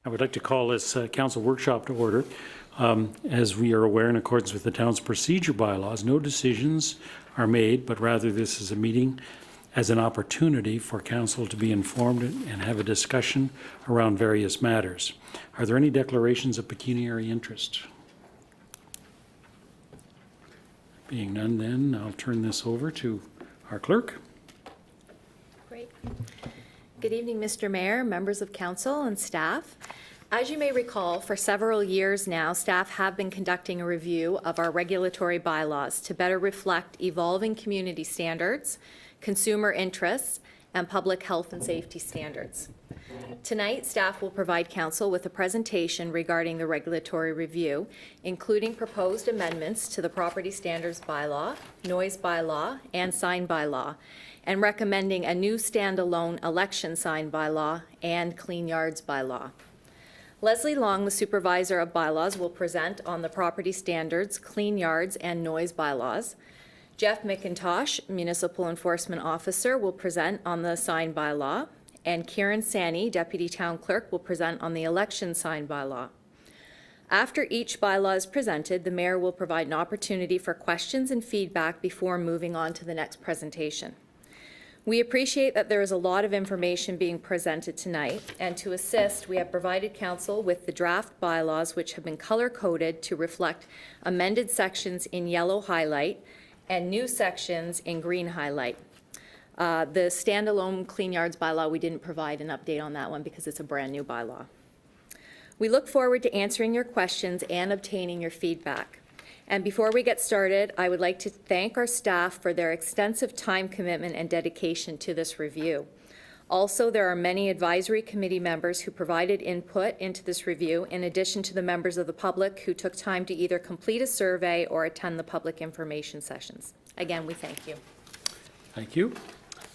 I would like to call this council workshop to order. As we are aware, in accordance with the town's procedure bylaws, no decisions are made, but rather this is a meeting as an opportunity for council to be informed and have a discussion around various matters. Are there any declarations of pecuniary interest? Being none, then I'll turn this over to our clerk. Great. Good evening, Mr. Mayor, members of council, and staff. As you may recall, for several years now, staff have been conducting a review of our regulatory bylaws to better reflect evolving community standards, consumer interests, and public health and safety standards. Tonight, staff will provide council with a presentation regarding the regulatory review, including proposed amendments to the property standards bylaw, noise bylaw, and sign bylaw, and recommending a new standalone election sign bylaw and clean yards bylaw. Leslie Long, the supervisor of bylaws, will present on the property standards, clean yards, and noise bylaws. Jeff McIntosh, municipal enforcement officer, will present on the sign bylaw, and Kieran Sani, deputy town clerk, will present on the election sign bylaw. After each bylaw is presented, the mayor will provide an opportunity for questions and feedback before moving on to the next presentation. We appreciate that there is a lot of information being presented tonight, and to assist, we have provided council with the draft bylaws, which have been color-coded to reflect amended sections in yellow highlight and new sections in green highlight. The standalone Clean Yards bylaw, we didn't provide an update on that one because it's a brand-new bylaw. We look forward to answering your questions and obtaining your feedback. And before we get started, I would like to thank our staff for their extensive time commitment and dedication to this review. Also, there are many advisory committee members who provided input into this review, in addition to the members of the public who took time to either complete a survey or attend the public information sessions. Again, we thank you. Thank you.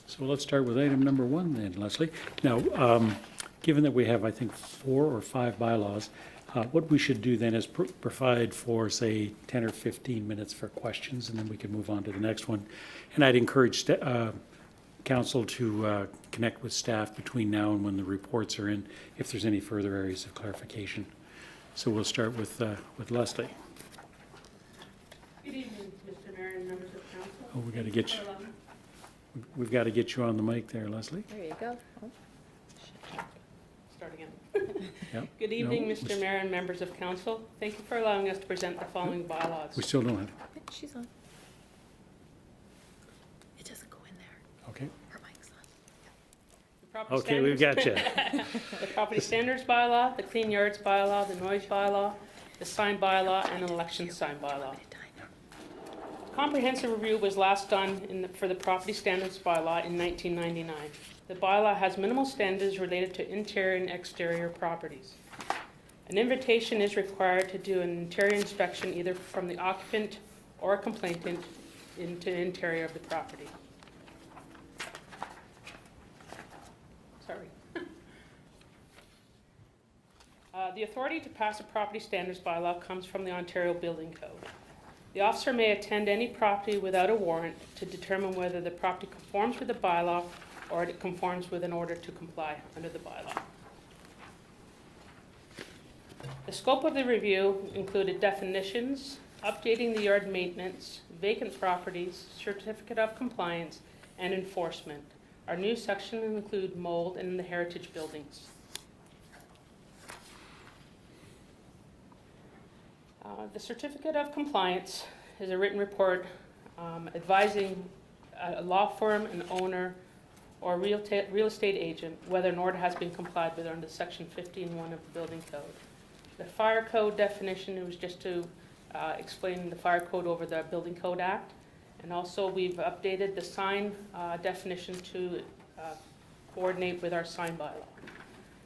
So let's start with item number 1 then, Leslie. Now, given that we have, I think, 4 or 5 bylaws, what we should do then is provide for, say, 10 or 15 minutes for questions, and then we can move on to the next one. And I'd encourage council to connect with staff between now and when the reports are in, if there's any further areas of clarification. So we'll start with Leslie. Good evening, Mr. Mayor and members of council. Oh, we've got to get you on the mic there, Leslie. There you go. Oh. Start again. Yep. Good evening, No, Mr. Mayor and members of council. Thank you for allowing us to present the following bylaws. We still don't have, She's on. It doesn't go in there. okay. Her mic's on. The property Okay, we've got you. The property standards bylaw, the clean yards bylaw, the noise bylaw, the sign bylaw, and an election sign bylaw. Comprehensive review was last done for the property standards bylaw in 1999. The bylaw has minimal standards related to interior and exterior properties. An invitation is required to do an interior inspection either from the occupant or a complainant into the interior of the property. Sorry. The authority to pass a property standards bylaw comes from the Ontario Building Code. The officer may attend any property without a warrant to determine whether the property conforms with the bylaw or it conforms with an order to comply under the bylaw. The scope of the review included definitions, updating the yard maintenance, vacant properties, certificate of compliance, and enforcement. Our new section will include mold and the heritage buildings. The certificate of compliance is a written report advising a law firm, an owner, or a real estate agent whether an order has been complied with under Section 15(1) of the Building Code. The Fire Code definition was just to explain the Fire Code over the Building Code Act. And also we've updated the sign definition to coordinate with our sign bylaw.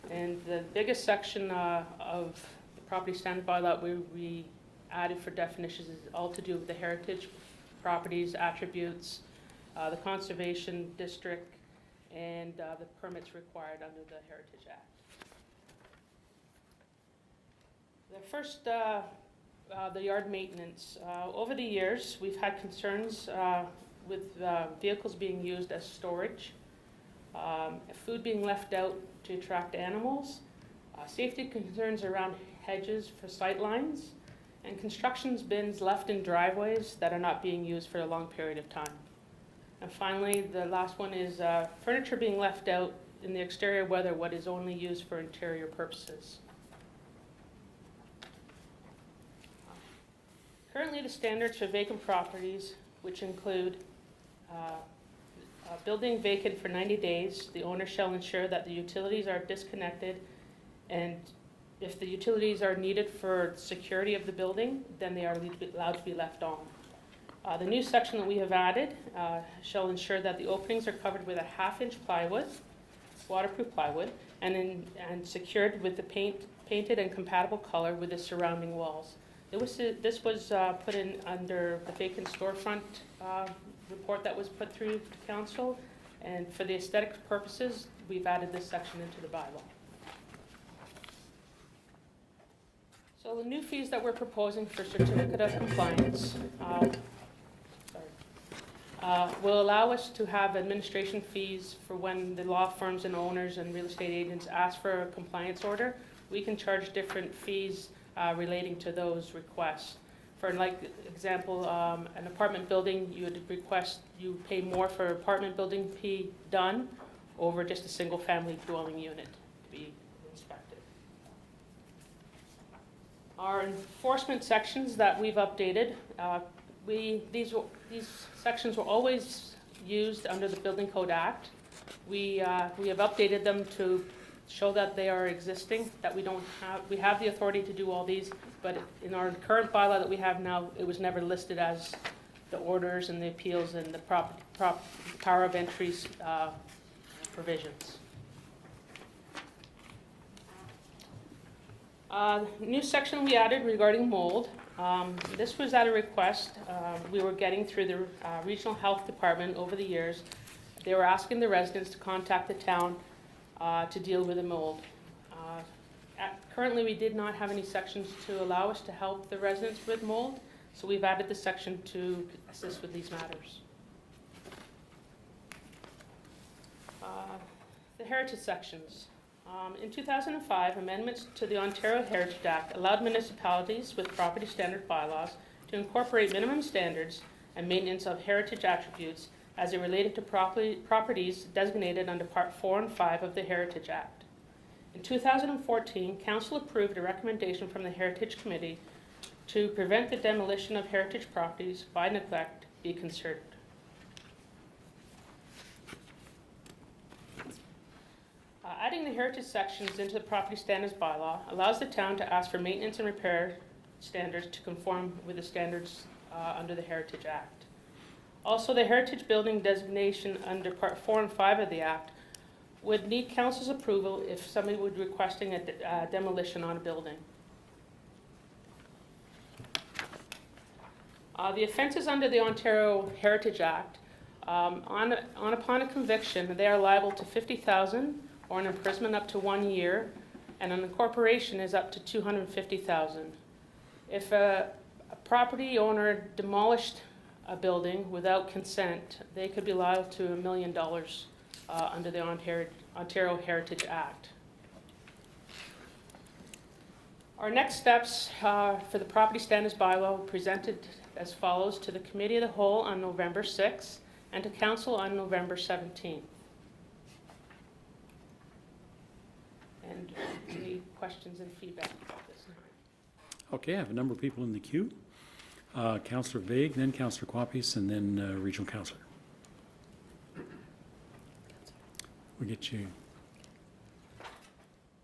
And the biggest section of the property standard bylaw we added for definitions is all to do with the heritage properties, attributes, the conservation district, and the permits required under the Heritage Act. The first, the yard maintenance. Over the years, we've had concerns with vehicles being used as storage, food being left out to attract animals, Safety concerns around hedges for sightlines, and construction bins left in driveways that are not being used for a long period of time. And finally, the last one is furniture being left out in the exterior weather what is only used for interior purposes. Currently, the standards for vacant properties, which include a building vacant for 90 days, the owner shall ensure that the utilities are disconnected, and if the utilities are needed for security of the building, then they are allowed to be left on. The new section that we have added shall ensure that the openings are covered with a half-inch plywood, waterproof plywood, and secured with the painted and compatible color with the surrounding walls. This was put in under the vacant storefront report that was put through to council, and for the aesthetic purposes, we've added this section into the bylaw. So the new fees that we're proposing for certificate of compliance will allow us to have administration fees for when the law firms and owners and real estate agents ask for a compliance order. We can charge different fees relating to those requests. For like example, an apartment building, you would request you pay more for apartment building fee done over just a single family dwelling unit to be inspected. Our enforcement sections that we've updated, these sections were always used under the Building Code Act. We have updated them to show that they are existing, that we have the authority to do all these, but in our current bylaw that we have now, it was never listed as the orders and the appeals and the power of entries provisions. New section we added regarding mold. This was at a request we were getting through the Regional Health Department over the years. They were asking the residents to contact the town to deal with the mold. Currently, we did not have any sections to allow us to help the residents with mold, so we've added this section to assist with these matters. The heritage sections. In 2005, amendments to the Ontario Heritage Act allowed municipalities with property standard bylaws to incorporate minimum standards and maintenance of heritage attributes as it related to properties designated under Part 4 and 5 of the Heritage Act. In 2014, Council approved a recommendation from the Heritage Committee to prevent the demolition of heritage properties by neglect be considered. Adding the heritage sections into the property standards bylaw allows the town to ask for maintenance and repair standards to conform with the standards under the Heritage Act. Also, the heritage building designation under Part 4 and 5 of the Act would need council's approval if somebody would be requesting a demolition on a building. The offenses under the Ontario Heritage Act, upon a conviction, they are liable to $50,000 or an imprisonment up to 1 year, and an incorporation is up to $250,000. If a property owner demolished a building without consent, they could be liable to $1 million under the Ontario Heritage Act. Our next steps for the property standards bylaw were presented as follows to the Committee of the Whole on November 6th and to Council on November 17th. And any questions and feedback about this? Okay, I have a number of people in the queue. Councillor Vague, then Councillor Quapis, and then Regional Councillor. We get you.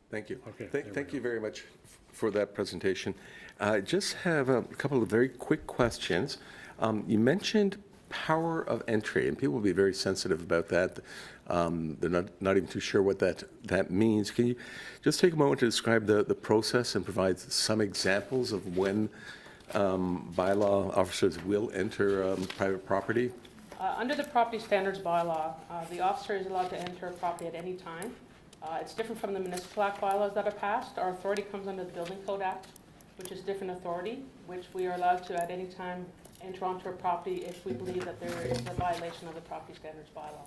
Thank you. Okay, there we Thank go. you very much for that presentation. I just have a couple of very quick questions. You mentioned power of entry, and people will be very sensitive about that. They're not even too sure what that means. Can you just take a moment to describe the process and provide some examples of when bylaw officers will enter private property? Under the property standards bylaw, the officer is allowed to enter a property at any time. It's different from the municipal act bylaws that are passed. Our authority comes under the Building Code Act, which is different authority, which we are allowed to at any time enter onto a property if we believe that there is a violation of the property standards bylaw.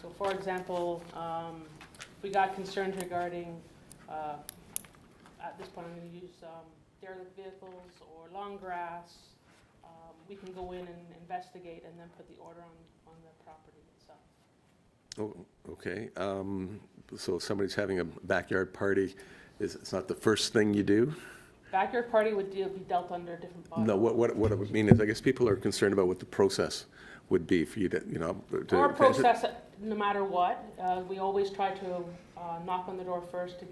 So for example, we got concerns regarding At this point, I'm going to use derelict vehicles or long grass. We can go in and investigate and then put the order on the property itself. Oh, okay. So if somebody's having a backyard party, it's not the first thing you do? Backyard party would be dealt under a different bylaw. No, what I would mean is, I guess people are concerned about what the process would be for you to, to. Our process, no matter what, we always try to knock on the door first to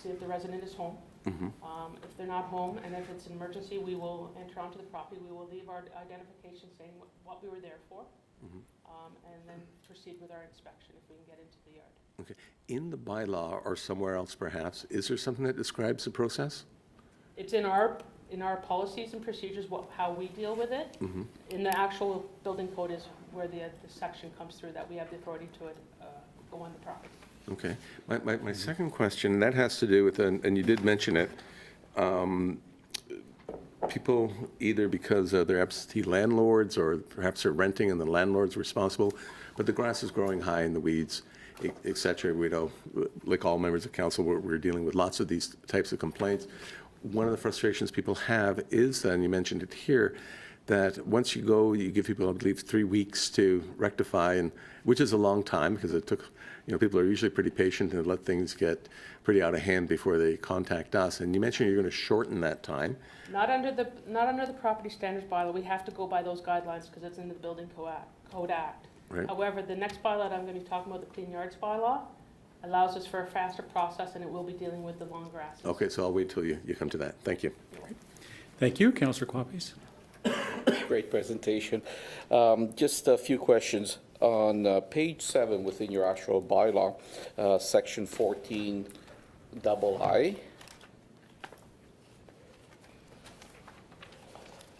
see if the resident is home. If they're not home, and if it's an emergency, we will enter onto the property. We will leave our identification saying what we were there for, and then proceed with our inspection if we can get into the yard. Okay. In the bylaw or somewhere else perhaps, is there something that describes the process? It's in our policies and procedures, how we deal with it. In the actual building code is where the section comes through that we have the authority to go on the property. Okay. My second question, that has to do with, and you did mention it, people either because they're absentee landlords or perhaps they're renting and the landlord's responsible, but the grass is growing high in the weeds, et cetera. We know, like all members of council, we're dealing with lots of these types of complaints. One of the frustrations people have is, and you mentioned it here, that once you go, you give people, I believe, 3 weeks to rectify, and which is a long time because it took, people are usually pretty patient and let things get pretty out of hand before they contact us. And you mentioned you're going to shorten that time. Not under the property standards bylaw. We have to go by those guidelines because it's in the Building Code Act. Right. However, the next bylaw that I'm going to be talking about, the Clean Yards bylaw, allows us for a faster process, and it will be dealing with the long grasses. Okay, so I'll wait till you come to that. Thank you. Thank you. Councillor Quapis. Great presentation. Just a few questions. On page 7 within your actual bylaw, section 14 II.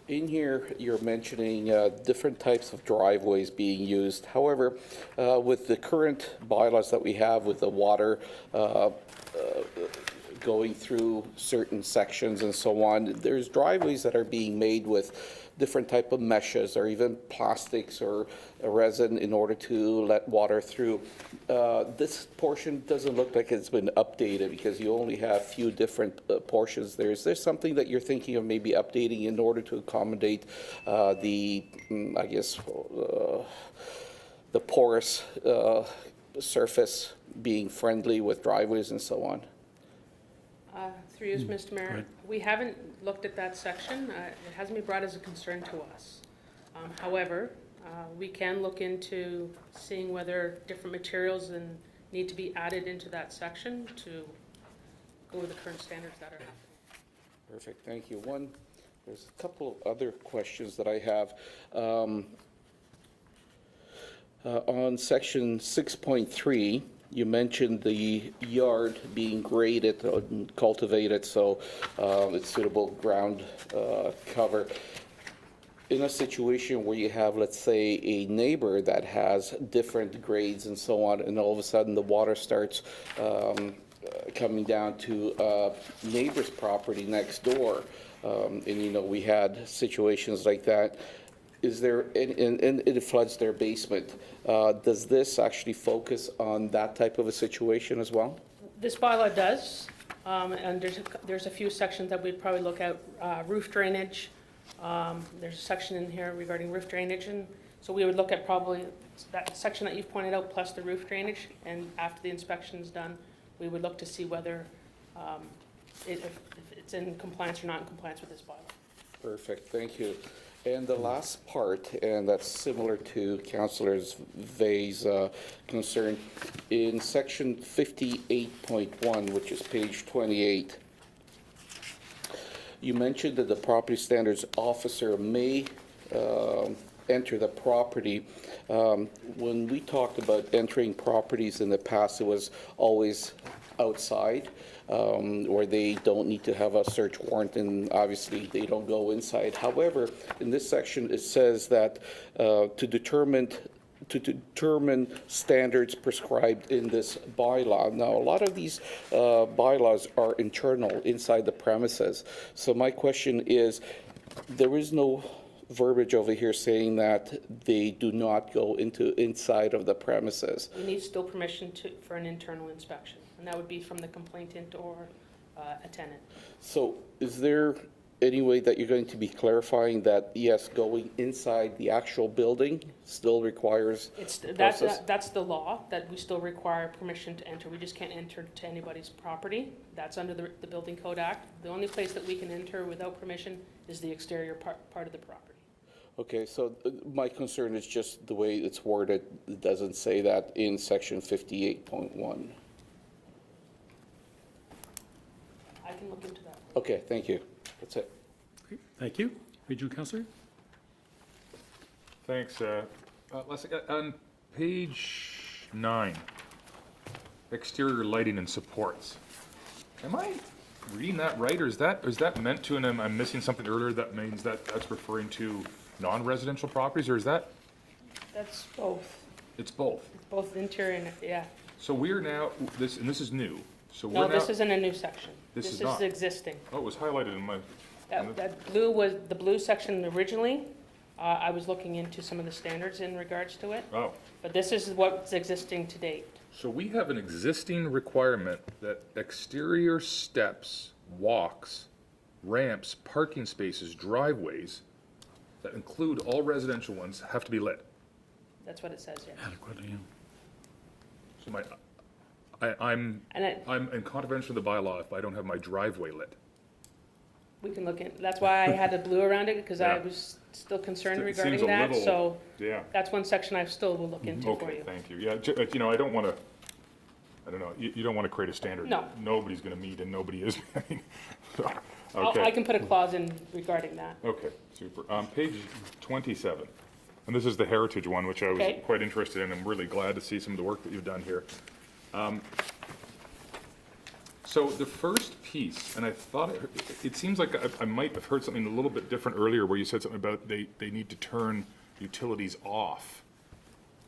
In here, you're mentioning different types of driveways being used. However, with the current bylaws that we have with the water going through certain sections and so on, there's driveways that are being made with different type of meshes or even plastics or resin in order to let water through. This portion doesn't look like it's been updated because you only have a few different portions there. Is there something that you're thinking of maybe updating in order to accommodate the porous surface being friendly with driveways and so on? Through you, Mr. Mayor, Right. we haven't looked at that section. It hasn't been brought as a concern to us. However, we can look into seeing whether different materials need to be added into that section to go with the current standards that are happening. Perfect, thank you. There's a couple of other questions that I have. On section 6.3, you mentioned the yard being graded and cultivated, so it's suitable ground cover. In a situation where you have, let's say, a neighbor that has different grades and so on, and all of a sudden the water starts coming down to neighbor's property next door, and we had situations like that. Is there, and it floods their basement. Does this actually focus on that type of a situation as well? This bylaw does, and there's a few sections that we'd probably look at. Roof drainage, there's a section in here regarding roof drainage, and so we would look at probably that section that you've pointed out plus the roof drainage, and after the inspection is done, we would look to see whether if it's in compliance or not in compliance with this bylaw. Perfect, thank you. And the last part, and that's similar to Councillor Vey's concern, in section 58.1, which is page 28, you mentioned that the property standards officer may enter the property. When we talked about entering properties in the past, it was always outside, where they don't need to have a search warrant, and obviously they don't go inside. However, in this section, it says that to determine standards prescribed in this bylaw. Now, a lot of these bylaws are internal, inside the premises. So my question is, there is no verbiage over here saying that they do not go inside of the premises. We need still permission for an internal inspection. and that would be from the complainant or a tenant. So is there any way that you're going to be clarifying that, yes, going inside the actual building still requires process? That's the law, that we still require permission to enter. We just can't enter to anybody's property. That's under the Building Code Act. The only place that we can enter without permission is the exterior part of the property. Okay, so my concern is just the way it's worded. It doesn't say that in section 58.1. I can look into that. Okay, thank you. That's it. Great, thank you. Regional Councillor? Thanks. Leslie, on page 9, exterior lighting and supports. Am I reading that right, or is that meant to, and I'm missing something earlier that means that's referring to non-residential properties, or is that, That's both. it's both? It's both interior and, yeah. So we're now, this is new, so No, we're now. this isn't a new section. This is not. existing. Oh, it was highlighted in my, That blue was, the blue section originally, I was looking into some of the standards in regards to it, oh. but this is what's existing to date. So we have an existing requirement that exterior steps, walks, ramps, parking spaces, driveways that include all residential ones have to be lit. That's what it says, yeah. Adequately, yeah. So I'm in contravention of the bylaw if I don't have my driveway lit. We can look in, that's why I had the blue around it, because I Yeah. was still concerned It seems regarding a that, little- so Yeah. that's one section I still will look into for Okay, you. thank you. Yeah, you know, I don't want to, I don't know, you don't want to create a standard. No. that nobody's going to meet and nobody is. So, I okay. can put a clause in regarding that. Okay, super. Page 27, and this is the heritage one, which I was Okay. quite interested in. I'm really glad to see some of the work that you've done here. So the first piece, and I thought, it seems like I might have heard something a little bit different earlier where you said something about they need to turn utilities off.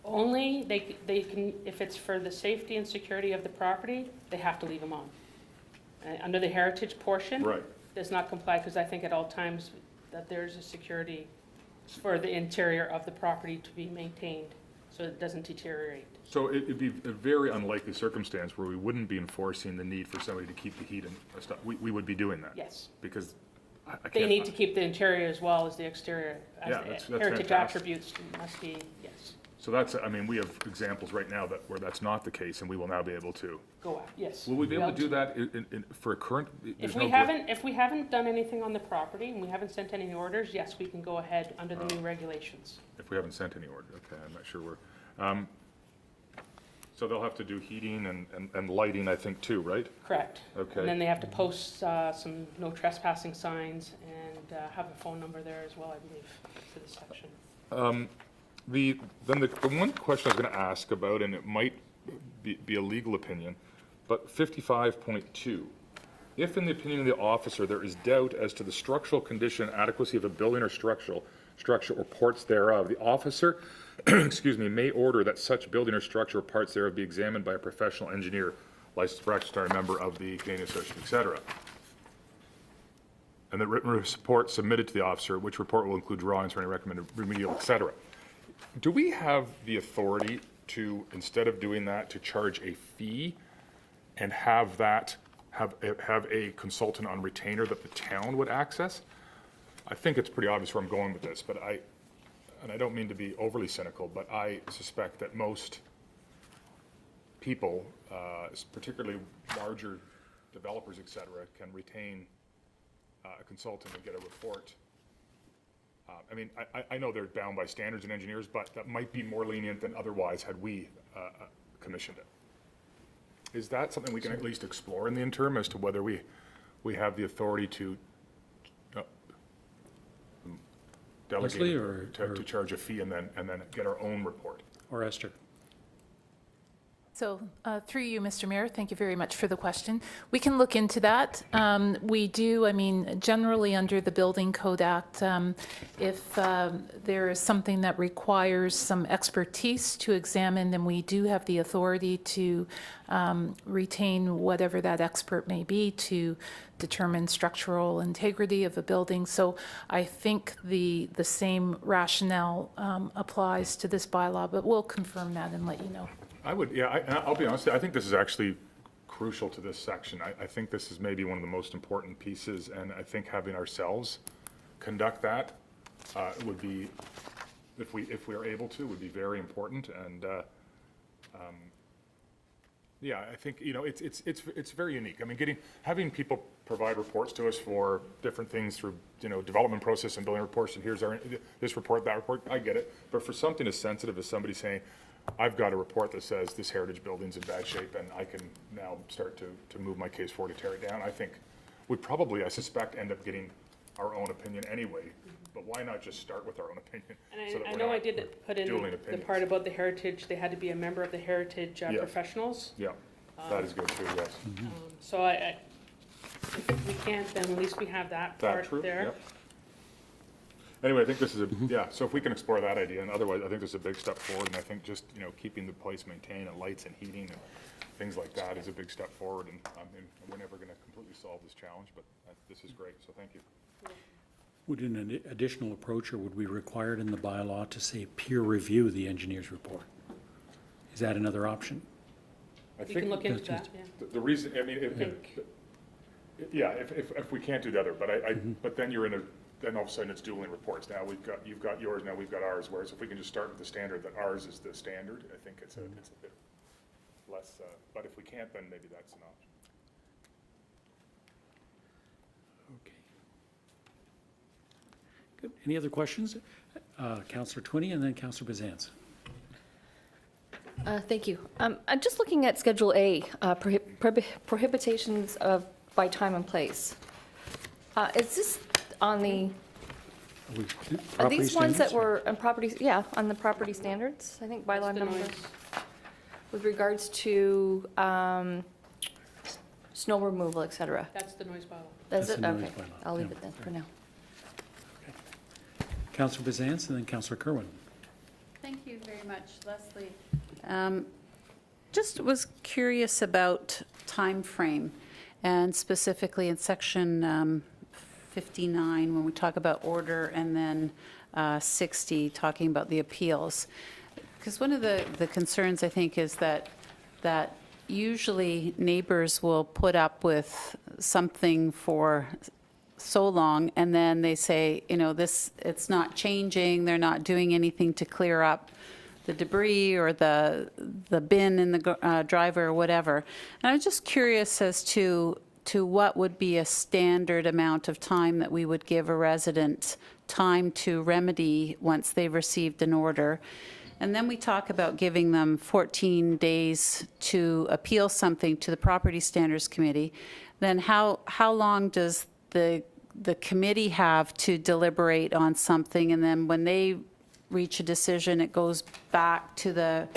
Only they can, if it's for the safety and security of the property, they have to leave them on. Under the heritage portion. Right. Does not comply, because I think at all times that there's a security for the interior of the property to be maintained, so it doesn't deteriorate. So it'd be a very unlikely circumstance where we wouldn't be enforcing the need for somebody to keep the heat and stuff. We would be doing that. Yes. Because I can't. They need to keep the interior as well as the exterior. As Yeah, the that's heritage fantastic. attributes must be, yes, So that's, I mean, we have examples right now where that's not the case, and we will now be able to. go out, yes. Will we be able to do that for a current? If there's we no- haven't done anything on the property and we haven't sent any orders, yes, we can go ahead under the new regulations. If we haven't sent any order, okay, I'm not sure so they'll have to do heating and lighting, I think, too, right? Correct. Okay. And then they have to post some no trespassing signs and have a phone number there as well, I believe, for the section. The one question I was gonna ask about, and it might be a legal opinion, but 55.2, if in the opinion of the officer, there is doubt as to the structural condition and adequacy of a building or structure or parts thereof, the officer, excuse me, may order that such building or structure or parts thereof be examined by a professional engineer, licensed practitioner, member of the Canadian Association, et cetera. And the written report submitted to the officer, which report will include drawings for any recommended remedial, et cetera. Do we have the authority to, instead of doing that, to charge a fee and have a consultant on retainer that the town would access? I think it's pretty obvious where I'm going with this, but I don't mean to be overly cynical, but I suspect that most people, particularly larger developers, et cetera, can retain a consultant and get a report. I mean, I know they're bound by standards and engineers, but that might be more lenient than otherwise had we commissioned it. Is that something we can at least explore in the interim as to whether we have the authority to Leslie, delegate to charge a fee and then get our own report? Or Esther? So through you, Mr. Mayor, thank you very much for the question. We can look into that. We do, I mean, generally under the Building Code Act, if there is something that requires some expertise to examine, then we do have the authority to retain whatever that expert may be to determine structural integrity of a building. So I think the same rationale applies to this bylaw, but we'll confirm that and let you know. I would, yeah, I'll be honest, I think this is actually crucial to this section. I think this is maybe one of the most important pieces, and I think having ourselves conduct that would be, if we are able to, would be very important. And yeah, I think, you know, it's very unique. I mean, having people provide reports to us for different things through, you know, development process and building reports, and here's this report, that report, I get it. But for something as sensitive as somebody saying, I've got a report that says this heritage building's in bad shape and I can now start to move my case forward to tear it down, I think would probably, I suspect, end up getting our own opinion anyway. But why not just start with our own opinion? And so that I we're know I not did put in dueling the opinions? part about the heritage, they had to be a member of the heritage Yeah. professionals. Yeah, that is good too, yes. So if we can't, then at least we have that That part true, there. yep. Anyway, I think this is yeah, so if we can explore that idea, and otherwise, I think this is a big step forward, and I think just, you know, keeping the place maintained and lights and heating and things like that is a big step forward, and I mean, we're never gonna completely solve this challenge, but this is great, so thank you. Would an additional approach, or would we require it in the bylaw to say peer review the engineer's report? Is that another option? I You can think look into that's that, just- yeah. the reason, I mean, yeah, if we can't do the other, but but then you're in then all of a sudden it's dueling reports. Now you've got yours, now we've got ours, whereas if we can just start with the standard, that ours is the standard, I think it's a bit less, but if we can't, then maybe that's an option. Okay. Good. Any other questions? Councillor Twinney and then Councillor Bazance. Thank you. I'm just looking at Schedule A, prohibitions by time and place. Is this on the, are these ones that were on properties, yeah, on the property standards? I think bylaw That's the number, noise. with regards to snow removal, et cetera. That's the noise bylaw. That's That's it? the noise Okay, bylaw, I'll leave yeah. it then for now. Councillor Bazance and then Councillor Kerwin. Thank you very much, Leslie. Just was curious about time frame, and specifically in section 59, when we talk about order, and then 60, talking about the appeals. Because one of the concerns, I think, is that usually neighbors will put up with something for so long, and then they say, you know, it's not changing, they're not doing anything to clear up the debris or the bin in the driveway or whatever. And I was just curious as to what would be a standard amount of time that we would give a resident time to remedy once they've received an order. And then we talk about giving them 14 days to appeal something to the Property Standards Committee. Then how long does the committee have to deliberate on something? And then when they reach a decision, it goes back to the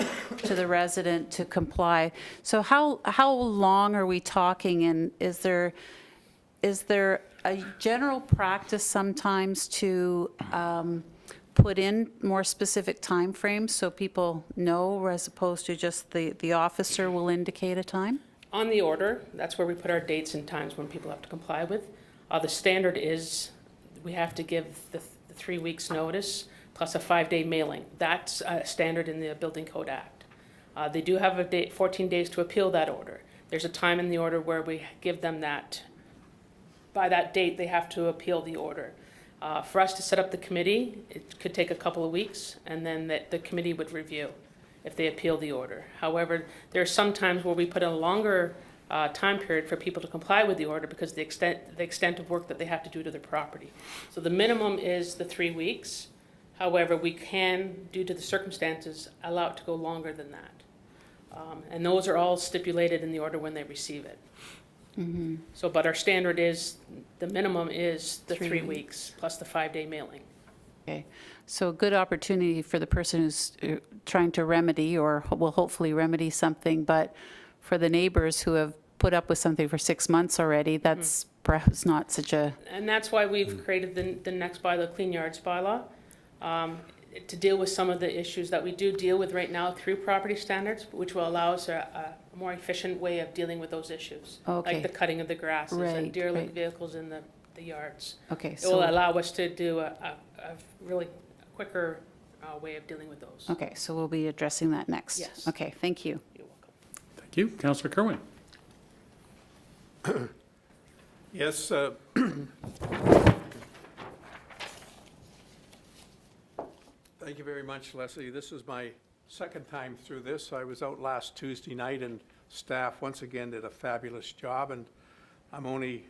resident to comply. So how long are we talking, and is there a general practice sometimes to put in more specific timeframes so people know, as opposed to just the officer will indicate a time? On the order, that's where we put our dates and times when people have to comply with. The standard is we have to give the 3 weeks' notice plus a 5-day mailing. That's standard in the Building Code Act. They do have a date, 14 days to appeal that order. There's a time in the order where we give them that, by that date, they have to appeal the order. For us to set up the committee, it could take a couple of weeks, and then the committee would review if they appeal the order. However, there are some times where we put a longer time period for people to comply with the order because the extent of work that they have to do to their property. So the minimum is the 3 weeks. However, we can, due to the circumstances, allow it to go longer than that. And those are all stipulated in the order when they receive it. So, but our standard is, the minimum is the 3 weeks plus the 5-day mailing. Okay, so a good opportunity for the person who's trying to remedy, or will hopefully remedy something, but for the neighbors who have put up with something for 6 months already, that's perhaps not such a... And that's why we've created the next bylaw, Clean Yards bylaw, to deal with some of the issues that we do deal with right now through property standards, which will allow us a more efficient way of dealing with those issues. Okay. Like the cutting of the grasses and Right, derelict right. vehicles in the yards. Okay, It will so, allow us to do a really quicker way of dealing with those. okay, so we'll be addressing that next. Yes. Okay, thank you. You're welcome. Thank you. Councillor Kerwin. Yes, thank you very much, Leslie. This is my second time through this. I was out last Tuesday night, and staff once again did a fabulous job, and I'm only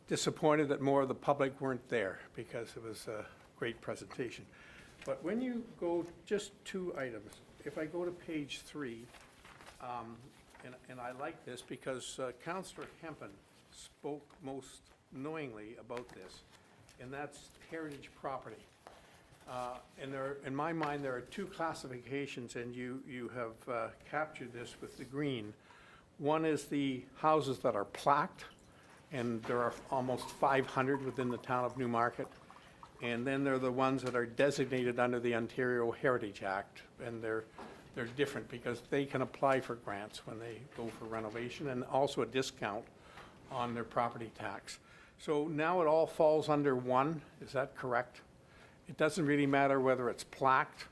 disappointed that more of the public weren't there, because it was a great presentation. But when you go, just 2 items, if I go to page 3, and I like this because Councillor Hempen spoke most knowingly about this, and that's heritage property. And there, in my mind, there are 2 classifications, and you have captured this with the green. One is the houses that are plaqued, and there are almost 500 within the town of Newmarket. And then there are the ones that are designated under the Ontario Heritage Act, and they're different because they can apply for grants when they go for renovation, and also a discount on their property tax. So now it all falls under one, is that correct? It doesn't really matter whether it's plaqued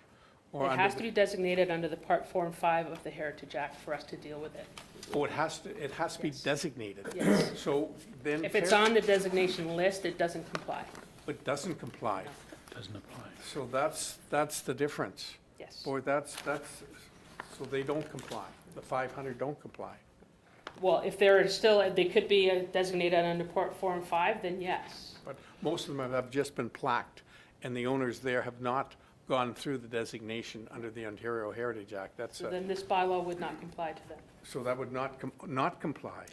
or It under. has to be designated under the Part 4 and 5 of the Heritage Act for us to deal with it. Oh, it has to be designated. Yes. So then. If it's on the designation list, it doesn't comply. It doesn't comply. Doesn't apply. So that's the difference. Yes. Boy, so they don't comply. The 500 don't comply. Well, if there are still, they could be designated under Part 4 and 5, then yes. But most of them have just been plaqued, and the owners there have not gone through the designation under the Ontario Heritage Act. That's, So then this bylaw would not comply to them. so that would not comply.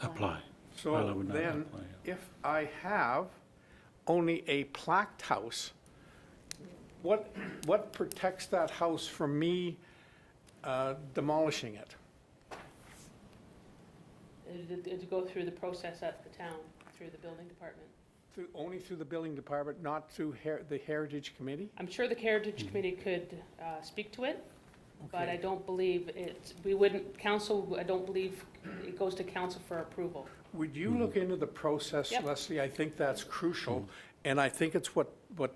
Apply. So Bylaw would not then, apply, yeah. if I have only a plaqued house, what protects that house from me demolishing it? It'd go through the process at the town, through the building department. Only through the building department, not through the Heritage Committee? I'm sure the Heritage Committee could speak to it, but Okay. I don't believe I don't believe it goes to council for approval. Would you look into the process, Yep. Leslie? I think that's crucial, and I think it's what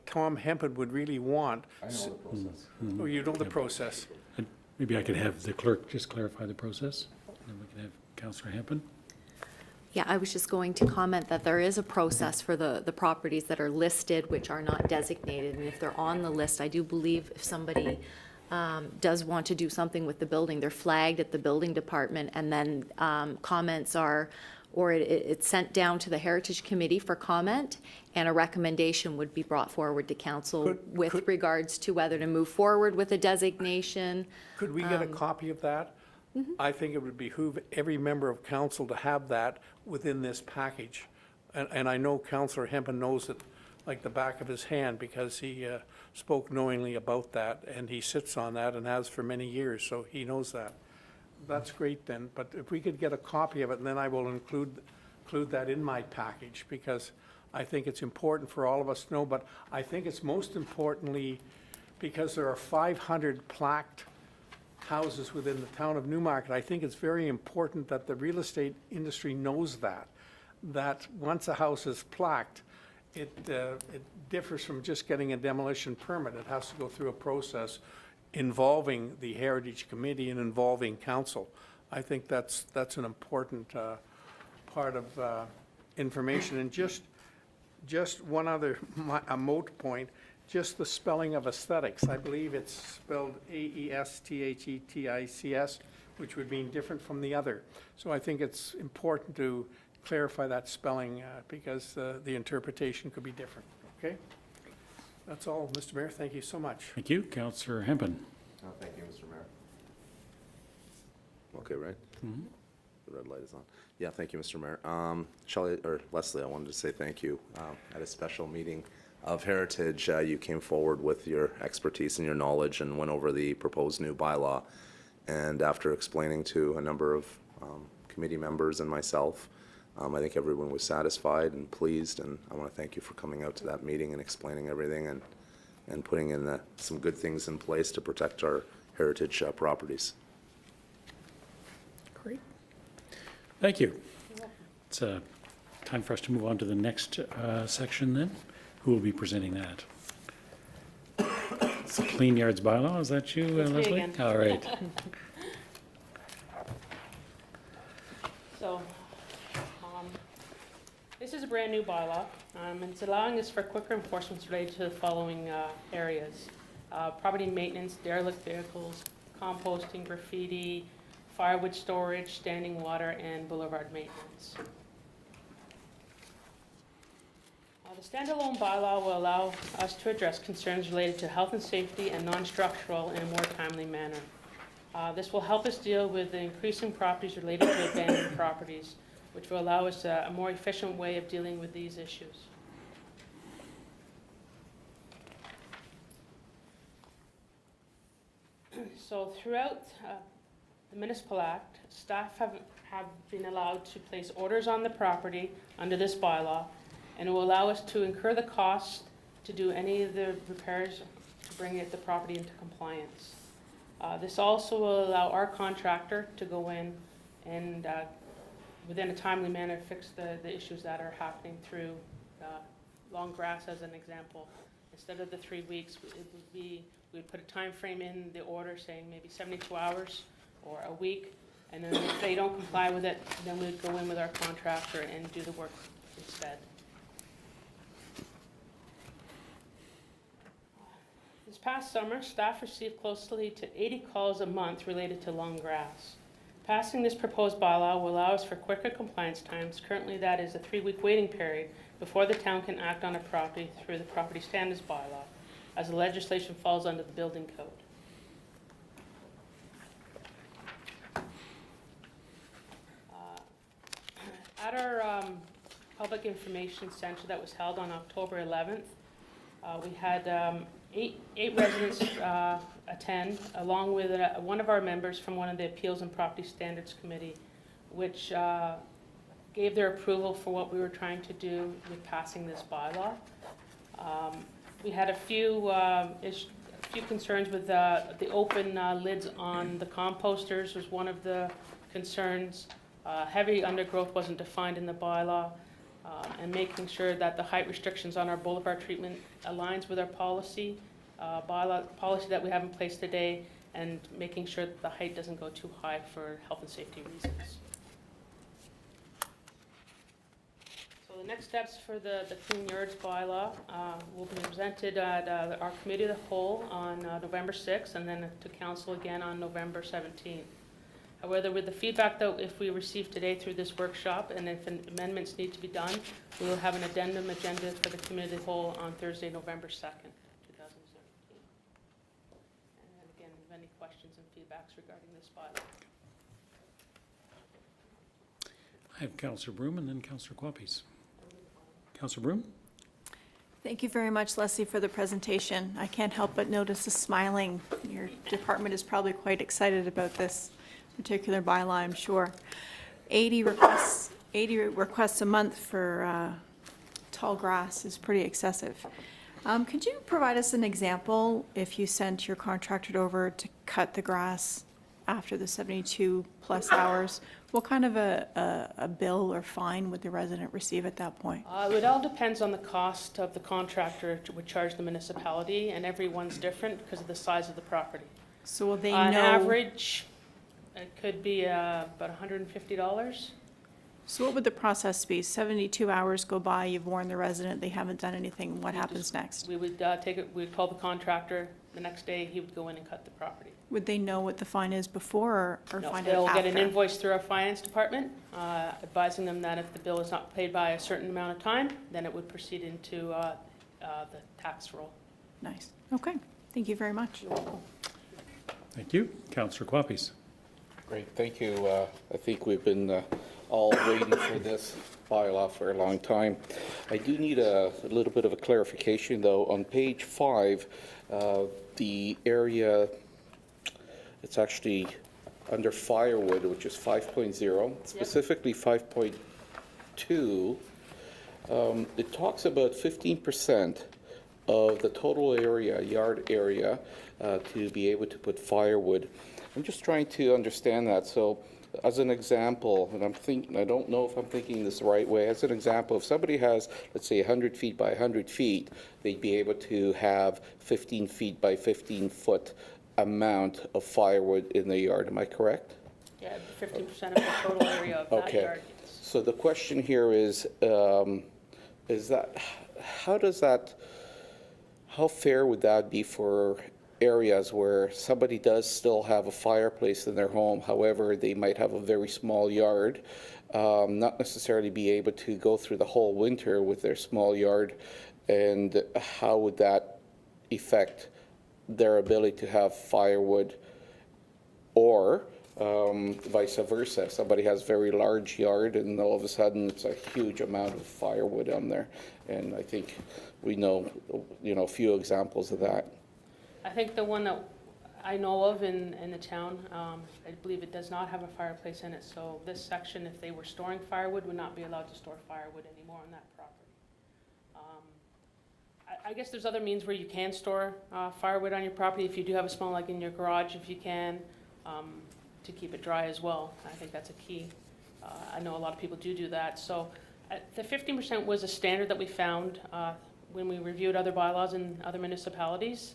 Tom Hempen would really want. I know the process. Oh, you know the process? And maybe I could have the clerk just clarify the process, and then we can have Councillor Hempen. Yeah, I was just going to comment that there is a process for the properties that are listed, which are not designated. And if they're on the list, I do believe if somebody does want to do something with the building, they're flagged at the building department, and then comments are, or it's sent down to the Heritage Committee for comment, and a recommendation would be brought forward to council with regards to whether to move forward with a designation. Could we get a copy of that? I think it would behoove every member of council to have that within this package. And I know Councillor Hempen knows it like the back of his hand, because he spoke knowingly about that, and he sits on that and has for many years, so he knows that. That's great then, but if we could get a copy of it, and then I will include that in my package, because I think it's important for all of us to know, but I think it's most importantly, because there are 500 plaqued houses within the town of Newmarket, I think it's very important that the real estate industry knows that once a house is plaqued, it differs from just getting a demolition permit. It has to go through a process involving the Heritage Committee and involving council. I think that's an important part of information. And just one other a moot point, just the spelling of aesthetics. I believe it's spelled AESTHETICS, which would mean different from the other. So I think it's important to clarify that spelling because the interpretation could be different, okay? That's all, Mr. Mayor. Thank you so much. Thank you. Councillor Hempen. Thank you, Mr. Mayor. Okay, right? The red light is on. Yeah, thank you, Mr. Mayor. Shelley, or Leslie, I wanted to say thank you. At a special meeting of Heritage, you came forward with your expertise and your knowledge and went over the proposed new bylaw. And after explaining to a number of committee members and myself, I think everyone was satisfied and pleased, and I want to thank you for coming out to that meeting and explaining everything and putting in some good things in place to protect our heritage properties. Great. Thank you. It's time for us to move on to the next section then. Who will be presenting that? It's the Clean Yards Bylaw. Is that you, That's me Leslie? again. All right. So, This is a brand-new bylaw. It's allowing us for quicker enforcement related to the following areas. Property maintenance, derelict vehicles, composting, graffiti, firewood storage, standing water, and boulevard maintenance. The standalone bylaw will allow us to address concerns related to health and safety and non-structural in a more timely manner. This will help us deal with the increasing properties related to abandoned properties, which will allow us a more efficient way of dealing with these issues. So throughout the Municipal Act, staff have been allowed to place orders on the property under this bylaw, and it will allow us to incur the cost to do any of the repairs to bring the property into compliance. This also will allow our contractor to go in and, within a timely manner, fix the issues that are happening through long grass, as an example. Instead of the 3 weeks, it would be, we'd put a time frame in the order saying maybe 72 hours or a week, and then if they don't comply with it, then we'd go in with our contractor and do the work instead. This past summer, staff received closely to 80 calls a month related to long grass. Passing this proposed bylaw will allow us for quicker compliance times. Currently, that is a 3-week waiting period before the town can act on a property through the property standards bylaw, as the legislation falls under the building code. At our public information center that was held on October 11th, we had eight residents attend, along with one of our members from one of the Appeals and Property Standards Committee, which gave their approval for what we were trying to do with passing this bylaw. We had a few concerns with the open lids on the composters was one of the concerns. Heavy undergrowth wasn't defined in the bylaw, and making sure that the height restrictions on our boulevard treatment aligns with our policy that we have in place today, and making sure that the height doesn't go too high for health and safety reasons. So the next steps for the Clean Yards bylaw will be presented at our committee of the whole on November 6th, and then to council again on November 17th. However, with the feedback that if we receive today through this workshop, and if amendments need to be done, we will have an addendum agenda for the committee of the whole on Thursday, November 2nd, 2017. And again, if any questions and feedbacks regarding this bylaw. I have Councillor Broom and then Councillor Quappies. Councillor Broom? Thank you very much, Leslie, for the presentation. I can't help but notice the smiling. Your department is probably quite excited about this particular bylaw, I'm sure. 80 requests a month for tall grass is pretty excessive. Could you provide us an example if you sent your contractor over to cut the grass after the 72 plus hours? What kind of a bill or fine would the resident receive at that point? It all depends on the cost of the contractor would charge the municipality, and everyone's different because of the size of the property. So will they On know? average, it could be about $150. So what would the process be? 72 hours go by, you've warned the resident, they haven't done anything, what happens next? We would we'd call the contractor, the next day he would go in and cut the property. Would they know what the fine is before or No, find out they'll after? get an invoice through our finance department, advising them that if the bill is not paid by a certain amount of time, then it would proceed into the tax roll. Nice. Okay. Thank you very much. You're welcome. Thank you. Councillor Quappies. Great, thank you. I think we've been all waiting for this bylaw for a long time. I do need a little bit of a clarification, though. On page 5, the area, it's actually under firewood, which is 5.0, specifically 5.2. It talks about 15% of the total area, yard area, to be able to put firewood. I'm just trying to understand that. So as an example, and I don't know if I'm thinking this the right way, as an example, if somebody has, let's say, 100 feet by 100 feet, they'd be able to have 15 feet by 15 foot amount of firewood in the yard. Am I correct? Yeah, 15% of the total area of that Okay. yard, yes. So the question here is that, how fair would that be for areas where somebody does still have a fireplace in their home, however, they might have a very small yard, not necessarily be able to go through the whole winter with their small yard, and how would that affect their ability to have firewood, or vice versa? Somebody has a very large yard and all of a sudden it's a huge amount of firewood on there. And I think we know, a few examples of that. I think the one that I know of in the town, I believe it does not have a fireplace in it, so this section, if they were storing firewood, would not be allowed to store firewood anymore on that property. I guess there's other means where you can store firewood on your property, if you do have a small, like in your garage, if you can, to keep it dry as well. I think that's a key. I know a lot of people do that. So the 15% was a standard that we found when we reviewed other bylaws in other municipalities.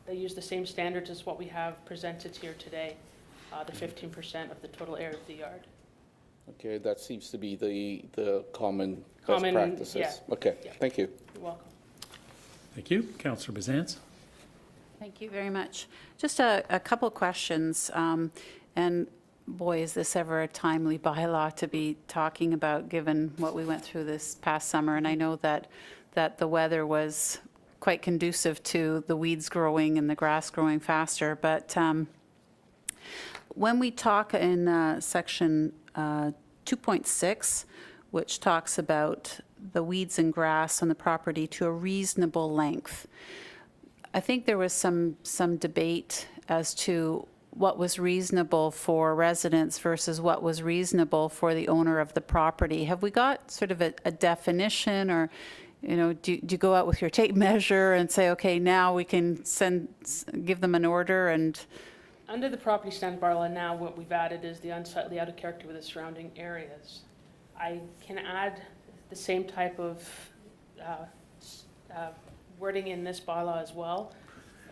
They use the same standards as what we have presented here today, the 15% of the total area of the yard. Okay, that seems to be the common best practices. Yeah. Okay, Yeah. thank you. You're welcome. Thank you. Councillor Bazance? Thank you very much. Just a couple questions, and boy, is this ever a timely bylaw to be talking about, given what we went through this past summer. And I know that the weather was quite conducive to the weeds growing and the grass growing faster. But when we talk in section 2.6, which talks about the weeds and grass on the property to a reasonable length, I think there was some debate as to what was reasonable for residents versus what was reasonable for the owner of the property. Have we got sort of a definition, or do you go out with your tape measure and say, okay, now we can give them an order? And Under the property standard bylaw now, what we've added is the unsightly out of character with the surrounding areas. I can add the same type of wording in this bylaw as well.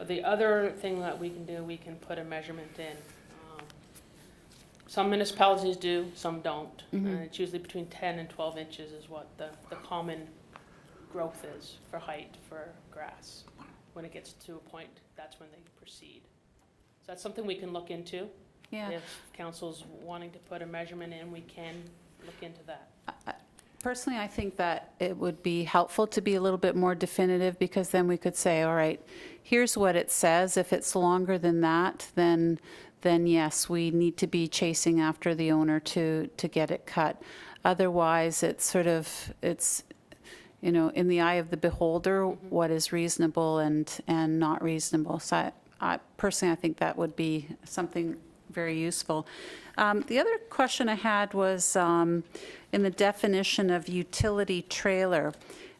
The other thing that we can do, we can put a measurement in. Some municipalities do, some don't. And it's usually between 10 and 12 inches is what the common growth is for height for grass. When it gets to a point, that's when they proceed. So that's something we can look into. yeah. If council's wanting to put a measurement in, we can look into that. Personally, I think that it would be helpful to be a little bit more definitive, because then we could say, all right, here's what it says. If it's longer than that, then yes, we need to be chasing after the owner to get it cut. Otherwise, it's sort of, in the eye of the beholder, what is reasonable and not reasonable. So I personally, I think that would be something very useful. The other question I had was in the definition of utility trailer.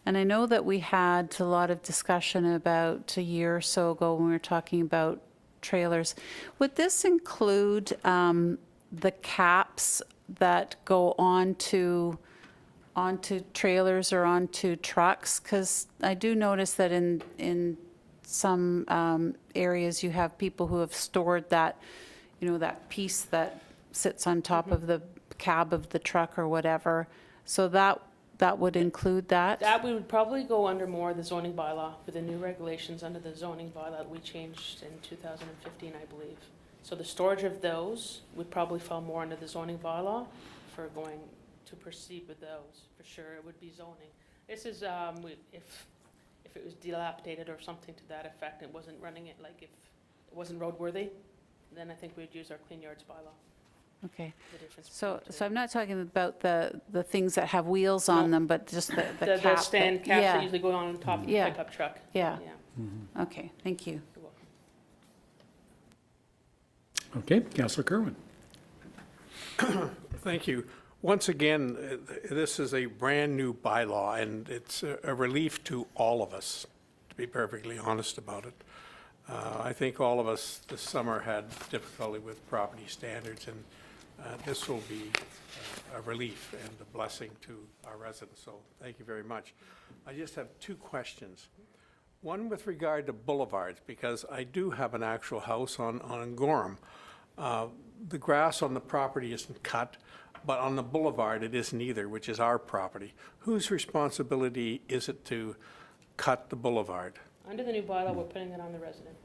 And I know that we had a lot of discussion about a year or so ago when we were talking about trailers. Would this include the caps that go onto trailers or onto trucks? Because I do notice that in some areas you have people who have stored that, that piece that sits on top of the cab of the truck or whatever. So that would include that? That we would probably go under more the zoning bylaw with the new regulations under the zoning bylaw that we changed in 2015, I believe. So the storage of those would probably fall more under the zoning bylaw for going to proceed with those. For sure, it would be zoning. This is if it was dilapidated or something to that effect, it wasn't running it, like if it wasn't roadworthy, then I think we'd use our clean yards bylaw. Okay. The difference So between the I'm not talking about the things that have wheels on them, but just the two. The cap. stand caps that Yeah, usually go on top of the Yeah. pickup truck. yeah. Okay, thank you. You're welcome. Okay, Councillor Kerwin. Thank you. Once again, this is a brand-new bylaw, and it's a relief to all of us, to be perfectly honest about it. I think all of us this summer had difficulty with property standards, and this will be a relief and a blessing to our residents, so thank you very much. I just have two questions. One with regard to boulevards, because I do have an actual house on Gorham. The grass on the property isn't cut. but on the boulevard, it isn't either, which is our property. Whose responsibility is it to cut the boulevard? Under the new bylaw, we're putting it on the resident.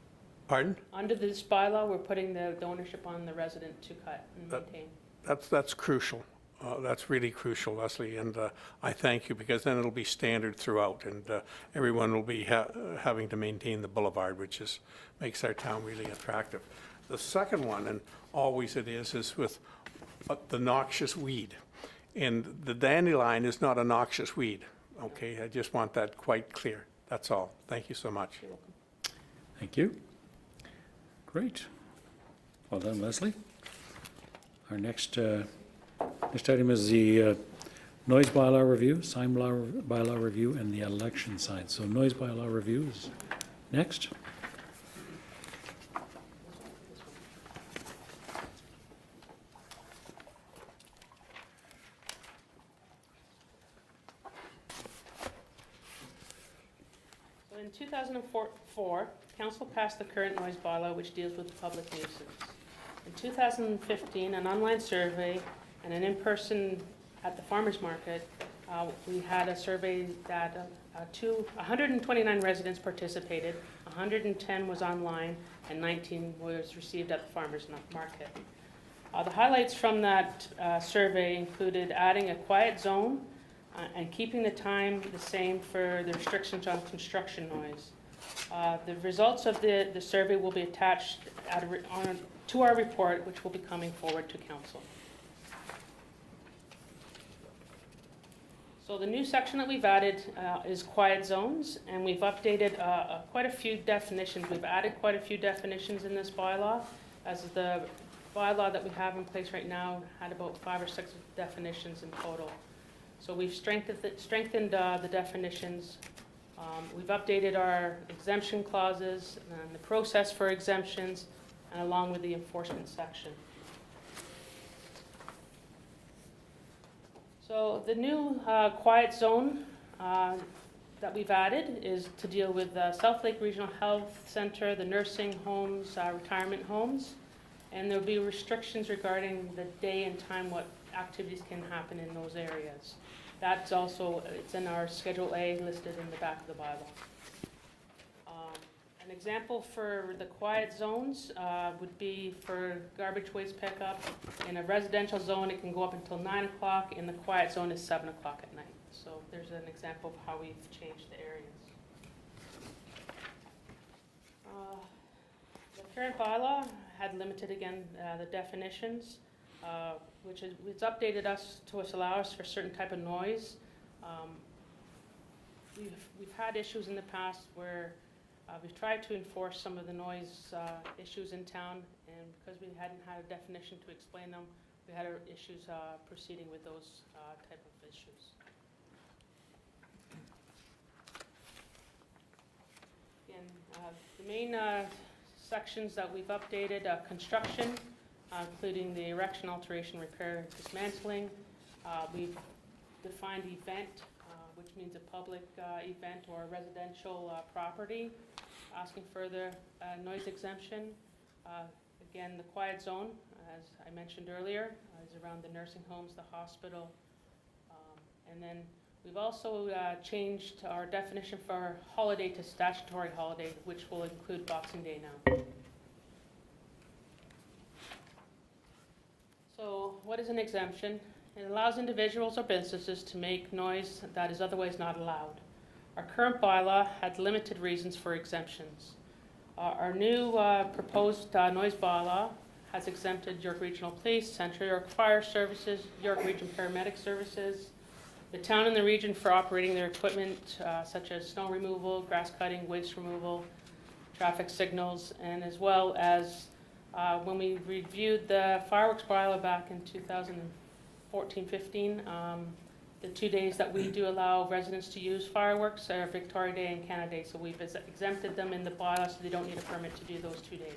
Pardon? Under this bylaw, we're putting the ownership on the resident to cut and maintain. That's crucial. That's really crucial, Leslie, and I thank you, because then it'll be standard throughout, and everyone will be having to maintain the boulevard, which makes our town really attractive. The second one, and always it is with the noxious weed. And the dandelion is not a noxious weed, okay? I just want that quite clear. That's all. Thank you so much. You're welcome. Thank you. Great. Well done, Leslie. Our next item is the noise bylaw review, sign bylaw review, and the election sign. So noise bylaw review is next. So in 2004, council passed the current noise bylaw, which deals with public nuisance. In 2015, an online survey and an in-person at the farmer's market, we had a survey that 129 residents participated, 110 was online, and 19 was received at the farmer's market. The highlights from that survey included adding a quiet zone and keeping the time the same for the restrictions on construction noise. The results of the survey will be attached to our report, which will be coming forward to council. So the new section that we've added is quiet zones, and we've updated quite a few definitions. We've added quite a few definitions in this bylaw, as the bylaw that we have in place right now had about 5 or 6 definitions in total. So we've strengthened the definitions. We've updated our exemption clauses and the process for exemptions, and along with the enforcement section. So the new quiet zone that we've added is to deal with South Lake Regional Health Center, the nursing homes, retirement homes, and there'll be restrictions regarding the day and time what activities can happen in those areas. That's also, it's in our Schedule A listed in the back of the bylaw. An example for the quiet zones would be for garbage waste pickup. In a residential zone, it can go up until 9 o'clock. In the quiet zone is 7 o'clock at night. So there's an example of how we've changed the areas. The current bylaw had limited, again, the definitions, which is, it's updated us to allow us for certain type of noise. We've had issues in the past where we've tried to enforce some of the noise issues in town, and because we hadn't had a definition to explain them, we had issues proceeding with those type of issues. Again, the main sections that we've updated, construction, including the erection, alteration, repair, dismantling. We've defined event, which means a public event or a residential property, asking further noise exemption. Again, the quiet zone, as I mentioned earlier, is around the nursing homes, the hospital. And then we've also changed our definition for holiday to statutory holiday, which will include Boxing Day now. So what is an exemption? It allows individuals or businesses to make noise that is otherwise not allowed. Our current bylaw had limited reasons for exemptions. Our new proposed noise bylaw has exempted York Regional Police, Central York Fire Services, York Region Paramedic Services, the town and the region for operating their equipment such as snow removal, grass cutting, waste removal, traffic signals, and as well as when we reviewed the fireworks bylaw back in 2014-15, the 2 days that we do allow residents to use fireworks are Victoria Day and Canada Day, so we've exempted them in the bylaw so they don't need a permit to do those 2 days.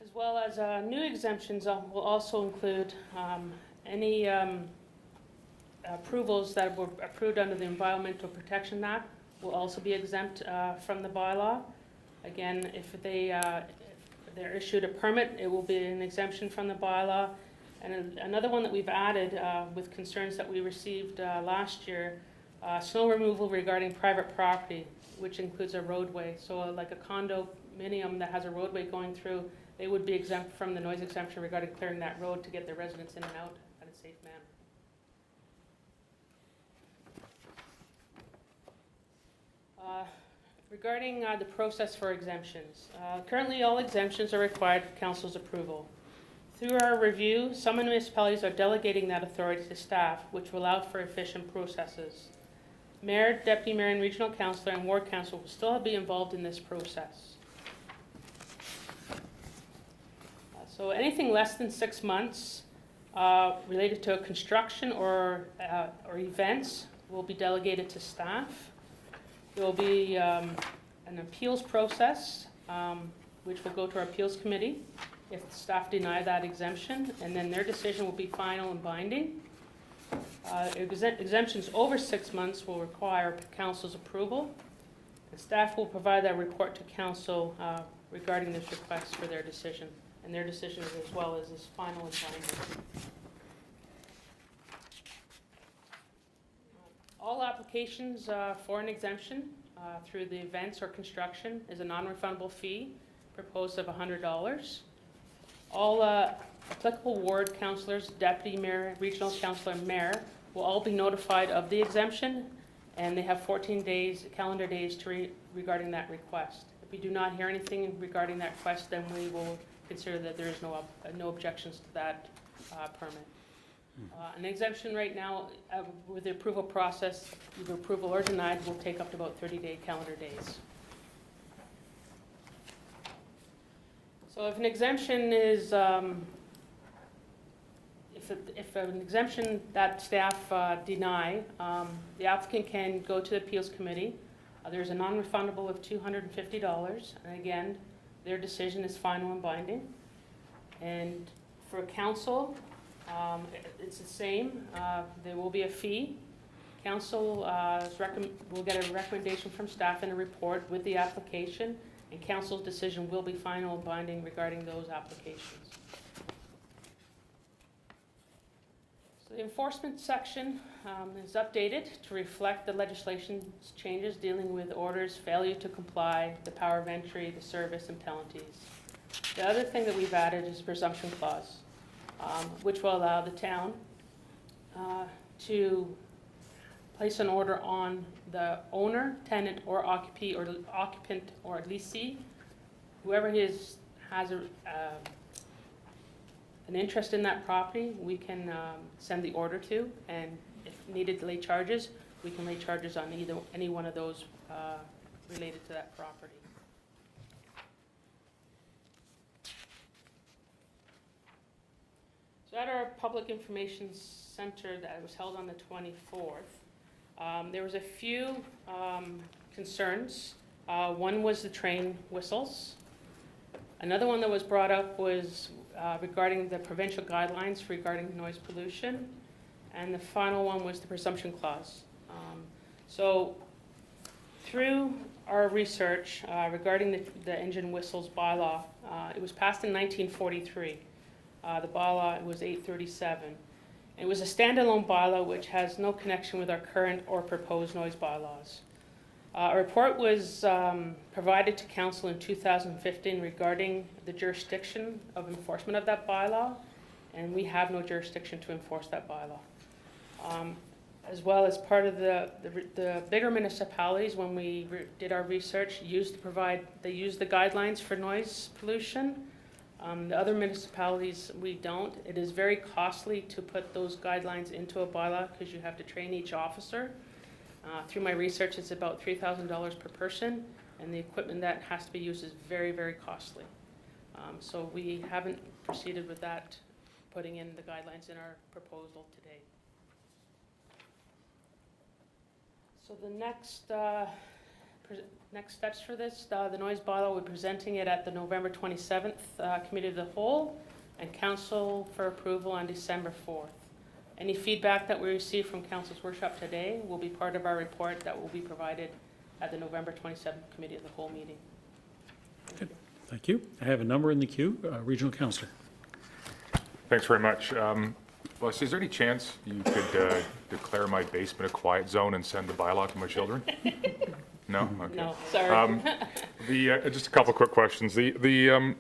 As well as new exemptions will also include any approvals that were approved under the Environmental Protection Act will also be exempt from the bylaw. Again, if they're issued a permit, it will be an exemption from the bylaw. And another one that we've added with concerns that we received last year, snow removal regarding private property, which includes a roadway. So like a condominium that has a roadway going through, they would be exempt from the noise exemption regarding clearing that road to get their residents in and out at a safe manner. Regarding the process for exemptions, currently all exemptions are required for council's approval. Through our review, some municipalities are delegating that authority to staff, which will allow for efficient processes. Mayor, deputy mayor, and regional councillor and ward council will still be involved in this process. So anything less than 6 months related to a construction or events will be delegated to staff. There will be an appeals process, which will go to our appeals committee if the staff deny that exemption, and then their decision will be final and binding. Exemptions over 6 months will require council's approval. The staff will provide that report to council regarding this request for their decision, and their decision as well as is final and binding. All applications for an exemption through the events or construction is a non-refundable fee proposed of $100. All applicable ward councillors, deputy mayor, regional councillor, and mayor will all be notified of the exemption, and they have 14 days, calendar days regarding that request. If we do not hear anything regarding that request, then we will consider that there is no objections to that permit. An exemption right now, with the approval process, either approval or denied, will take up to about 30 calendar days. So if an exemption is, if an exemption that staff deny, the applicant can go to the appeals committee. There's a non-refundable of $250, and again, their decision is final and binding. And for council, it's the same. There will be a fee. Council will get a recommendation from staff and a report with the application, and council's decision will be final and binding regarding those applications. So the enforcement section is updated to reflect the legislation changes dealing with orders, failure to comply, the power of entry, the service, and penalties. The other thing that we've added is a presumption clause, which will allow the town to place an order on the owner, tenant, or occupant or lessee, whoever has an interest in that property, we can send the order to, and if needed to lay charges, we can lay charges on any one of those related to that property. So at our Public Information Center that was held on the 24th, there was a few concerns. One was the train whistles. Another one that was brought up was regarding the provincial guidelines regarding noise pollution. And the final one was the presumption clause. So through our research regarding the engine whistles bylaw, it was passed in 1943. The bylaw was 837. It was a standalone bylaw which has no connection with our current or proposed noise bylaws. A report was provided to council in 2015 regarding the jurisdiction of enforcement of that bylaw, and we have no jurisdiction to enforce that bylaw. As well as part of the bigger municipalities, when we did our research, they used the guidelines for noise pollution. The other municipalities, we don't. It is very costly to put those guidelines into a bylaw because you have to train each officer. Through my research, it's about $3,000 per person, and the equipment that has to be used is very, very costly. So we haven't proceeded with that, putting in the guidelines in our proposal today. So the next steps for this, the noise bylaw, we're presenting it at the November 27th Committee of the Whole, and Council for approval on December 4th. Any feedback that we receive from Council's workshop today will be part of our report that will be provided at the November 27th Committee of the Whole meeting. Thank you. I have a number in the queue, Regional Councillor. Thanks very much. Leslie, is there any chance you could declare my basement a quiet zone and send the bylaw to my children? No? Okay. No, sorry. Just a couple quick questions. I'm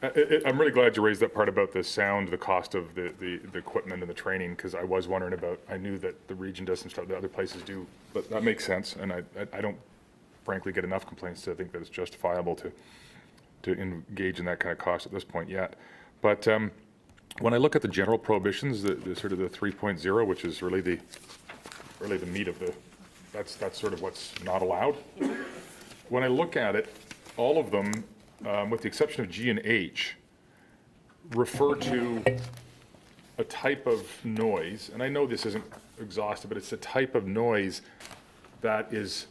really glad you raised that part about the sound, the cost of the equipment and the training, because I was wondering about, I knew that the region does some stuff that other places do, but that makes sense, and I don't frankly get enough complaints to think that it's justifiable to engage in that kind of cost at this point yet. But when I look at the general prohibitions, the sort of the 3.0, which is really the meat of that's sort of what's not allowed. When I look at it, all of them, with the exception of G and H, refer to a type of noise, and I know this isn't exhaustive, but it's a type of noise that is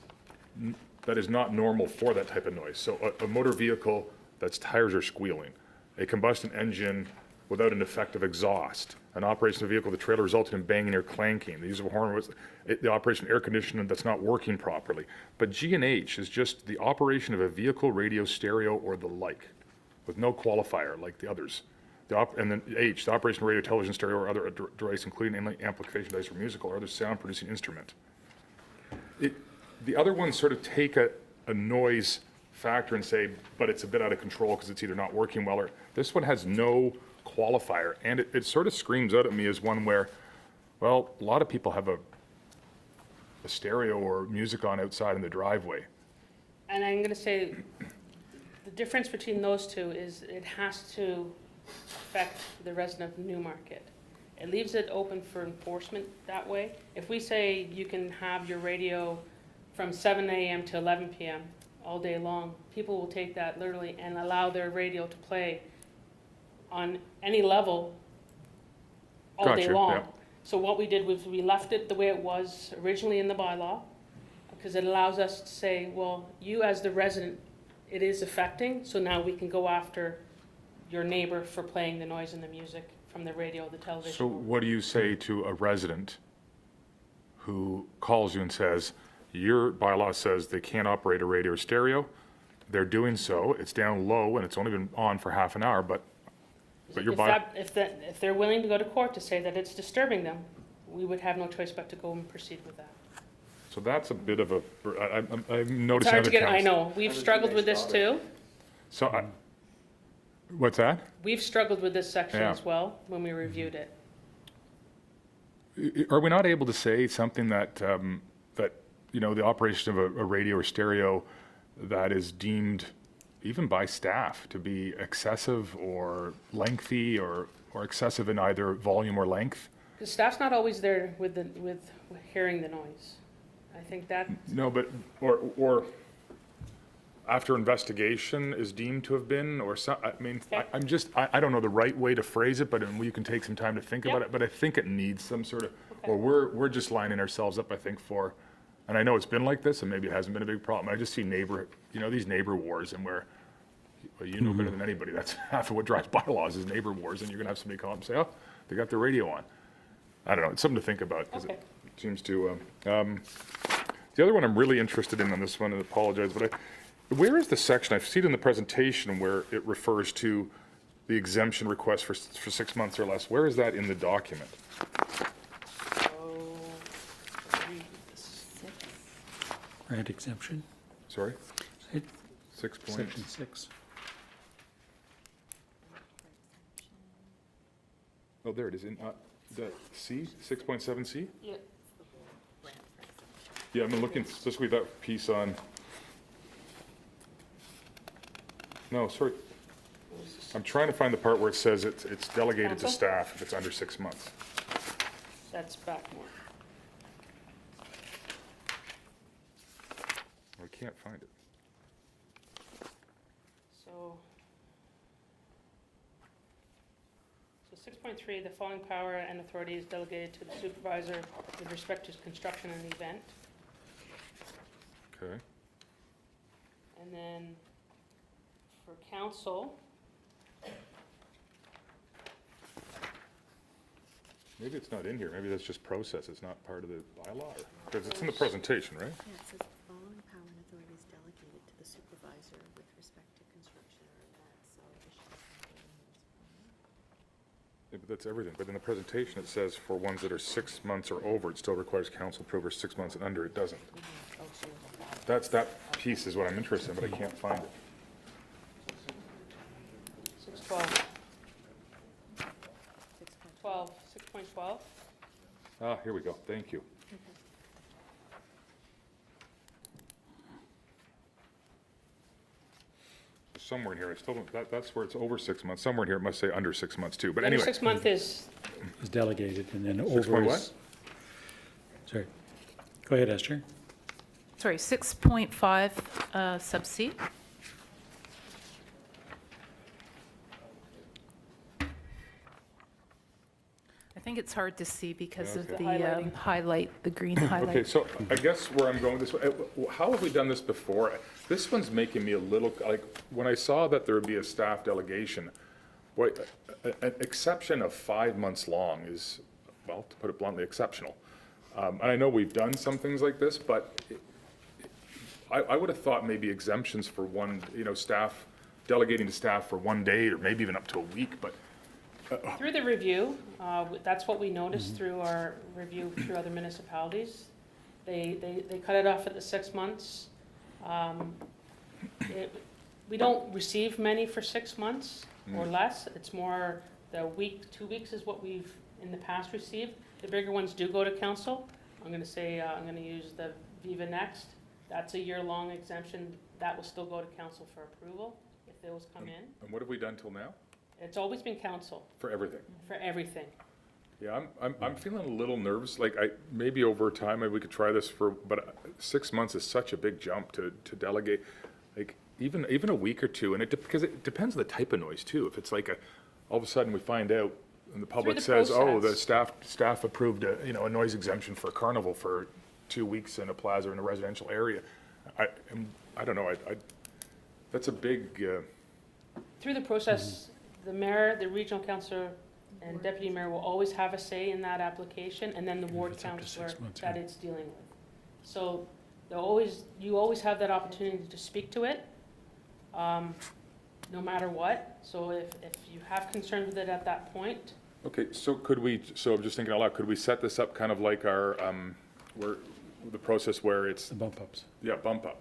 not normal for that type of noise. So a motor vehicle that's tires are squealing, a combustion engine without an effective exhaust, an operation of a vehicle, the trailer resulted in banging or clanking, the use of a horn, the operation of air conditioning that's not working properly. But G and H is just the operation of a vehicle, radio, stereo, or the like, with no qualifier like the others. And then H, the operation of radio, television, stereo, or other device, including any amplification device or musical or other sound-producing instrument. The other ones sort of take a noise factor and say, but it's a bit out of control because it's either not working well, or this one has no qualifier, and it sort of screams out at me as one where, well, a lot of people have a stereo or music on outside in the driveway. And I'm going to say the difference between those two is it has to affect the resident of Newmarket. It leaves it open for enforcement that way. If we say you can have your radio from 7 a.m. to 11 p.m. all day long, people will take that literally and allow their radio to play on any level all day Gotcha, long. yeah. So what we did was we left it the way it was originally in the bylaw, because it allows us to say, well, you as the resident, it is affecting, so now we can go after your neighbor for playing the noise and the music from the radio, the television. So what do you say to a resident who calls you and says, your bylaw says they can't operate a radio or stereo, they're doing so, it's down low and it's only been on for half an hour, but your bylaw... If they're willing to go to court to say that it's disturbing them, we would have no choice but to go and proceed with that. So that's a bit of a, I'm It's noticing hard other to get, I towns. know, we've struggled with this too. So, what's that? We've struggled with this section Yeah. as well when we reviewed it. Are we not able to say something that, the operation of a radio or stereo that is deemed, even by staff, to be excessive or lengthy or excessive in either volume or length? Because staff's not always there with hearing the noise. I think that, No, but, or after investigation is deemed to have been, or so, I mean, Okay. I don't know the right way to phrase it, but you can take some time to think about Yep. it, but I think it needs some sort of, Okay. or we're just lining ourselves up, I think, for, and I know it's been like this, and maybe it hasn't been a big problem, I just see these neighbor wars, and where, well, you know better than anybody, that's half of what drives bylaws is neighbor wars, and you're gonna have somebody call up and say, oh, they got their radio on. I don't know, it's something to think about, because Okay. it seems to, the other one I'm really interested in on this one, and I apologize, but where is the section, I've seen it in the presentation where it refers to the exemption request for 6 months or less. Where is that in the document? Grant exemption, Sorry? It- 6 point, section 6. oh, there it is, in, the C, 6.7C? yeah, Yeah, I'm looking specifically that piece on, no, sorry. I'm trying to find the part where it says it's delegated to Council? staff if it's under 6 months. that's back more. I can't find it. So 6.3, the following power and authority is delegated to the supervisor with respect to construction and event. Okay. And then for council, Maybe it's not in here, maybe that's just process, it's not part of the bylaw, because it's in the presentation, right? Yeah, it says the following power and authority is delegated to the supervisor with respect to construction or Yeah, but that's everything. But in the presentation, it says for ones that are 6 months or over, it still requires council approval. 6 months and under, it doesn't. That piece is what I'm interested in, but I can't find it. 612. 6.12. Ah, here we go. Thank you. Somewhere in here, I still don't, that's where it's over 6 months. Somewhere in here, it must say under 6 months too. But Under anyway. 6 month is, Is delegated, and then 6 over point is... Sorry. Go ahead, Esther. Sorry, 6.5 sub C. I think it's hard to see because of Okay. the Highlighting. highlight, the green highlight. Okay, so I guess where I'm going this way, how have we done this before? This one's making me a little, like, when I saw that there would be a staff delegation, boy, an exception of 5 months long is, well, to put it bluntly, exceptional. And I know we've done some things like this, but I would have thought maybe exemptions for one, staff, delegating to staff for 1 day or maybe even up to a week, but through the review, that's what we noticed through our review through other municipalities. They cut it off at the 6 months. We don't receive many for 6 months or less. It's more the week, 2 weeks is what we've in the past received. The bigger ones do go to council. I'm gonna say, I'm gonna use the Viva Next. That's a year-long exemption. That will still go to council for approval if those come in. and what have we done till now? It's always been council For everything? for everything. Yeah, I'm feeling a little nervous, like maybe over time, maybe we could try this but 6 months is such a big jump to delegate. Like, even a week or two, and because it depends on the type of noise too. If it's like all of a sudden we find out and the public the says, oh, the process. staff approved a noise exemption for a carnival for 2 weeks in a plaza in a residential area. I don't know, that's a big, Through the process, the mayor, the regional councillor, and deputy mayor will always have a say in that application, and then the ward it's up to 6 councillor months, that yeah. it's dealing with. So you always have that opportunity to speak to it, no matter what. So if you have concerns with it at that point, okay, so I'm just thinking out loud, could we set this up kind of like our, the process where it's, The bump ups. yeah, bump up?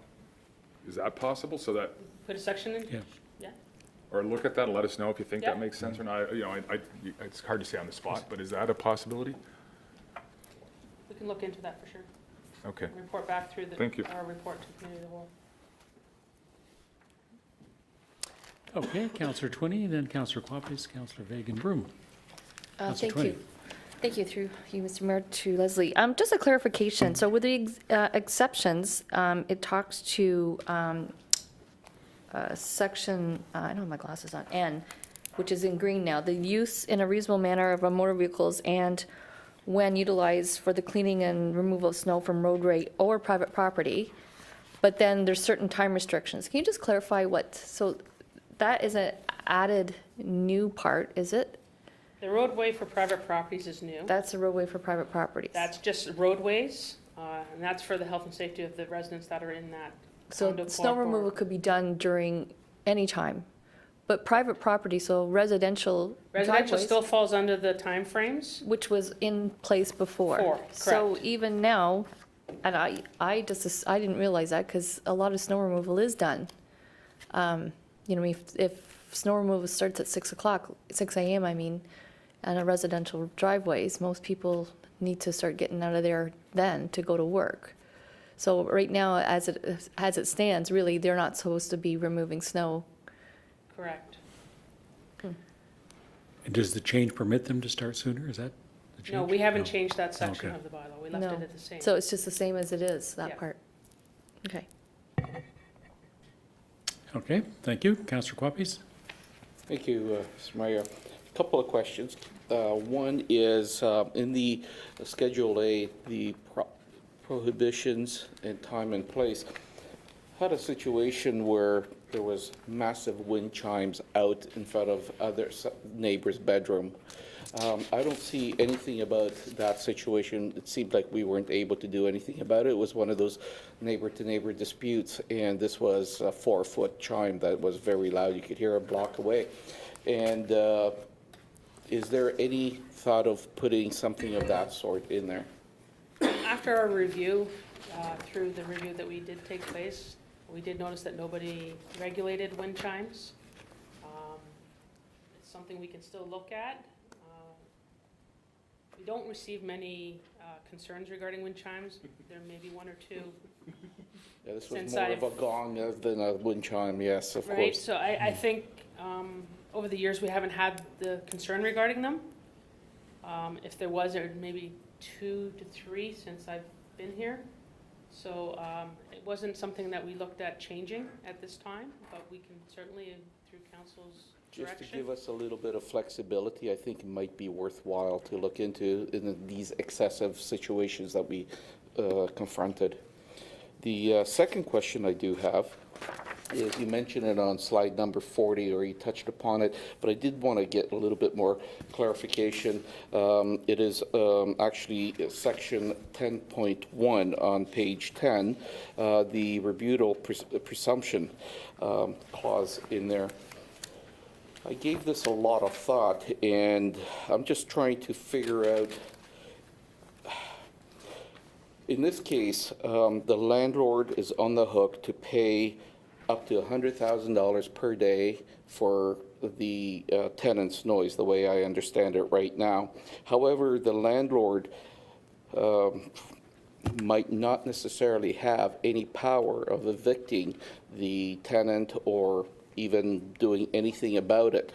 Is that possible, so that, put a section in. Yeah. Yeah. or look at that and let us know if you think Yeah. that makes sense or not? It's hard to say on the spot, but is that a possibility? We can look into that for sure. Okay, Report back through Thank you. our report to committee of the whole. Okay, Counselor Twinney, then Counselor Quapis, Counselor Vagan Broom. Counselor Thank you. Twinney. Thank you, through you, Mr. Mayor, to Leslie. Just a clarification. So with the exceptions, it talks to section, I don't have my glasses on, N, which is in green now, the use in a reasonable manner of motor vehicles and when utilized for the cleaning and removal of snow from roadway or private property. But then there's certain time restrictions. Can you just clarify so that is an added new part, is it? The roadway for private properties is new. That's a roadway for private properties. That's just roadways, and that's for the health and safety of the residents that are in that So condo snow co-op or- removal could be done during any time, but private property, so residential Residential driveways, still falls under the timeframes. which was in place before. Before, So correct. even now, and I didn't realize that because a lot of snow removal is done. If snow removal starts at 6 o'clock, 6 a.m., I mean, on a residential driveways, most people need to start getting out of there then to go to work. So right now, as it stands, really, they're not supposed to be removing snow. Correct. And does the change permit them to start sooner? Is that the change? No, we haven't changed that section Okay. of the bylaw. We left No. it at the same. So it's just the same as it is, that Yeah. part. Okay. Okay, thank you. Counselor Quapis? Thank you, Mr. Mayor. A couple of questions. One is, in the Schedule A, the prohibitions and time and place, had a situation where there was massive wind chimes out in front of other neighbor's bedroom. I don't see anything about that situation. It seemed like we weren't able to do anything about it. It was one of those neighbor-to-neighbor disputes, and this was a 4-foot chime that was very loud. You could hear a block away. And Is there any thought of putting something of that sort in there? After our review, through the review that we did take place, we did notice that nobody regulated wind chimes. It's something we can still look at. We don't receive many concerns regarding wind chimes. There may be one or two. Yeah, this was Since more of I've- a gong than a wind chime, yes, of Right, course. so I think over the years, we haven't had the concern regarding them. If there was, there may be 2 to 3 since I've been here. So it wasn't something that we looked at changing at this time, but we can certainly, through council's Just to direction. give us a little bit of flexibility, I think it might be worthwhile to look into in these excessive situations that we confronted. The second question I do have is, you mentioned it on slide number 40, or you touched upon it, but I did want to get a little bit more clarification. It is actually section 10.1 on page 10, the rebuttal presumption clause in there. I gave this a lot of thought, and I'm just trying to figure out, in this case, the landlord is on the hook to pay up to $100,000 per day for the tenant's noise, the way I understand it right now. However, the landlord might not necessarily have any power of evicting the tenant or even doing anything about it.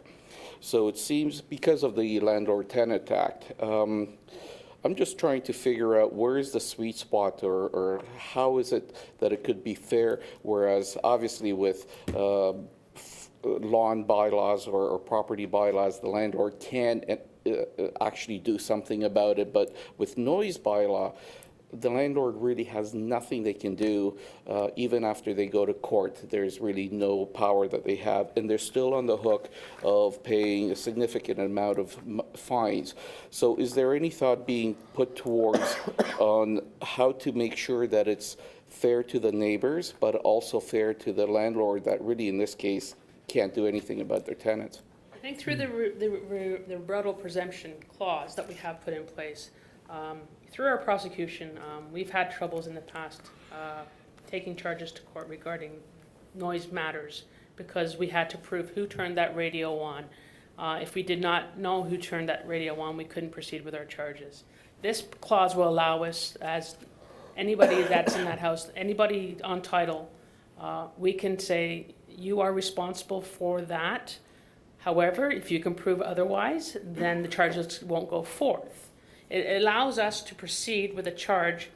So it seems, because of the Landlord-Tenant Act, I'm just trying to figure out where is the sweet spot, or how is it that it could be fair, whereas obviously with lawn bylaws or property bylaws, the landlord can actually do something about it, but with noise bylaw, the landlord really has nothing they can do, even after they go to court. There's really no power that they have, and they're still on the hook of paying a significant amount of fines. So is there any thought being put towards on how to make sure that it's fair to the neighbors, but also fair to the landlord that really, in this case, can't do anything about their tenants? I think through the rebuttal presumption clause that we have put in place, through our prosecution, we've had troubles in the past taking charges to court regarding noise matters, because we had to prove who turned that radio on. If we did not know who turned that radio on, we couldn't proceed with our charges. This clause will allow us, as anybody that's in that house, anybody on title, we can say, you are responsible for that. However, if you can prove otherwise, then the charges won't go forth. It allows us to proceed with a charge.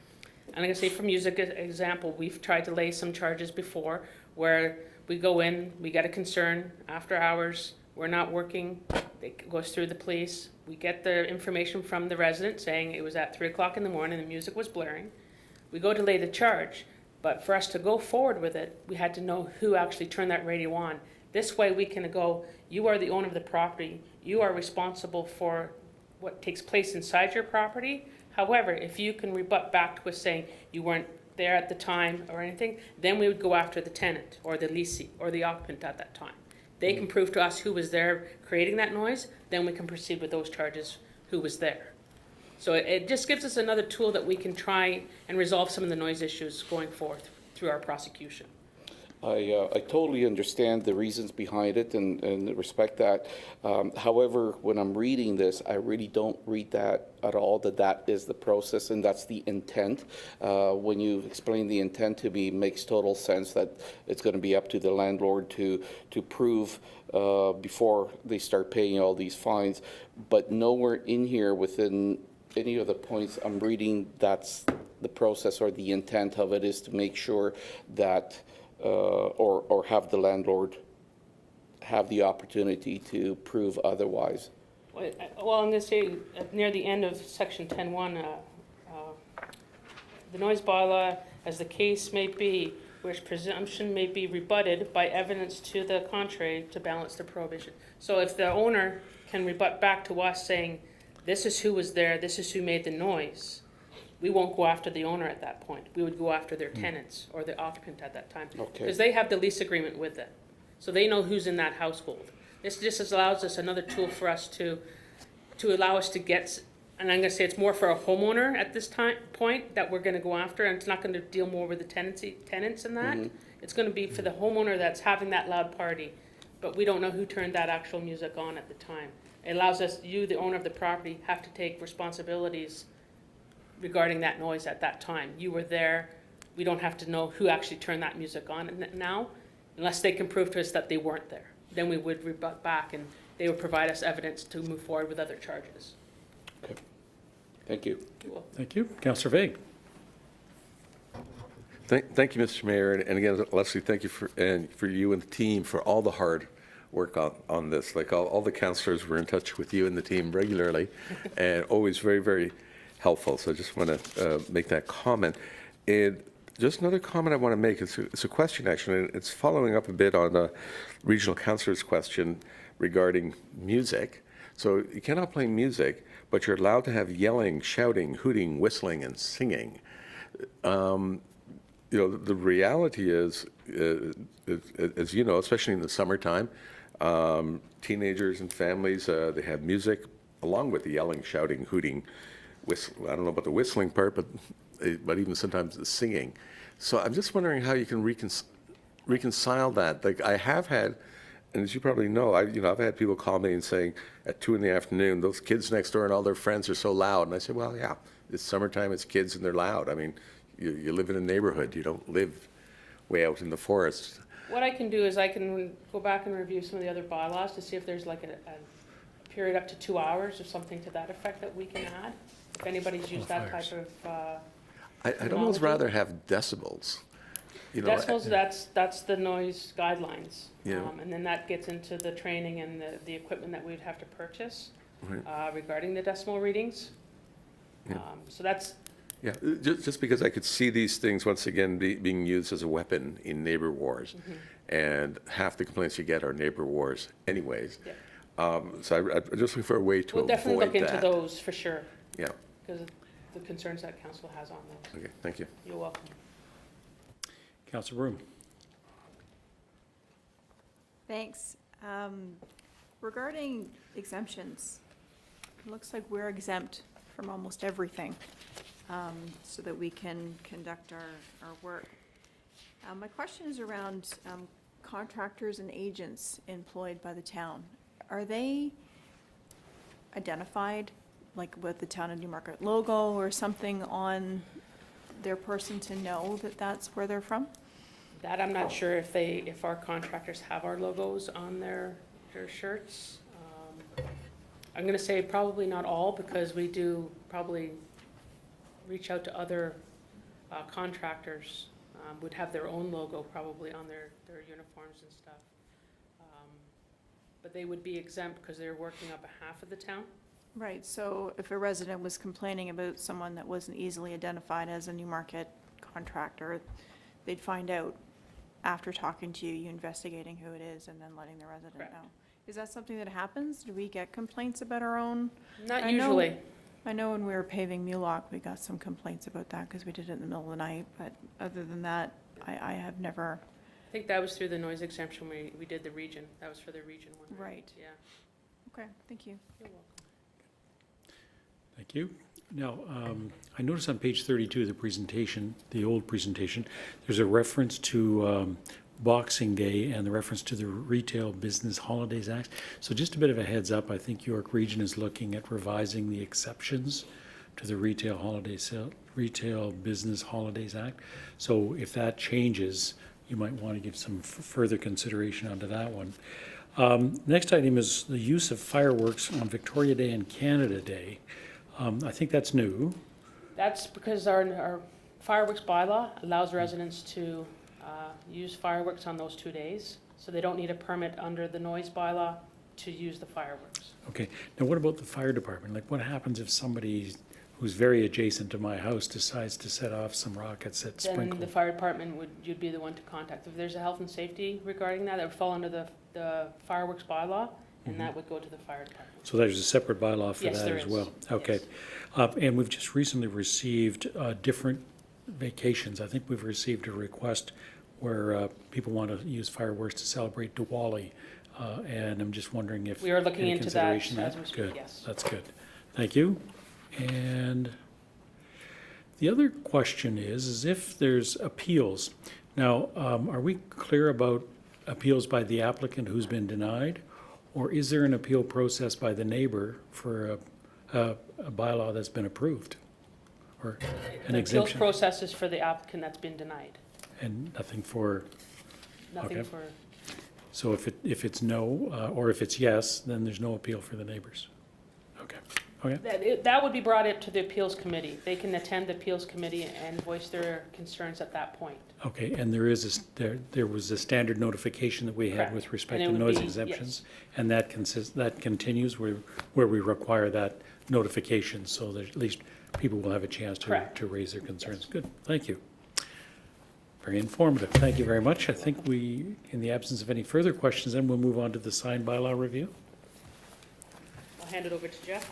And I'm going to say, from music example, we've tried to lay some charges before where we go in, we get a concern after hours, we're not working, it goes through the police, we get the information from the resident saying it was at 3 o'clock in the morning, the music was blaring. We go to lay the charge, but for us to go forward with it, we had to know who actually turned that radio on. This way we can go, you are the owner of the property, you are responsible for what takes place inside your property. However, if you can rebut back to us saying you weren't there at the time or anything, then we would go after the tenant or the leasee or the occupant at that time. They can prove to us who was there creating that noise, then we can proceed with those charges, who was there. So it just gives us another tool that we can try and resolve some of the noise issues going forth through our prosecution. I totally understand the reasons behind it and respect that. However, when I'm reading this, I really don't read that at all, that is the process and that's the intent. When you explain the intent to me, it makes total sense that it's going to be up to the landlord to prove before they start paying all these fines. But nowhere in here within any of the points I'm reading, that's the process or the intent of it is to make sure that or have the landlord have the opportunity to prove otherwise. Well, I'm going to say near the end of section 10.1, the noise bylaw, as the case may be, which presumption may be rebutted by evidence to the contrary to balance the prohibition. So if the owner can rebut back to us saying, this is who was there, this is who made the noise, we won't go after the owner at that point. We would go after their tenants or the occupant at that time. Okay. Because they have the lease agreement with them. So they know who's in that household. This just allows us another tool for us to to allow us to get, and I'm gonna say it's more for a homeowner at this point that we're gonna go after, and it's not gonna deal more with the tenants in that. It's gonna be for the homeowner that's having that loud party, but we don't know who turned that actual music on at the time. It allows us, you, the owner of the property, have to take responsibilities regarding that noise at that time. You were there, we don't have to know who actually turned that music on now, unless they can prove to us that they weren't there. Then we would rebut back and they would provide us evidence to move forward with other charges. Okay. Thank you. Cool. Thank you. Councillor Vague. Thank you, Mr. Mayor, and again, Leslie, thank you for you and the team for all the hard work on this. Like all the councillors were in touch with you and the team regularly, and always very, very helpful. So I just want to make that comment. And just another comment I want to make. It's a question, actually, and it's following up a bit on the regional councillor's question regarding music. So you cannot play music, but you're allowed to have yelling, shouting, hooting, whistling, and singing. You know, the reality is, as you know, especially in the summertime, teenagers and families, they have music along with the yelling, shouting, hooting, whistling. I don't know about the whistling part, but even sometimes the singing. So I'm just wondering how you can reconcile that. Like I have had, and as you probably know, I've had people call me and saying at 2 PM, those kids next door and all their friends are so loud. And I said, well, yeah, it's summertime, it's kids and they're loud. I mean, you live in a neighborhood, you don't live way out in the forest. What I can do is I can go back and review some of the other bylaws to see if there's like a period up to 2 hours or something to that effect that we can add. If anybody's used that type of, I'd almost rather have decibels. You know, decibels, that's the noise guidelines. Yeah. And then that gets into the training and the equipment that we'd have to purchase Right. regarding the decimal readings. Yeah. So that's, Yeah, just because I could see these things once again being used as a weapon in neighbor wars. And half the complaints you get are neighbor wars anyways. Yeah. So I'm just looking for a way to we'll avoid definitely look into that. those for sure, Yeah, because of the concerns that council has on those. okay, thank you. You're welcome. Councillor Broom. Thanks. Regarding exemptions, it looks like we're exempt from almost everything, so that we can conduct our work. My question is around contractors and agents employed by the town. Are they identified, like with the Town of Newmarket logo or something on their person to know that that's where they're from? That I'm not sure if our contractors have our logos on their shirts. I'm gonna say probably not all, because we do probably reach out to other contractors, would have their own logo probably on their uniforms and stuff. But they would be exempt because they're working on behalf of the town. Right, so if a resident was complaining about someone that wasn't easily identified as a Newmarket contractor, they'd find out after talking to you, you investigating who it is, and then letting the resident Correct. know. Is that something that happens? Do we get complaints about our own? Not I know- usually. I know when we were paving Mulock, we got some complaints about that because we did it in the middle of the night, but other than that, I have never, I think that was through the noise exemption, we did the region, that was for the region one. Right. Yeah, okay, thank you. you're welcome. Thank you. Now, I noticed on page 32 of the presentation, the old presentation, there's a reference to Boxing Day and the reference to the Retail Business Holidays Act. So just a bit of a heads up, I think York Region is looking at revising the exceptions to the Retail Business Holidays Act. So if that changes, you might want to give some further consideration onto that one. Next item is the use of fireworks on Victoria Day and Canada Day. I think that's new. That's because our fireworks bylaw allows residents to use fireworks on those 2 days, so they don't need a permit under the noise bylaw to use the fireworks. Okay, now what about the fire department? Like, what happens if somebody who's very adjacent to my house decides to set off some rockets that Then sprinkle? the fire department you'd be the one to contact. If there's a health and safety regarding that, that would fall under the fireworks bylaw, and that would go to the fire department. So there's a separate bylaw for Yes, that there as is. well? Okay. And we've just recently received different vacations. I think we've received a request where people want to use fireworks to celebrate Diwali. And I'm just wondering if. We are looking any into that consideration as we speak, Good. yes. That's good. Thank you. And the other question is if there's appeals. Now, are we clear about appeals by the applicant who's been denied? Or is there an appeal process by the neighbor for a bylaw that's been approved? Or an The appeals exemption? process is for the applicant that's been denied, And nothing for, nothing Okay. for, so if it's no, or if it's yes, then there's no appeal for the neighbors? Okay, okay. that would be brought up to the appeals committee. They can attend the appeals committee and voice their concerns at that point. Okay, and there is, there was a standard notification that we had Correct. with respect And to it would noise be- exemptions? And that that continues where we require that notification, so that at least people will have a chance Correct. to raise their concerns? Good, thank you. Very informative, thank you very much. I think we, in the absence of any further questions, then we'll move on to the signed bylaw review. I'll hand it over to Jeff.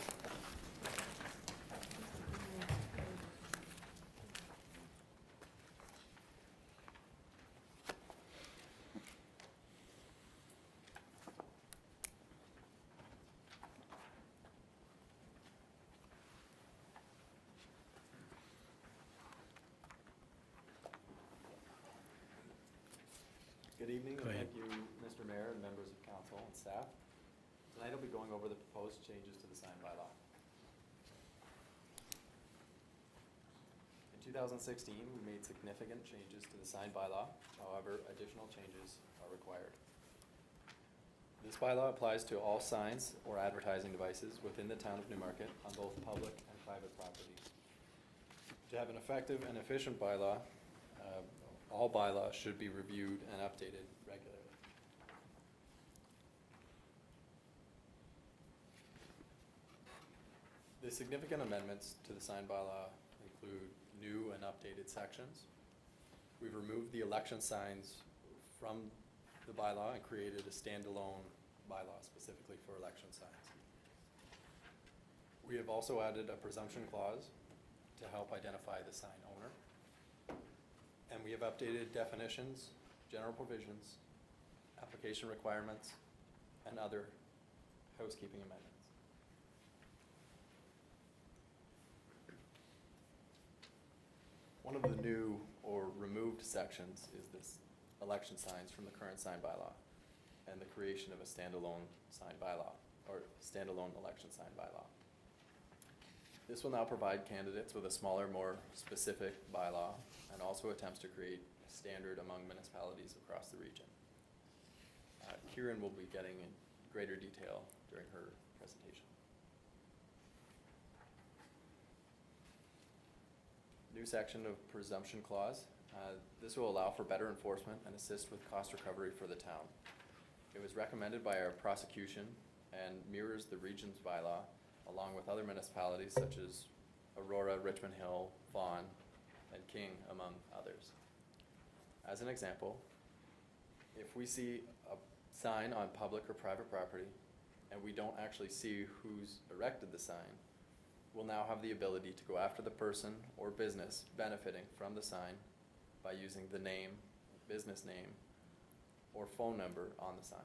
Good evening, Go and ahead. thank you, Mr. Mayor and members of council and staff. Tonight I'll be going over the proposed changes to the sign bylaw. In 2016, we made significant changes to the sign bylaw. However, additional changes are required. This bylaw applies to all signs or advertising devices within the town of Newmarket on both public and private property. To have an effective and efficient bylaw, all bylaws should be reviewed and updated regularly. The significant amendments to the sign bylaw include new and updated sections. We've removed the election signs from the bylaw and created a standalone bylaw specifically for election signs. We have also added a presumption clause to help identify the sign owner. And we have updated definitions, general provisions, application requirements, and other housekeeping amendments. One of the new or removed sections is this election signs from the current sign bylaw and the creation of a standalone sign bylaw, or standalone election sign bylaw. This will now provide candidates with a smaller, more specific bylaw, and also attempts to create a standard among municipalities across the region. Kieran will be getting in greater detail during her presentation. New section of presumption clause. This will allow for better enforcement and assist with cost recovery for the town. It was recommended by our prosecution and mirrors the region's bylaw, along with other municipalities such as Aurora, Richmond Hill, Vaughan, and King, among others. As an example, if we see a sign on public or private property and we don't actually see who's erected the sign, we'll now have the ability to go after the person or business benefiting from the sign by using the name, business name, or phone number on the sign.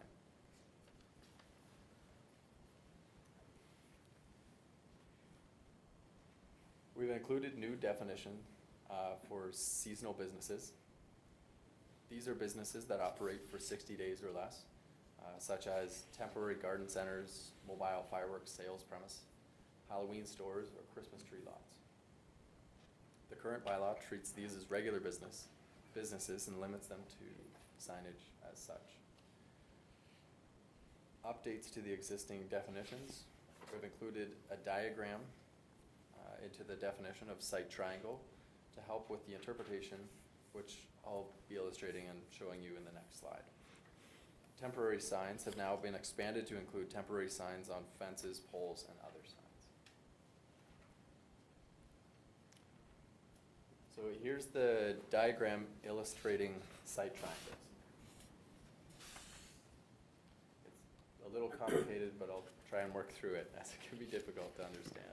We've included new definition for seasonal businesses. These are businesses that operate for 60 days or less, such as temporary garden centers, mobile fireworks sales premise, Halloween stores, or Christmas tree lots. The current bylaw treats these as regular businesses and limits them to signage as such. Updates to the existing definitions. We've included a diagram into the definition of site triangle to help with the interpretation, which I'll be illustrating and showing you in the next slide. Temporary signs have now been expanded to include temporary signs on fences, poles, and other signs. So here's the diagram illustrating site triangles. It's a little complicated, but I'll try and work through it, as it can be difficult to understand.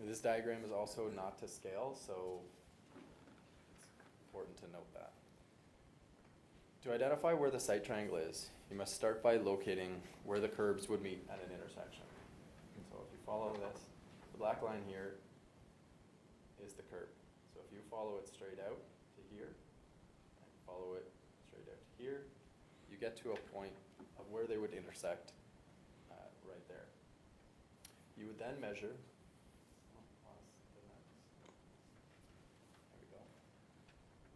This diagram is also not to scale, so it's important to note that. To identify where the site triangle is, you must start by locating where the curbs would meet at an intersection. And so if you follow this, the black line here is the curb. So if you follow it straight out to here, and follow it straight out to here, you get to a point of where they would intersect right there. You would then measure, there we go.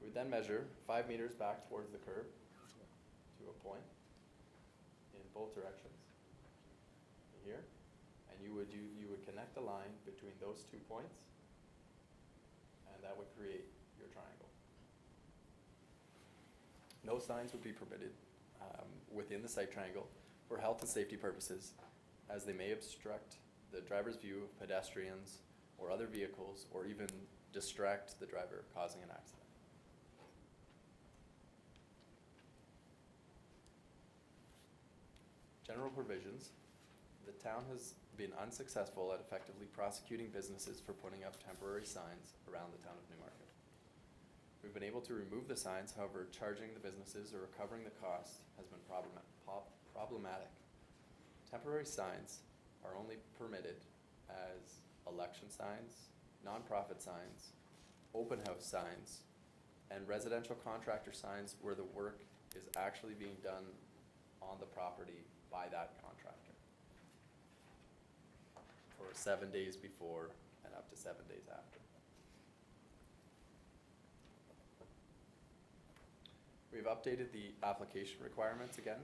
We would then measure 5 meters back towards the curb to a point in both directions here, and you would connect a line between those 2 points, and that would create your triangle. No signs would be permitted within the site triangle for health and safety purposes, as they may obstruct the driver's view of pedestrians or other vehicles, or even distract the driver, causing an accident. General provisions. The town has been unsuccessful at effectively prosecuting businesses for putting up temporary signs around the town of Newmarket. We've been able to remove the signs, however, charging the businesses or recovering the cost has been problematic. Temporary signs are only permitted as election signs, nonprofit signs, open house signs, and residential contractor signs where the work is actually being done on the property by that contractor for 7 days before and up to 7 days after. We've updated the application requirements again.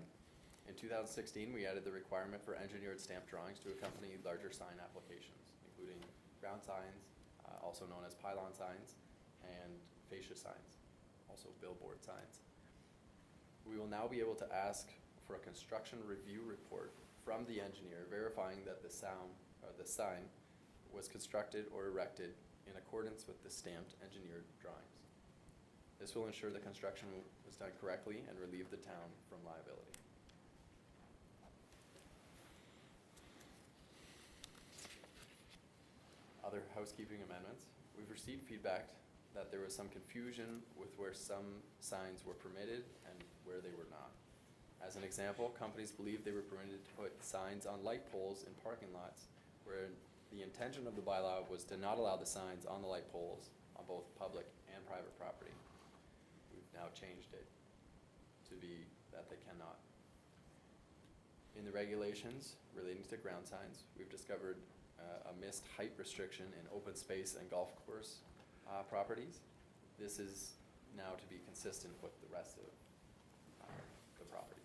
In 2016, we added the requirement for engineered stamp drawings to accompany larger sign applications, including ground signs, also known as pylon signs, and fascia signs, also billboard signs. We will now be able to ask for a construction review report from the engineer verifying that the sign was constructed or erected in accordance with the stamped engineered drawings. This will ensure the construction was done correctly and relieve the town from liability. Other housekeeping amendments. We've received feedback that there was some confusion with where some signs were permitted and where they were not. As an example, companies believed they were permitted to put signs on light poles in parking lots, where the intention of the bylaw was to not allow the signs on the light poles on both public and private property. We've now changed it to be that they cannot. In the regulations relating to ground signs, we've discovered a missed height restriction in open space and golf course properties. This is now to be consistent with the rest of the properties.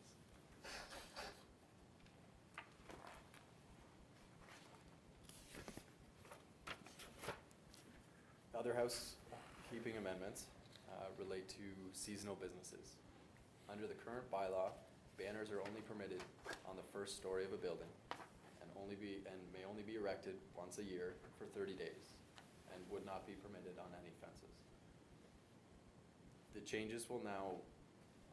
Other housekeeping amendments relate to seasonal businesses. Under the current bylaw, banners are only permitted on the first story of a building and may only be erected once a year for 30 days and would not be permitted on any fences. The changes will now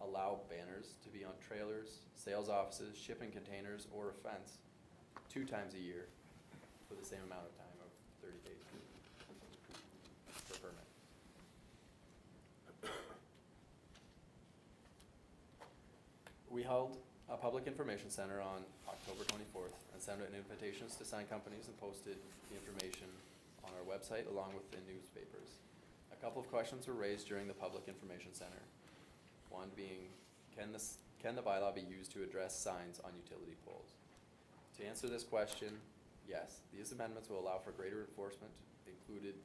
allow banners to be on trailers, sales offices, shipping containers, or a fence 2 times a year for the same amount of time of 30 days per permit. We held a public information center on October 24th and sent out invitations to sign companies and posted the information on our website along with the newspapers. A couple of questions were raised during the public information center. One being, can the bylaw be used to address signs on utility poles? To answer this question, yes. These amendments will allow for greater enforcement, including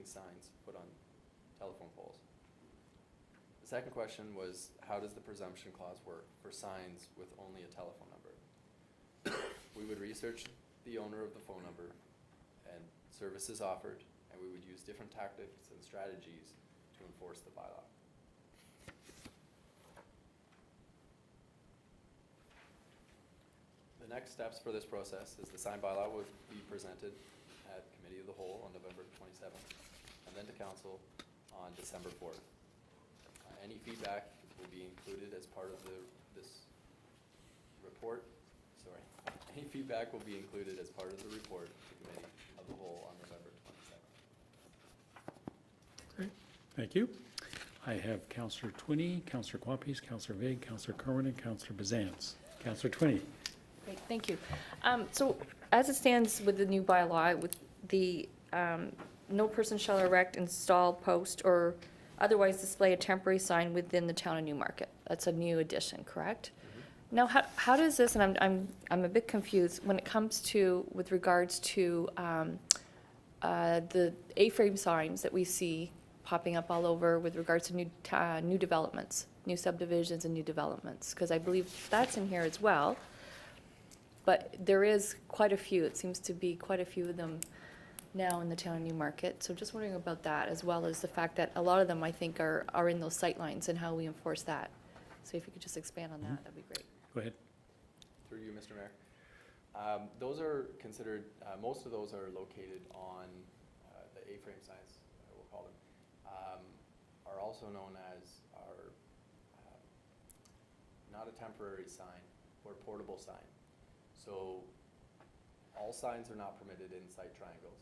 signs put on telephone poles. The second question was, how does the presumption clause work for signs with only a telephone number? We would research the owner of the phone number and services offered, and we would use different tactics and strategies to enforce the bylaw. The next steps for this process is the signed bylaw will be presented at Committee of the Whole on November 27th, and then to Council on December 4th. Any feedback will be included as part of this report. Any feedback will be included as part of the report to Committee of the Whole on November 27th. Great, thank you. I have Counselor Twinney, Counselor Quapis, Counselor Vague, Counselor Kerwin, and Counselor Bazance. Counselor Twinney. Great, thank you. So as it stands with the new bylaw, with the no person shall erect, install, post, or otherwise display a temporary sign within the town of Newmarket. That's a new addition, correct? Now, how does this, and I'm a bit confused, when it comes to, with regards to the A-frame signs that we see popping up all over with regards to new developments, new subdivisions and new developments, because I believe that's in here as well. But there is quite a few, it seems to be quite a few of them now in the town of Newmarket. So just wondering about that, as well as the fact that a lot of them, I think, are in those sightlines and how we enforce that. So if you could just expand on that, that'd be great. Go ahead. Through you, Mr. Mayor. Those are considered, most of those are located on the A-frame signs, we'll call them, are also known as our, not a temporary sign, or portable sign. So all signs are not permitted in sight triangles.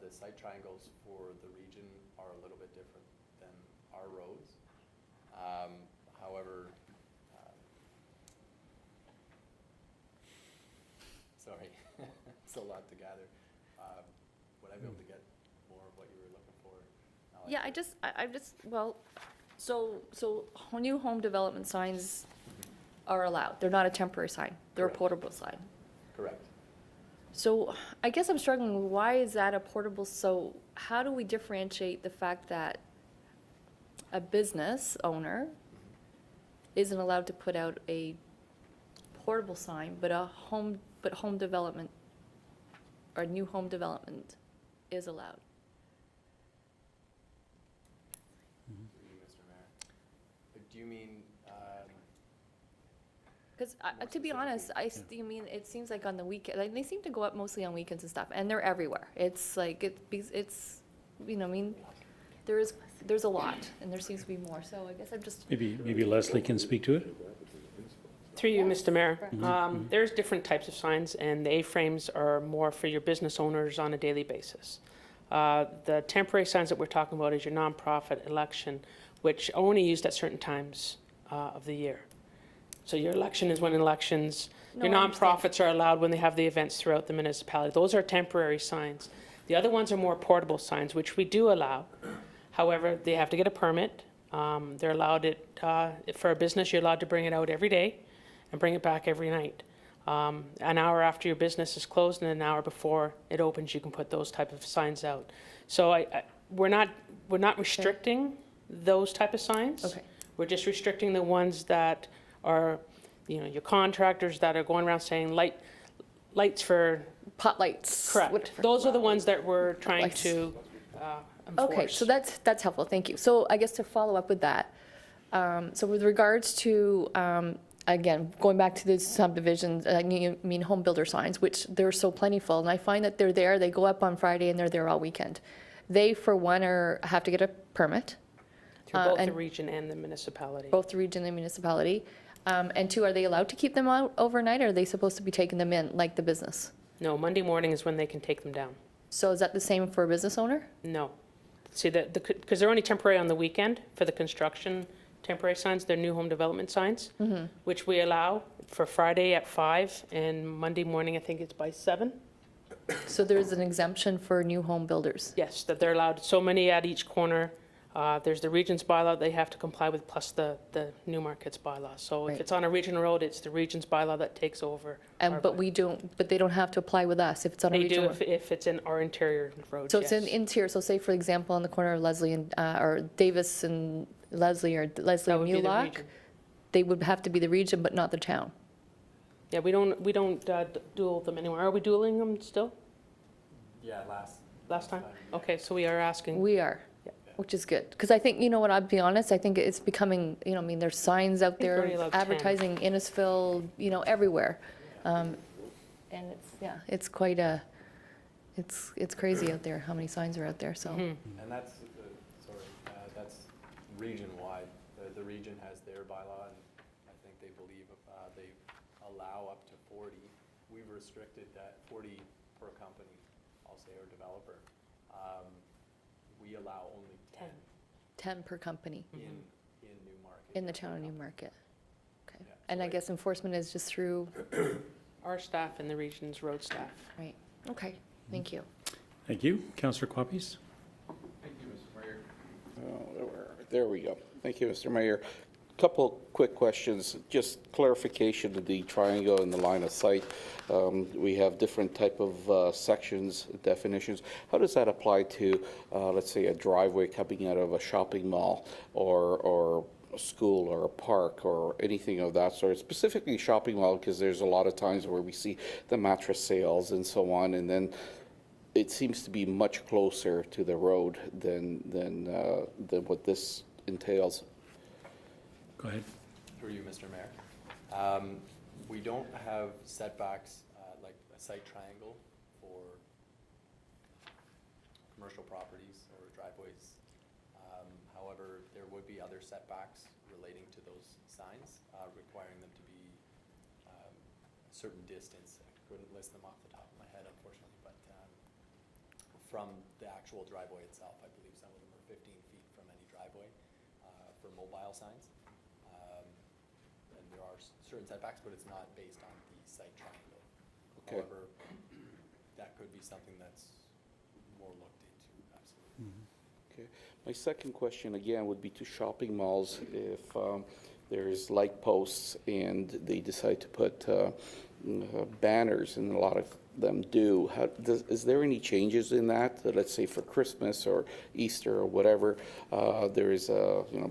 The sight triangles for the region are a little bit different than our roads. However, sorry, it's a lot to gather. Would I be able to get more of what you were looking for? Yeah, well, so new home development signs are allowed. They're not a temporary sign. They're a Correct. portable sign. Correct. So I guess I'm struggling, why is that a portable, so how do we differentiate the fact that a business owner isn't allowed to put out a portable sign, but home development, or new home development is allowed? Through you, Mr. Mayor. Do you mean, Because to be honest, it seems like on the weekend, like, they seem to go up mostly on weekends and stuff, and they're everywhere. It's like, it's, there's a lot, and there seems to be more, so I guess I'm just, Maybe Leslie can speak to it? Through you, Mr. Mayor. There's different types of signs, and the A-frames are more for your business owners on a daily basis. The temporary signs that we're talking about is your nonprofit election, which are only used at certain times of the year. So your election is when elections, your No, I understand. nonprofits are allowed when they have the events throughout the municipality. Those are temporary signs. The other ones are more portable signs, which we do allow. However, they have to get a permit. They're allowed it, for a business, you're allowed to bring it out every day and bring it back every night. An hour after your business is closed and an hour before it opens, you can put those type of signs out. So we're not restricting those type of signs. Okay. We're just restricting the ones that are, your contractors that are going around saying lights for, pot lights. correct. whatever. Those are the ones that we're trying Lights. to enforce. Okay, so that's helpful, thank you. So I guess to follow up with that, so with regards to, again, going back to the subdivisions, home builder signs, which they're so plentiful, and I find that they're there, they go up on Friday and they're there all weekend. They, for one, have to get a permit, Through both the and- region and the municipality. both the region and municipality. And two, are they allowed to keep them out overnight, or are they supposed to be taking them in, like the business? No, Monday morning is when they can take them down. So is that the same for a business owner? No. See, because they're only temporary on the weekend for the construction temporary signs, they're new home development signs, which we allow for Friday at 5 and Monday morning, I think it's by 7. So there's an exemption for new home builders? Yes, that they're allowed so many at each corner. There's the region's bylaw they have to comply with, plus the Newmarket's bylaw. So if Right. it's on a regional road, it's the region's bylaw that takes over. our But they don't have to apply with us if it's on a They do regional? if it's in our interior road, So it's in yes. interior, so say, for example, on the corner of Leslie and, or Davis and Leslie, or Leslie That and would be the Mulock, region. they would have to be the region, but not the town. Yeah, we don't dual them anymore. Are we dueling them still? yeah, Last time? Okay, so we are asking. We are, Yeah. which is good. Because I think, I'll be honest, I think it's becoming, there's signs out think we're there only allowed 10. advertising Innisfil, everywhere. And it's quite it's crazy out there, how many signs are out there, so. Mhm. And that's, that's region-wide. The region has their bylaw, and I think they believe they allow up to 40. We've restricted that 40 per company, I'll say, or developer. We allow only 10. 10 per company in Newmarket. in the town of Newmarket. Okay. Yeah, And I guess enforcement is just through, Our staff and the region's road staff. right, okay, thank you. Thank you. Councillor Quappies? Thank you, Mr. Mayor. There we go. Thank you, Mr. Mayor. Couple quick questions, just clarification of the triangle and the line of sight. We have different type of sections, definitions. How does that apply to, let's say, a driveway coming out of a shopping mall or a school or a park or anything of that sort? Specifically shopping mall, because there's a lot of times where we see the mattress sales and so on, and then it seems to be much closer to the road than what this entails. Go ahead. Through you, Mr. Mayor. We don't have setbacks like a site triangle for commercial properties or driveways. However, there would be other setbacks relating to those signs, requiring them to be a certain distance. I couldn't list them off the top of my head, unfortunately, but from the actual driveway itself, I believe some of them are 15 feet from any driveway for mobile signs. And there are certain setbacks, but it's not based on the site triangle. Okay. However, that could be something that's more looked into, absolutely. Okay. My second question, again, would be to shopping malls. If there's light posts and they decide to put banners, and a lot of them do, is there any changes in that? Let's say for Christmas or Easter or whatever, there is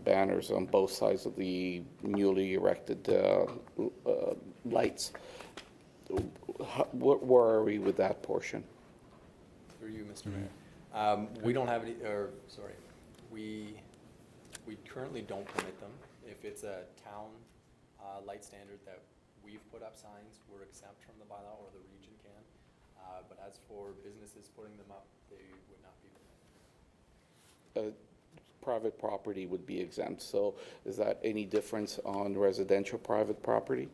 banners on both sides of the newly erected lights. Where are we with that portion? Through you, Mr. Mayor. We don't have any, we currently don't permit them. If it's a town light standard that we've put up signs, we're exempt from the bylaw, or the region can. But as for businesses putting them up, they would not be permitted. Private property would be exempt, so is that any difference on residential private property?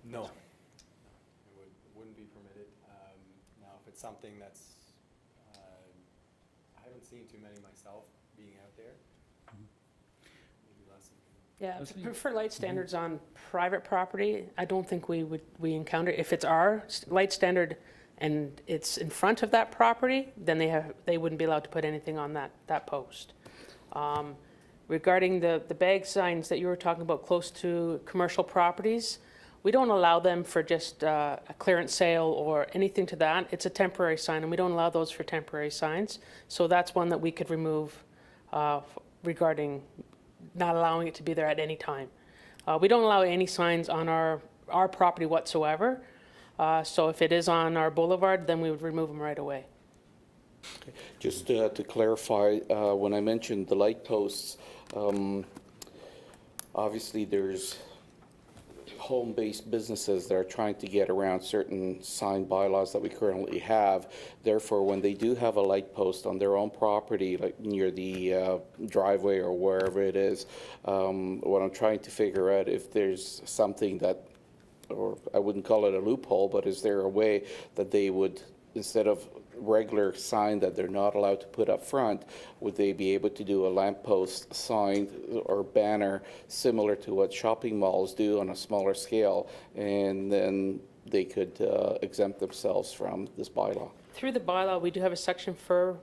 No. It wouldn't be permitted. Now, if it's something that's, I haven't seen too many myself being out there. Maybe less than. Yeah, Leslie? for light standards on private property, I don't think we encounter, if it's our light standard and it's in front of that property, then they wouldn't be allowed to put anything on that post. Regarding the bag signs that you were talking about close to commercial properties, we don't allow them for just a clearance sale or anything to that. It's a temporary sign, and we don't allow those for temporary signs. So that's one that we could remove regarding not allowing it to be there at any time. We don't allow any signs on our property whatsoever. So if it is on our boulevard, then we would remove them right away. Just to clarify, when I mentioned the light posts, obviously there's home-based businesses that are trying to get around certain sign bylaws that we currently have. Therefore, when they do have a light post on their own property, like near the driveway or wherever it is, what I'm trying to figure out if there's something that, or I wouldn't call it a loophole, but is there a way that they would, instead of regular sign that they're not allowed to put up front, would they be able to do a lamppost sign or banner similar to what shopping malls do on a smaller scale, and then they could exempt themselves from this bylaw? Through the bylaw, we do have a section for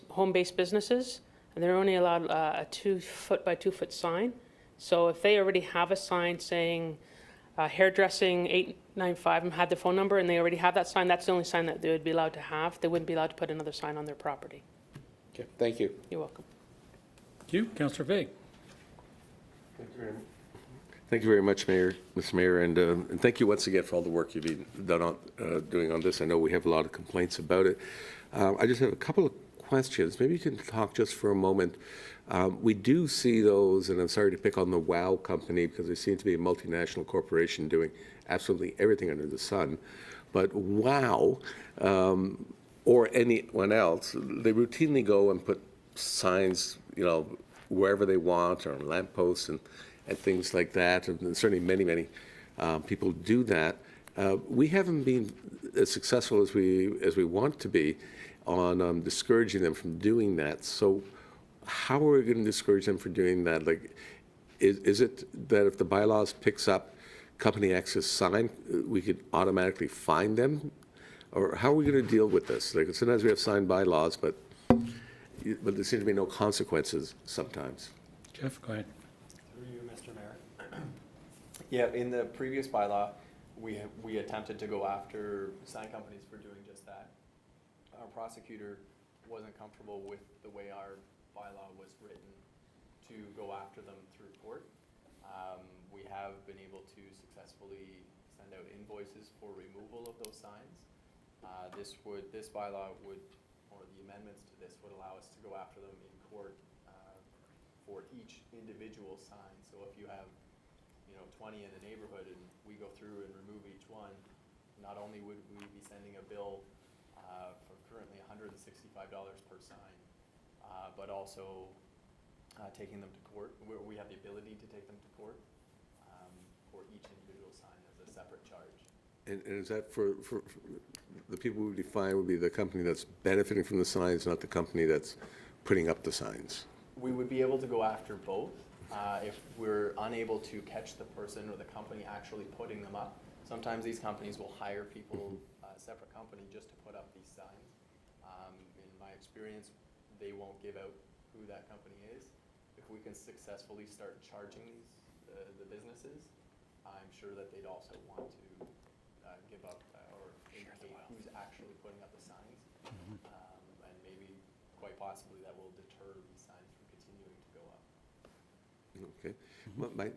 home-based businesses, and they're only allowed a 2-foot by 2-foot sign. So if they already have a sign saying hairdressing 895 and had their phone number, and they already have that sign, that's the only sign that they would be allowed to have. They wouldn't be allowed to put another sign on their property. Okay, thank you. You're welcome. Thank you. Councillor Vague? Thank you very much, Mr. Mayor, and thank you once again for all the work you've been doing on this. I know we have a lot of complaints about it. I just have a couple of questions. Maybe you can talk just for a moment. We do see those, and I'm sorry to pick on the WOW company because they seem to be a multinational corporation doing absolutely everything under the sun. But WOW, or anyone else, they routinely go and put signs, wherever they want, or on lampposts and things like that. And certainly many people do that. We haven't been as successful as we want to be on discouraging them from doing that. So how are we going to discourage them from doing that? Like, is it that if the bylaws picks up Company X's sign, we could automatically fine them? Or how are we going to deal with this? Like, sometimes we have signed bylaws, but there seem to be no consequences sometimes. Jeff, go ahead. Through you, Mr. Mayor. Yeah, in the previous bylaw, we attempted to go after sign companies for doing just that. Our prosecutor wasn't comfortable with the way our bylaw was written to go after them through court. We have been able to successfully send out invoices for removal of those signs. This bylaw would, or the amendments to this would allow us to go after them in court for each individual sign. So if you have, 20 in the neighborhood and we go through and remove each one, not only would we be sending a bill for currently $165 per sign, but also taking them to court. We have the ability to take them to court for each individual sign as a separate charge. And is that for the people who define would be the company that's benefiting from the signs, not the company that's putting up the signs? We would be able to go after both if we're unable to catch the person or the company actually putting them up. Sometimes these companies will hire people, a separate company, just to put up these signs. In my experience, they won't give out who that company is. If we can successfully start charging the businesses, I'm sure that they'd also want to give up or indicate who's actually putting up the signs. And maybe, quite possibly, that will deter these signs from continuing to go up. Okay.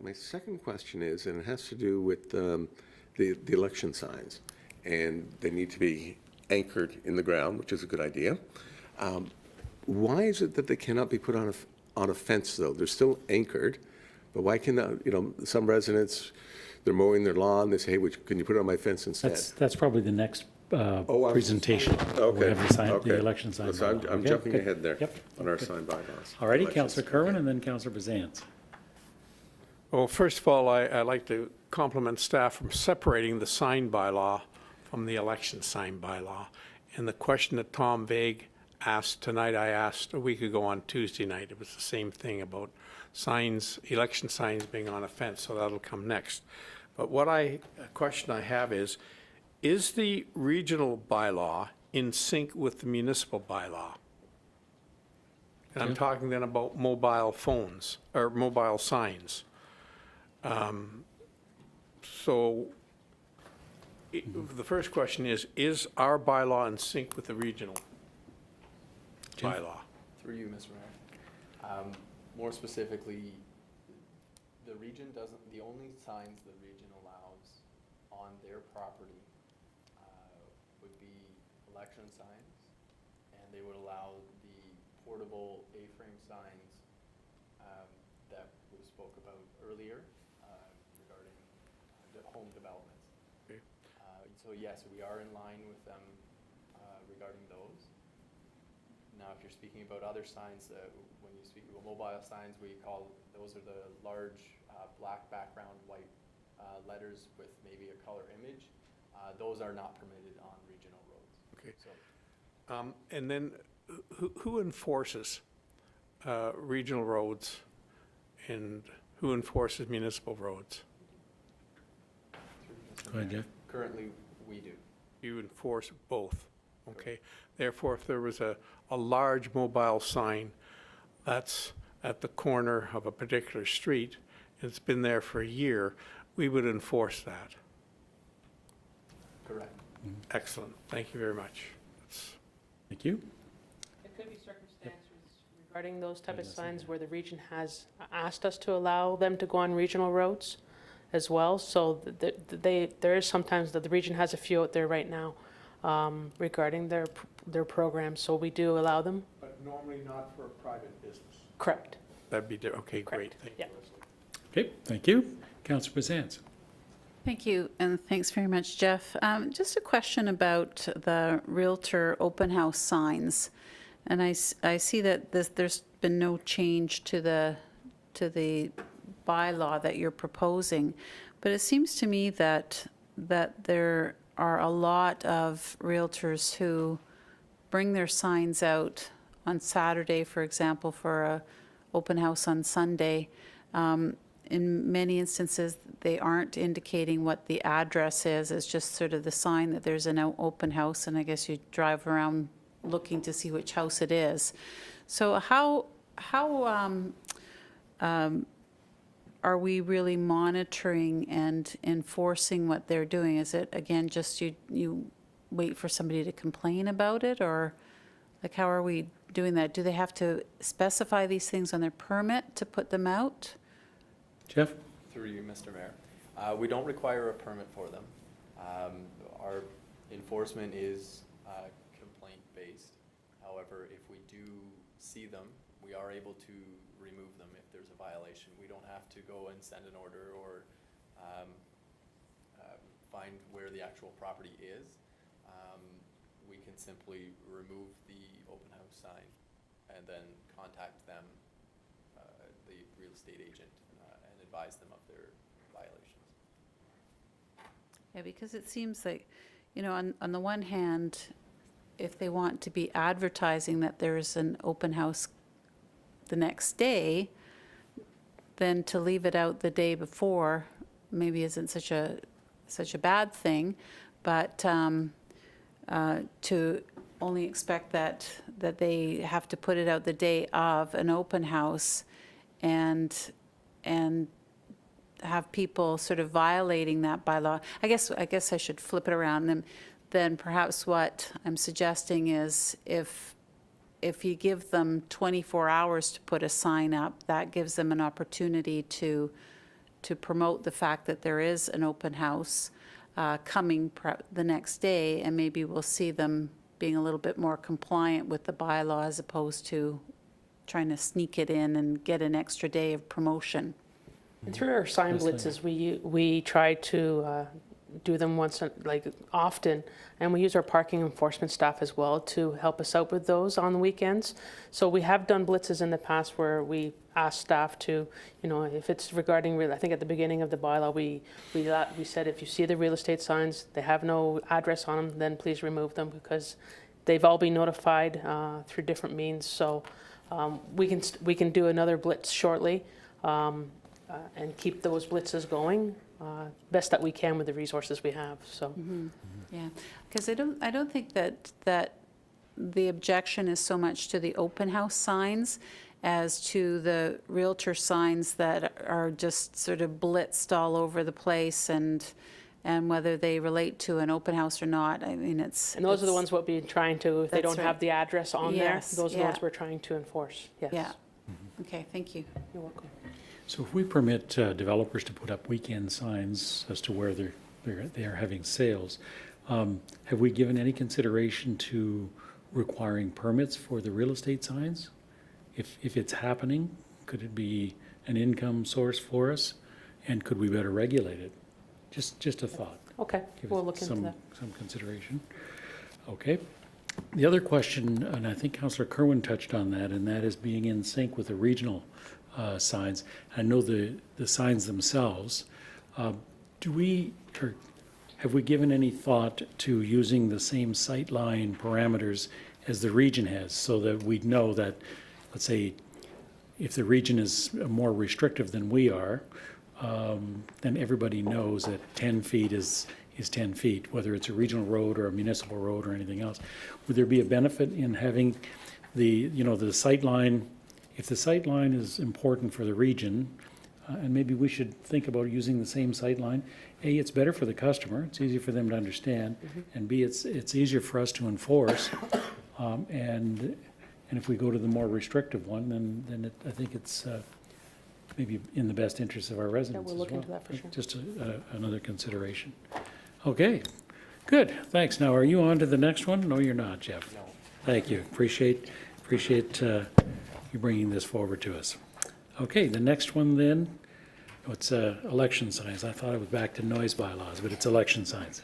My second question is, and it has to do with the election signs, and they need to be anchored in the ground, which is a good idea. Why is it that they cannot be put on a fence, though? They're still anchored, but why cannot, some residents, they're mowing their lawn, they say, hey, can you put it on my fence instead? That's probably the next presentation. Okay, We have the sign, okay. the election sign. So I'm Okay, jumping good. ahead there Yep. on our sign bylaws. All righty, Elections. Councillor Kerwin, and then Councillor Bazance. Well, first of all, I'd like to compliment staff from separating the sign bylaw from the election sign bylaw. And the question that Tom Vague asked tonight, I asked a week ago on Tuesday night. It was the same thing about signs, election signs being on a fence, so that'll come next. But a question I have is the regional bylaw in sync with the municipal bylaw? And I'm talking then about mobile phones, or mobile signs. The first question is our bylaw in sync with the regional bylaw? Through you, Mr. Mayor. More specifically, the region doesn't, the only signs the region allows on their property would be election signs, and they would allow the portable A-frame signs that we spoke about earlier regarding home developments. Okay. So yes, we are in line with them regarding those. Now, if you're speaking about other signs, when you speak about mobile signs, those are the large black background, white letters with maybe a color image. Those are not permitted on regional roads. Okay. So, And then who enforces regional roads and who enforces municipal roads? Go ahead, Jeff. currently, we do. You enforce both, okay? Therefore, if there was a large mobile sign that's at the corner of a particular street, and it's been there for a year, we would enforce that. Correct. Excellent, thank you very much. Thank you. There could be circumstances regarding those type of signs where the region has asked us to allow them to go on regional roads as well. So there is sometimes that the region has a few out there right now regarding their programs, so we do allow them. But normally not for a private business. Correct. That'd be, okay, great, thank you. Yeah. Okay, thank you. Councillor Bazance. Thank you, and thanks very much, Jeff. Just a question about the Realtor open house signs. And I see that there's been no change to the bylaw that you're proposing, but it seems to me that there are a lot of realtors who bring their signs out on Saturday, for example, for a open house on Sunday. In many instances, they aren't indicating what the address is. It's just sort of the sign that there's an open house, and I guess you drive around looking to see which house it is. So how are we really monitoring and enforcing what they're doing? Is it, again, just you wait for somebody to complain about it, or like how are we doing that? Do they have to specify these things on their permit to put them out? Jeff? Through you, Mr. Mayor. We don't require a permit for them. Our enforcement is complaint-based. However, if we do see them, we are able to remove them if there's a violation. We don't have to go and send an order or find where the actual property is. We can simply remove the open house sign and then contact them, the real estate agent, and advise them of their violations. Yeah, because it seems like, you know, on the one hand, if they want to be advertising that there's an open house the next day, then to leave it out the day before maybe isn't such a bad thing, but to only expect that they have to put it out the day of an open house and have people sort of violating that by law. I guess I should flip it around, and then perhaps what I'm suggesting is if you give them 24 hours to put a sign up, that gives them an opportunity to promote the fact that there is an open house coming the next day, and maybe we'll see them being a little bit more compliant with the bylaw as opposed to trying to sneak it in and get an extra day of promotion. And through our sign blitzes, we try to do them often, and we use our parking enforcement staff as well to help us out with those on the weekends. So we have done blitzes in the past where we ask staff to, you know, if it's regarding I think at the beginning of the bylaw, we said if you see the real estate signs, they have no address on them, then please remove them, because they've all been notified through different means. So we can do another blitz shortly. And keep those blitzes going best that we can with the resources we have. So, Yeah, because I don't think that the objection is so much to the open house signs as to the realtor signs that are just sort of blitzed all over the place, and whether they relate to an open house or not. I mean, and those are the ones we'll be trying to, if they That's don't have right. the address on Yes, there, those are the yeah. ones we're trying to enforce. Yes. Yeah. Okay, thank you. You're welcome. So if we permit developers to put up weekend signs as to where they are having sales, have we given any consideration to requiring permits for the real estate signs? If it's happening, could it be an income source for us? And could we better regulate it? Just a thought. Okay, Give we'll it look into that. some consideration. Okay. The other question, and I think Councillor Kerwin touched on that, and that is being in sync with the regional signs. I know the signs themselves. Have we given any thought to using the same sightline parameters as the region has, so that we know that, let's say, if the region is more restrictive than we are, then everybody knows that 10 feet is 10 feet, whether it's a regional road or a municipal road or anything else. Would there be a benefit in having the sight line? If the sight line is important for the region, and maybe we should think about using the same sight line. A, it's better for the customer, it's easier for them to understand, and B, it's easier for us to enforce. And if we go to the more restrictive one, then I think it's maybe in the best interest of our residents as well. we'll look into that for sure. Just another consideration. Okay, good, thanks. Now, are you on to the next one? No, you're not, Jeff. No. Thank you. Appreciate you bringing this forward to us. Okay, the next one then, it's election signs. I thought it was back to noise bylaws, but it's election signs.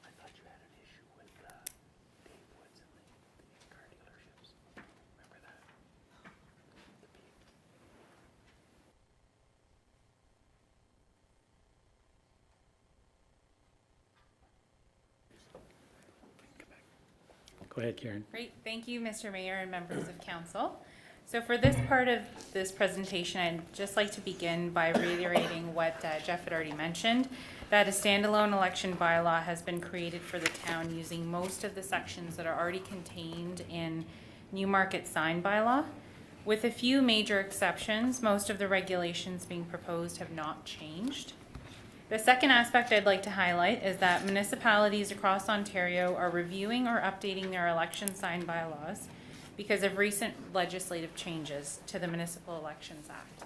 I thought you had an issue with Dave Woods. Go ahead, Karen. Great, thank you, Mr. Mayor and members of council. So for this part of this presentation, I'd just like to begin by reiterating what Jeff had already mentioned, that a standalone election bylaw has been created for the town using most of the sections that are already contained in Newmarket sign bylaw. With a few major exceptions, most of the regulations being proposed have not changed. The second aspect I'd like to highlight is that municipalities across Ontario are reviewing or updating their election sign bylaws because of recent legislative changes to the Municipal Elections Act.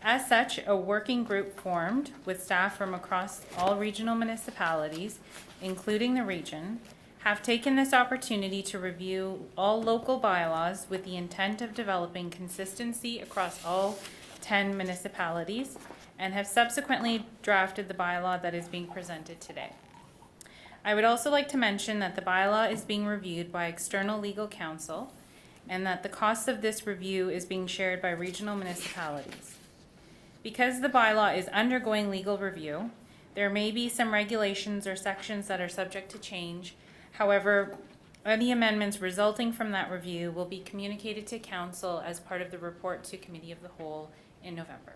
As such, a working group formed with staff from across all regional municipalities, including the region, have taken this opportunity to review all local bylaws with the intent of developing consistency across all 10 municipalities, and have subsequently drafted the bylaw that is being presented today. I would also like to mention that the bylaw is being reviewed by external legal counsel, and that the cost of this review is being shared by regional municipalities. Because the bylaw is undergoing legal review, there may be some regulations or sections that are subject to change. However, any amendments resulting from that review will be communicated to council as part of the report to Committee of the Whole in November.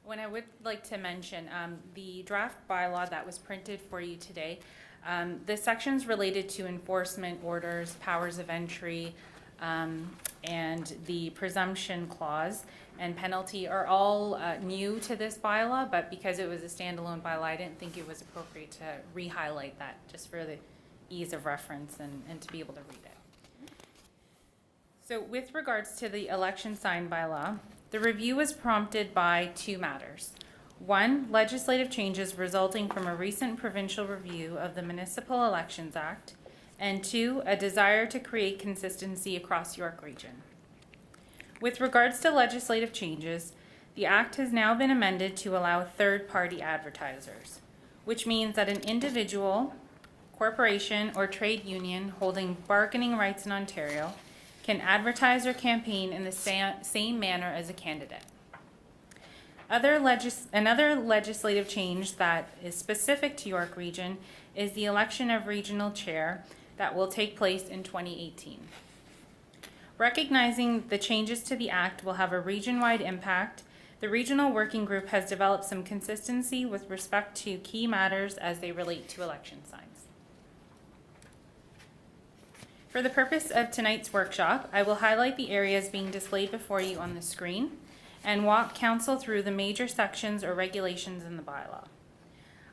When I would like to mention, the draft bylaw that was printed for you today, the sections related to enforcement orders, powers of entry, and the presumption clause and penalty are all new to this bylaw, but because it was a standalone bylaw, I didn't think it was appropriate to re-highlight that, just for the ease of reference and to be able to read it. So with regards to the election sign bylaw, the review was prompted by two matters. One, legislative changes resulting from a recent provincial review of the Municipal Elections Act, and two, a desire to create consistency across York Region. With regards to legislative changes, the Act has now been amended to allow third-party advertisers, which means that an individual, corporation, or trade union holding bargaining rights in Ontario can advertise or campaign in the same manner as a candidate. Another legislative change that is specific to York Region is the election of regional chair that will take place in 2018. Recognizing the changes to the Act will have a region-wide impact, the Regional Working Group has developed some consistency with respect to key matters as they relate to election signs. For the purpose of tonight's workshop, I will highlight the areas being displayed before you on the screen and walk council through the major sections or regulations in the bylaw.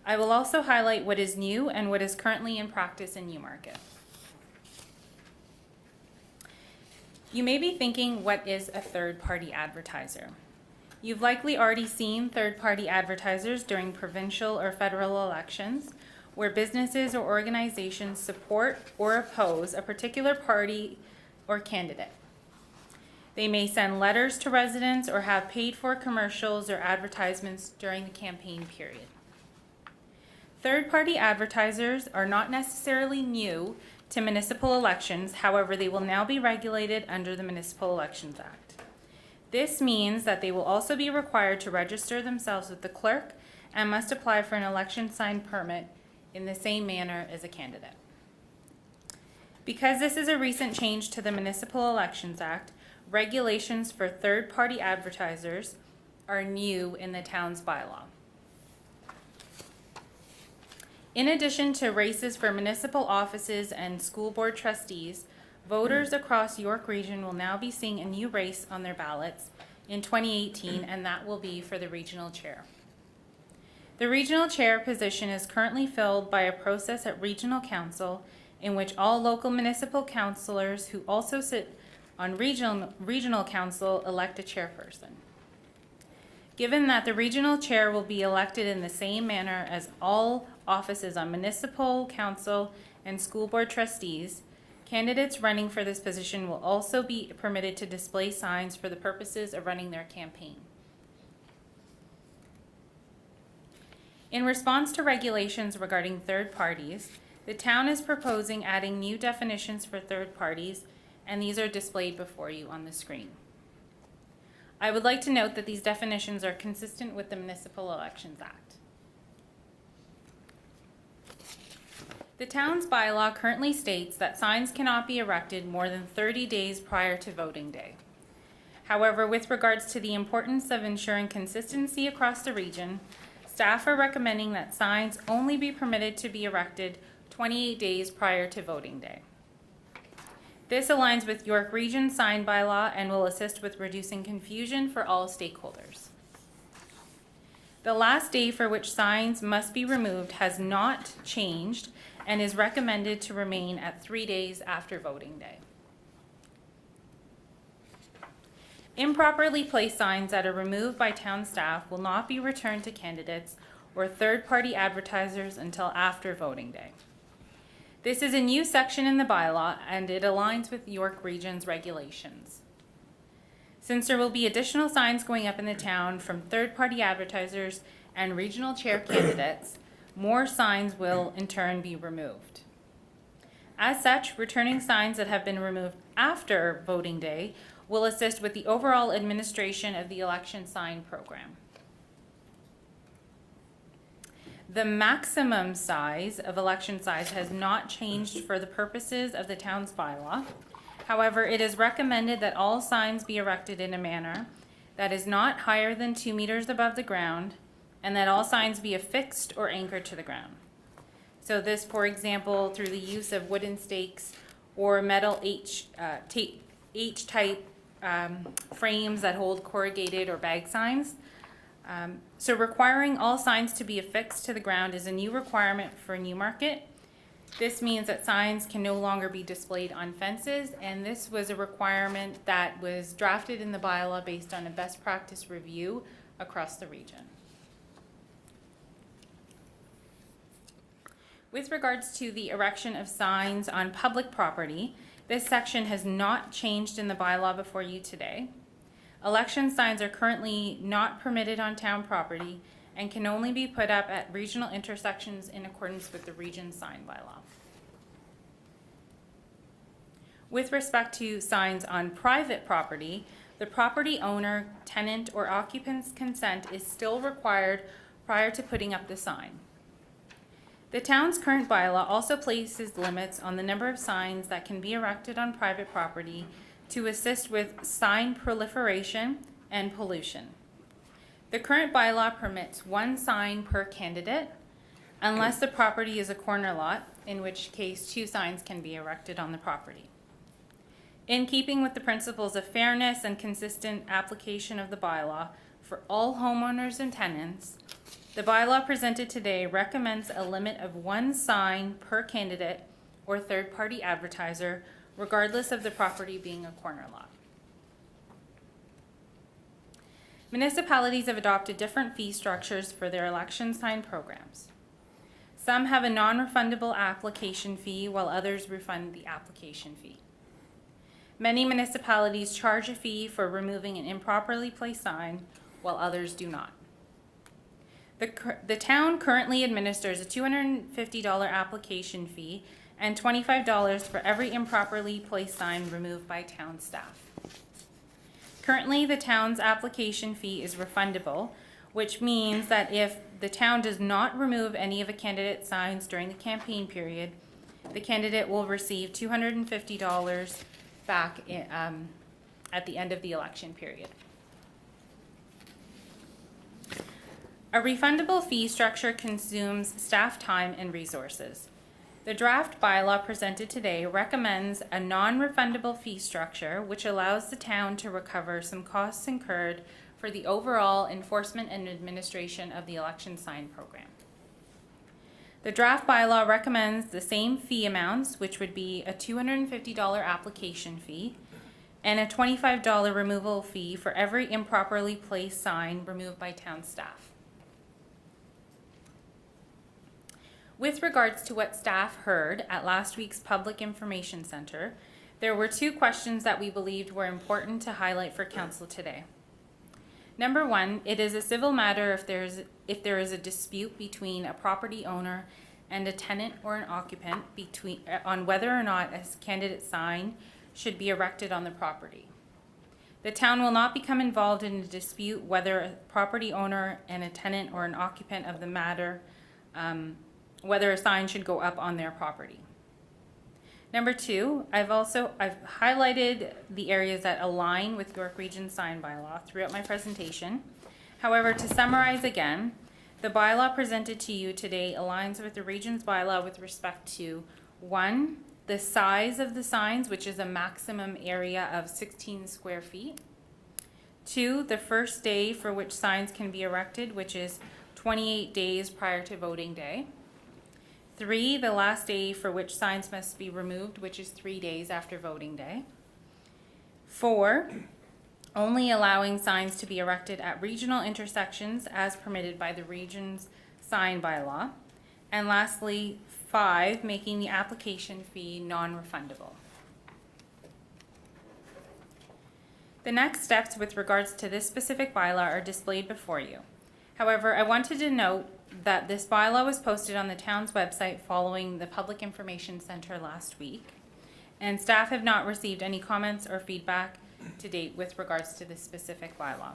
I will also highlight what is new and what is currently in practice in Newmarket. You may be thinking, what is a third-party advertiser? You've likely already seen third-party advertisers during provincial or federal elections, where businesses or organizations support or oppose a particular party or candidate. They may send letters to residents or have paid-for commercials or advertisements during the campaign period. Third-party advertisers are not necessarily new to municipal elections, however, they will now be regulated under the Municipal Elections Act. This means that they will also be required to register themselves with the clerk and must apply for an election sign permit in the same manner as a candidate. Because this is a recent change to the Municipal Elections Act, regulations for third-party advertisers are new in the town's bylaw. In addition to races for municipal offices and school board trustees, voters across York Region will now be seeing a new race on their ballots in 2018, and that will be for the regional chair. The regional chair position is currently filled by a process at regional council in which all local municipal councillors who also sit on regional council elect a chairperson. Given that the regional chair will be elected in the same manner as all offices on municipal council and school board trustees, candidates running for this position will also be permitted to display signs for the purposes of running their campaign. In response to regulations regarding third parties, the town is proposing adding new definitions for third parties, and these are displayed before you on the screen. I would like to note that these definitions are consistent with the Municipal Elections Act. The town's bylaw currently states that signs cannot be erected more than 30 days prior to voting day. However, with regards to the importance of ensuring consistency across the region, staff are recommending that signs only be permitted to be erected 28 days prior to voting day. This aligns with York Region sign bylaw and will assist with reducing confusion for all stakeholders. The last day for which signs must be removed has not changed and is recommended to remain at 3 days after voting day. Improperly placed signs that are removed by town staff will not be returned to candidates or third-party advertisers until after voting day. This is a new section in the bylaw and it aligns with York Region's regulations. Since there will be additional signs going up in the town from third-party advertisers and regional chair candidates, more signs will in turn be removed. As such, returning signs that have been removed after voting day will assist with the overall administration of the election sign program. The maximum size of election signs has not changed for the purposes of the town's bylaw. However, it is recommended that all signs be erected in a manner that is not higher than 2 meters above the ground, and that all signs be affixed or anchored to the ground. So this, for example, through the use of wooden stakes or metal H-type frames that hold corrugated or bag signs. So requiring all signs to be affixed to the ground is a new requirement for Newmarket. This means that signs can no longer be displayed on fences, and this was a requirement that was drafted in the bylaw based on a best practice review across the region. With regards to the erection of signs on public property, this section has not changed in the bylaw before you today. Election signs are currently not permitted on town property and can only be put up at regional intersections in accordance with the region sign bylaw. With respect to signs on private property, the property owner, tenant, or occupant's consent is still required prior to putting up the sign. The town's current bylaw also places limits on the number of signs that can be erected on private property to assist with sign proliferation and pollution. The current bylaw permits 1 sign per candidate unless the property is a corner lot, in which case 2 signs can be erected on the property. In keeping with the principles of fairness and consistent application of the bylaw for all homeowners and tenants, the bylaw presented today recommends a limit of 1 sign per candidate or third-party advertiser, regardless of the property being a corner lot. Municipalities have adopted different fee structures for their election sign programs. Some have a non-refundable application fee, while others refund the application fee. Many municipalities charge a fee for removing an improperly placed sign, while others do not. The town currently administers a $250 application fee and $25 for every improperly placed sign removed by town staff. Currently, the town's application fee is refundable, which means that if the town does not remove any of a candidate's signs during the campaign period, the candidate will receive $250 back at the end of the election period. A refundable fee structure consumes staff time and resources. The draft bylaw presented today recommends a non-refundable fee structure which allows the town to recover some costs incurred for the overall enforcement and administration of the election sign program. The draft bylaw recommends the same fee amounts, which would be a $250 application fee and a $25 removal fee for every improperly placed sign removed by town staff. With regards to what staff heard at last week's Public Information Center, there were 2 questions that we believed were important to highlight for council today. Number 1, it is a civil matter if there is a dispute between a property owner and a tenant or an occupant on whether or not a candidate sign should be erected on the property. The town will not become involved in a dispute whether a property owner and a tenant or an occupant of the matter whether a sign should go up on their property. Number two, I've highlighted the areas that align with York Region sign bylaw throughout my presentation. However, to summarize again, the bylaw presented to you today aligns with the region's bylaw with respect to 1, the size of the signs, which is a maximum area of 16 square feet. 2, the first day for which signs can be erected, which is 28 days prior to voting day. 3, the last day for which signs must be removed, which is 3 days after voting day. 4, only allowing signs to be erected at regional intersections as permitted by the region's sign bylaw. And lastly, 5, making the application fee non-refundable. The next steps with regards to this specific bylaw are displayed before you. However, I wanted to note that this bylaw was posted on the town's website following the Public Information Center last week, and staff have not received any comments or feedback to date with regards to this specific bylaw.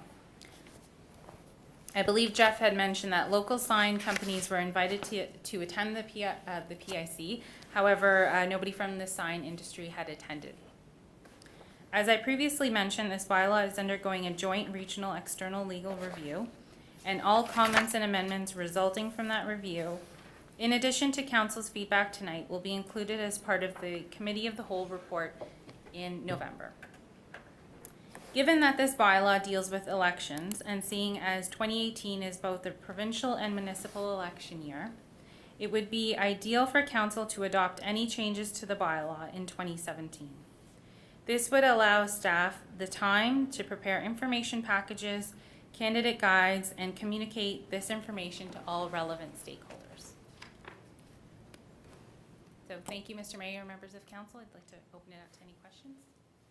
I believe Jeff had mentioned that local sign companies were invited to attend the PIC. However, nobody from the sign industry had attended. As I previously mentioned, this bylaw is undergoing a joint regional external legal review, and all comments and amendments resulting from that review, in addition to council's feedback tonight, will be included as part of the Committee of the Whole report in November. Given that this bylaw deals with elections, and seeing as 2018 is both a provincial and municipal election year, it would be ideal for council to adopt any changes to the bylaw in 2017. This would allow staff the time to prepare information packages, candidate guides, and communicate this information to all relevant stakeholders. So thank you, Mr. Mayor, members of council. I'd like to open it up to any questions.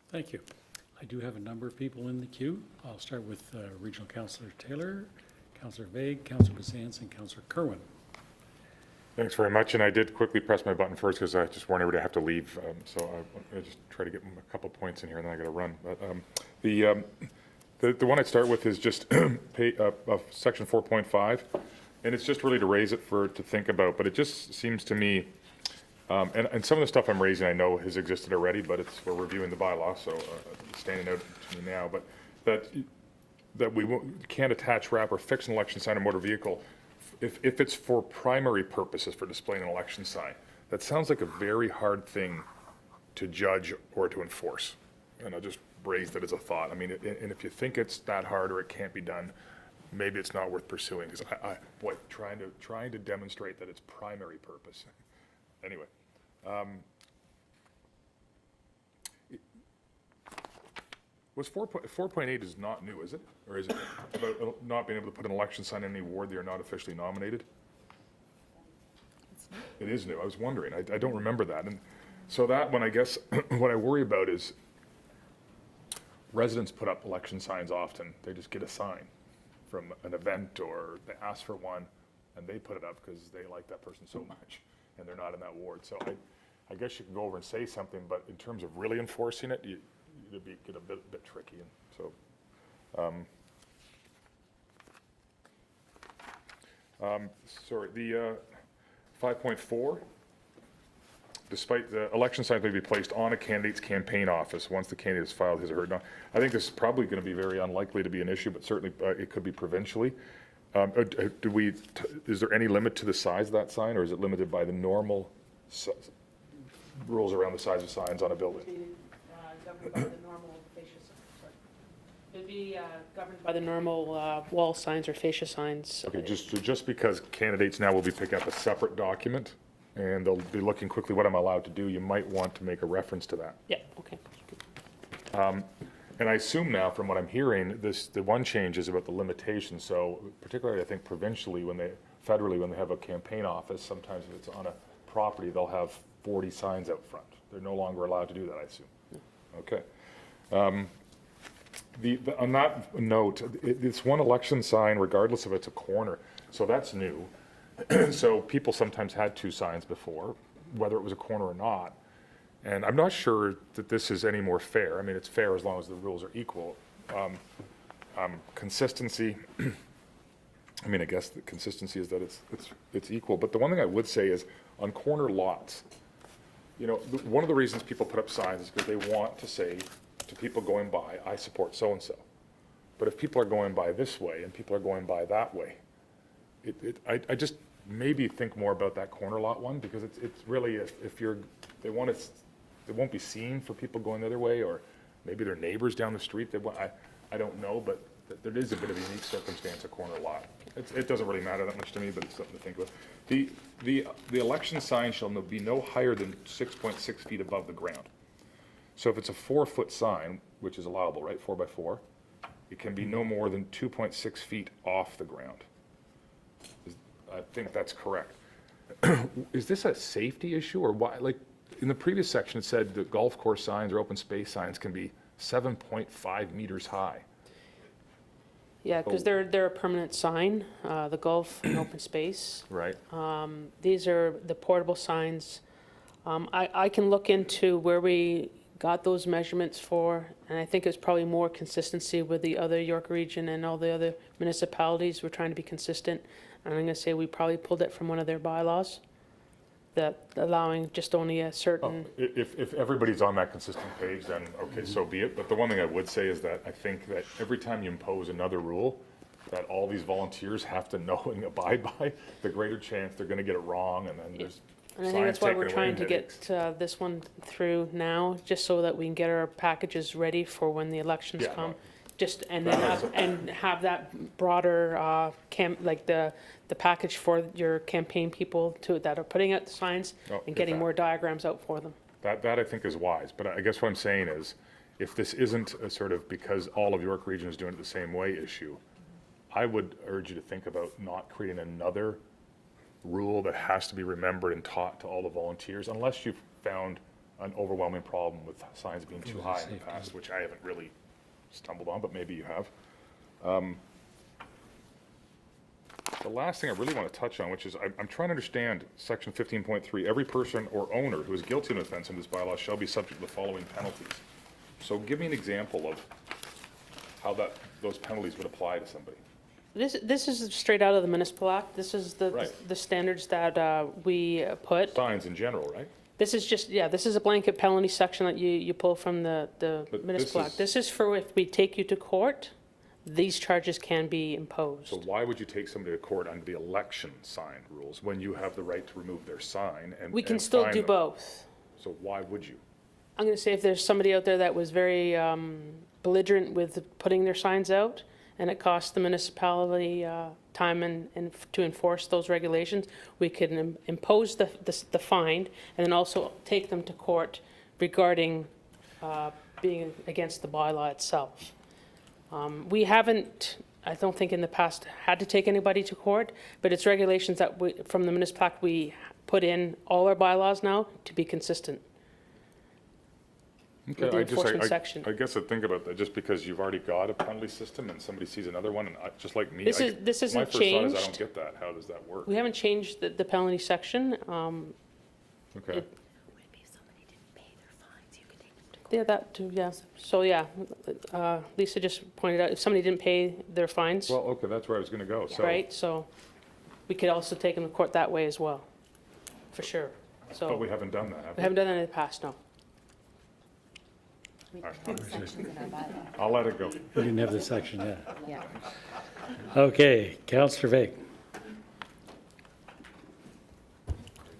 Thank you. I do have a number of people in the queue. I'll start with Regional Councillor Taylor, Councillor Vague, Councillor Bazance, and Councillor Kerwin. Thanks very much, and I did quickly press my button first because I just warned everybody I have to leave, so I'm going to just try to get a couple points in here, and then I got to run. But the one I'd start with is just section 4.5, and it's just really to raise it to think about, but it just seems to me, and some of the stuff I'm raising I know has existed already, but we're reviewing the bylaw, so it's standing out to me now, but that we can't attach, wrap, or fix an election sign or motor vehicle if it's for primary purposes for displaying an election sign. That sounds like a very hard thing to judge or to enforce, and I'll just raise that as a thought. I mean, and if you think it's that hard or it can't be done, maybe it's not worth pursuing, because trying to demonstrate that it's primary purpose. Anyway, was 4.8 is not new, is it? Or is it about not being able to put an election sign in any ward they are not officially nominated? It is new. I was wondering. I don't remember that. And so that one, I guess, what I worry about is residents put up election signs often. They just get a sign from an event or they ask for one and they put it up because they like that person so much and they're not in that ward. So I guess you can go over and say something, but in terms of really enforcing it, it'd get a bit tricky. And so, sorry, the 5.4, despite the election signs may be placed on a candidate's campaign office once the candidate has filed his or her. Now, I think this is probably going to be very unlikely to be an issue, but certainly it could be provincially. Is there any limit to the size of that sign, or is it limited by the normal rules around the size of signs on a building? Governed by the normal fascia signs. It'd be governed by the normal wall signs or fascia signs. Okay, just because candidates now will be picking up a separate document and they'll be looking quickly what I'm allowed to do, you might want to make a reference to that. Yeah, okay. And I assume now, from what I'm hearing, the one change is about the limitations. So particularly, I think provincially, federally, when they have a campaign office, sometimes if it's on a property, they'll have 40 signs out front. They're no longer allowed to do that, I assume. Okay. On that note, it's one election sign, regardless if it's a corner. So that's new. So people sometimes had two signs before, whether it was a corner or not. And I'm not sure that this is any more fair. I mean, it's fair as long as the rules are equal. Consistency, I mean, I guess the consistency is that it's equal, but the one thing I would say is on corner lots, you know, one of the reasons people put up signs is because they want to say to people going by, I support so-and-so. But if people are going by this way and people are going by that way, I just maybe think more about that corner lot one, because it's really, if you're, they won't be seen for people going the other way, or maybe their neighbors down the street, I don't know, but there is a bit of a unique circumstance, a corner lot. It doesn't really matter that much to me, but it's something to think about. The election sign shall be no higher than 6.6 feet above the ground. So if it's a 4-foot sign, which is allowable, right, 4 by 4, it can be no more than 2.6 feet off the ground. I think that's correct. Is this a safety issue, or why? Like, in the previous section, it said that golf course signs or open space signs can be 7.5 meters high. Yeah, because they're a permanent sign, the golf and open space. Right. These are the portable signs. I can look into where we got those measurements for, and I think it's probably more consistency with the other York Region and all the other municipalities. We're trying to be consistent. And I'm gonna say we probably pulled it from one of their bylaws, that allowing just only a certain. If everybody's on that consistent page, then okay, so be it. But the one thing I would say is that I think that every time you impose another rule that all these volunteers have to know and abide by, the greater chance they're gonna get it wrong, and then there's And I think that's why we're signs taken away trying and to get this one through now, just so that we can get our packages ready for when the elections Yeah, come. no. Just, and then have that broader, like the package for your campaign people that are putting out the signs Oh, and getting get that. more diagrams out for them. That I think is wise, but I guess what I'm saying is, if this isn't a sort of because all of York Region is doing it the same way issue, I would urge you to think about not creating another rule that has to be remembered and taught to all the volunteers, unless you've found an overwhelming problem with signs being too high in the past, which I haven't really stumbled on, but maybe you have. The last thing I really want to touch on, which is I'm trying to understand section 15.3, every person or owner who is guilty of an offense in this bylaw shall be subject to the following penalties. So give me an example of how those penalties would apply to somebody. This is straight out of the municipal act. This is Right. the standards that we put. Signs in general, right? This is just, yeah, this is a blanket penalty section that you pull from the But municipal this act. This is for if we take you to court, these charges can be imposed. So why would you take somebody to court under the election sign rules when you have the right to remove their sign and We can and still fine do them? both. So why would you? I'm going to say if there's somebody out there that was very belligerent with putting their signs out, and it costs the municipality time and to enforce those regulations, we can impose the fine and then also take them to court regarding being against the bylaw itself. We haven't, I don't think in the past, had to take anybody to court, but it's regulations that from the municipal act we put in all our bylaws now to be consistent. With the enforcement section. I guess I think about that, just because you've already got a penalty system and somebody sees another one, and just like me. This my isn't first thought is I changed. don't get that. How does that work? We haven't changed the penalty section. Okay. Yeah, that too, yeah. So, yeah, Lisa just pointed out, if somebody didn't pay their fines, Well, okay, that's where I was gonna go, so. right? So we could also take them to court that way as well, for sure. But So we haven't done that, have we haven't done that in the past, no. I'll let it go. We didn't have the section yet. Yeah. Okay, Counselor Vague.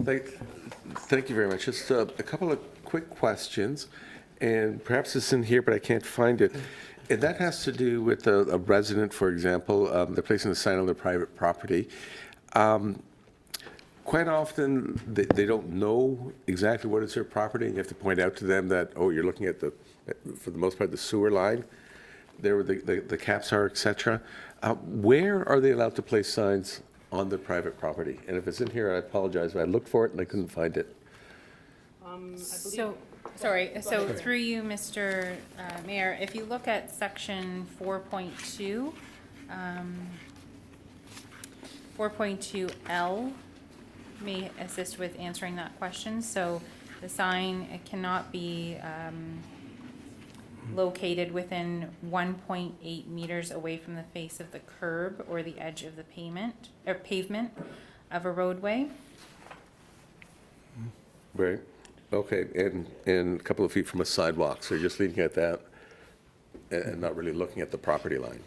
Thank you very much. Just a couple of quick questions, and perhaps it's in here, but I can't find it. And that has to do with a resident, for example, they're placing a sign on their private property. Quite often, they don't know exactly what is their property, and you have to point out to them that, oh, you're looking at for the most part, the sewer line, there where the caps are, et cetera. Where are they allowed to place signs on their private property? And if it's in here, I apologize, but I looked for it and I couldn't find it. So through you, Mr. Mayor, if you look at section 4.2, 4.2L may assist with answering that question. So the sign cannot be located within 1.8 meters away from the face of the curb or the edge of the pavement of a roadway. Right, okay, and a couple of feet from a sidewalk, so you're just leaning at that and not really looking at the property line.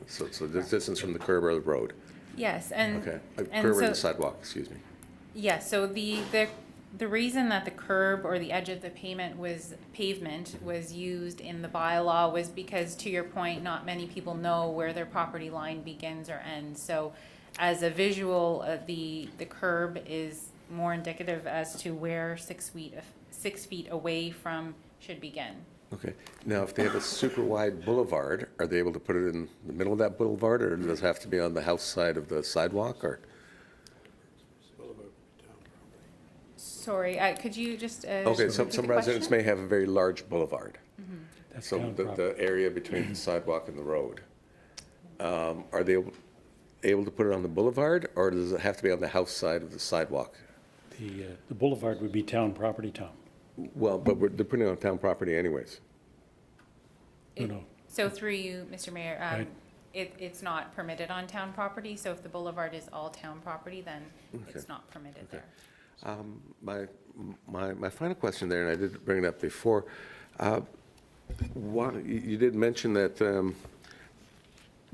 So this distance from the curb or the road, Yes, and okay, and curb or so- the sidewalk, excuse me. Yes, so the reason that the curb or the edge of the pavement was used in the bylaw was because, to your point, not many people know where their property line begins or ends. So as a visual, the curb is more indicative as to where 6 feet away from should begin. Okay, now if they have a super wide boulevard, are they able to put it in the middle of that boulevard, or does it have to be on the house side of the sidewalk, or? Sorry, could you just? Okay, some repeat the residents question? may have a very large boulevard. That's So town the property. area between the sidewalk and the road. Are they able to put it on the boulevard, or does it have to be on the house side of the sidewalk? The boulevard would be town property, Tom. Well, but they're putting it on town property anyways. No. So through you, Mr. Mayor, Right. it's not permitted on town property, so if the boulevard is all town property, then it's not permitted there. My final question there, and I did bring it up before, you did mention that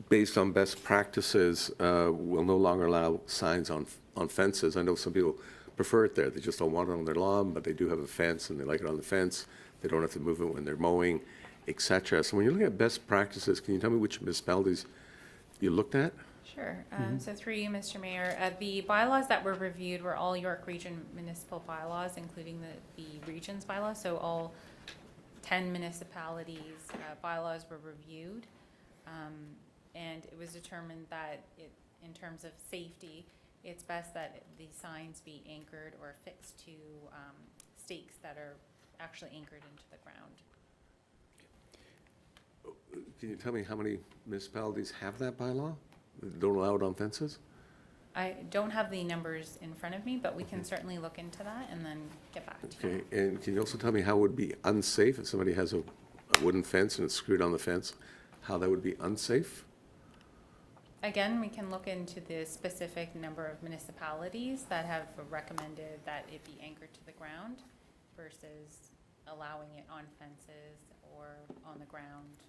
based on best practices, we'll no longer allow signs on fences. I know some people prefer it there. They just don't want it on their lawn, but they do have a fence and they like it on the fence. They don't have to move it when they're mowing, et cetera. So when you're looking at best practices, can you tell me which municipalities you looked at? Sure. So through you, Mr. Mayor, the bylaws that were reviewed were all York Region municipal bylaws, including the region's bylaws. So all 10 municipalities' bylaws were reviewed. And it was determined that in terms of safety, it's best that the signs be anchored or fixed to stakes that are actually anchored into the ground. Can you tell me how many municipalities have that bylaw? Don't allow it on fences? I don't have the numbers in front of me, but we can certainly look into that and then get back to you. Okay, and can you also tell me how it would be unsafe if somebody has a wooden fence and it's screwed on the fence? How that would be unsafe? Again, we can look into the specific number of municipalities that have recommended that it be anchored to the ground versus allowing it on fences or on the ground,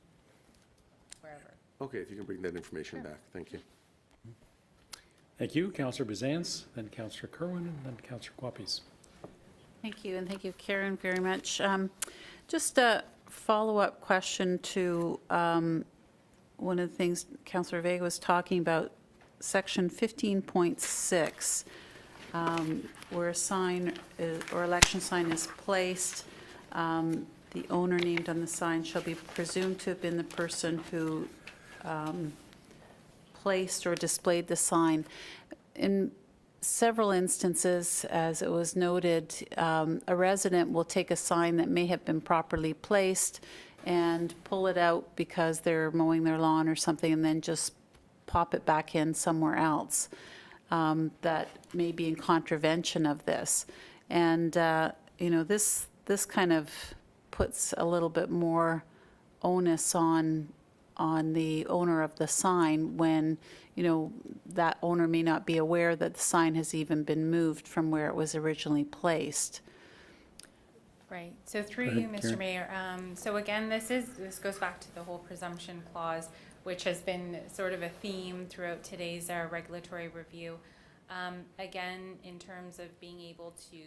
wherever. Okay, if you can bring that information back, thank you. Thank you, Councillor Bazance, then Councillor Kerwin, and then Councillor Guapis. Thank you, and thank you, Karen, very much. Just a follow-up question to one of the things Councillor Vega was talking about, section 15.6, where a sign or election sign is placed. The owner named on the sign shall be presumed to have been the person who placed or displayed the sign. In several instances, as it was noted, a resident will take a sign that may have been properly placed and pull it out because they're mowing their lawn or something, and then just pop it back in somewhere else that may be in contravention of this. And, this kind of puts a little bit more onus on the owner of the sign when, that owner may not be aware that the sign has even been moved from where it was originally placed. Right, so through Go you, ahead, Mr. Karen. Mayor, so again, this goes back to the whole presumption clause, which has been sort of a theme throughout today's regulatory review. Again, in terms of being able to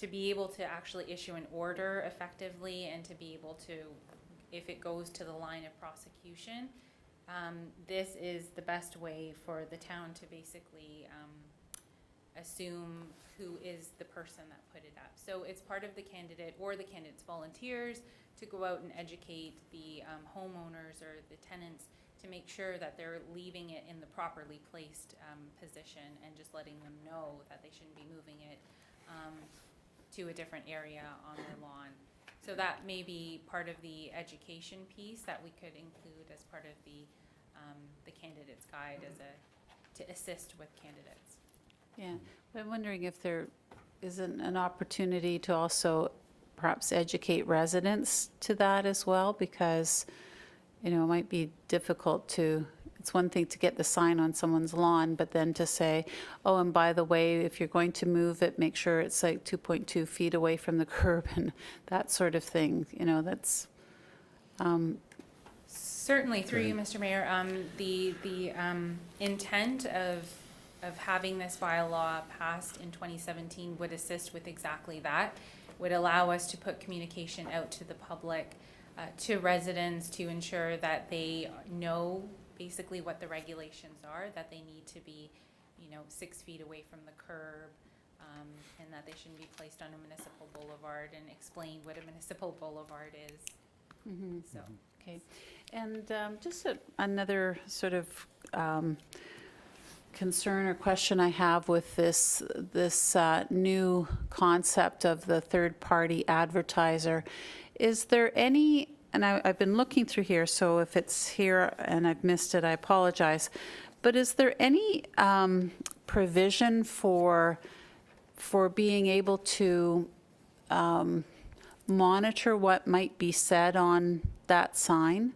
be able to actually issue an order effectively and to be able to, if it goes to the line of prosecution, this is the best way for the town to basically assume who is the person that put it up. So it's part of the candidate or the candidate's volunteers to go out and educate the homeowners or the tenants to make sure that they're leaving it in the properly placed position and just letting them know that they shouldn't be moving it to a different area on their lawn. So that may be part of the education piece that we could include as part of the candidate's guide to assist with candidates. Yeah, but I'm wondering if there isn't an opportunity to also perhaps educate residents to that as well, because, it might be difficult to, it's one thing to get the sign on someone's lawn, but then to say, oh, and by the way, if you're going to move it, make sure it's like 2.2 feet away from the curb and that sort of thing, that's, Certainly, through you, Mr. Mayor, the intent of having this bylaw passed in 2017 would assist with exactly that, would allow us to put communication out to the public, to residents, to ensure that they know basically what the regulations are, that they need to be, 6 feet away from the curb, and that they shouldn't be placed on a municipal boulevard, and explain what a municipal boulevard is. So. okay. And just another sort of concern or question I have with this new concept of the third-party advertiser. Is there any, and I've been looking through here, so if it's here and I've missed it, I apologize, but is there any provision for being able to monitor what might be said on that sign?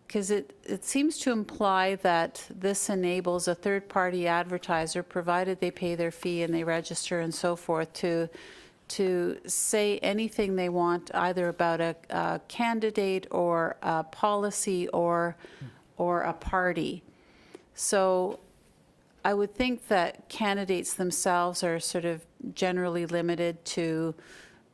Because it seems to imply that this enables a third-party advertiser, provided they pay their fee and they register and so forth, to say anything they want, either about a candidate or a policy or a party. So I would think that candidates themselves are sort of generally limited to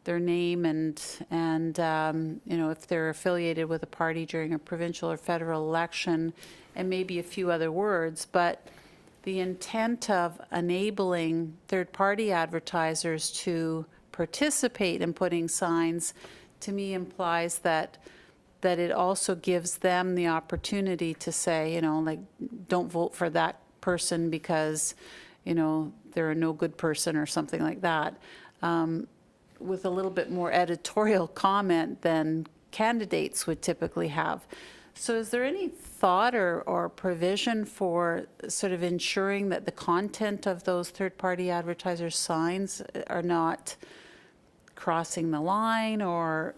their name and if they're affiliated with a party during a provincial or federal election, and maybe a few other words. But the intent of enabling third-party advertisers to participate in putting signs, to me, implies that it also gives them the opportunity to say, like, don't vote for that person because, they're a no good person or something like that. With a little bit more editorial comment than candidates would typically have. So is there any thought or provision for sort of ensuring that the content of those third-party advertisers' signs are not crossing the line or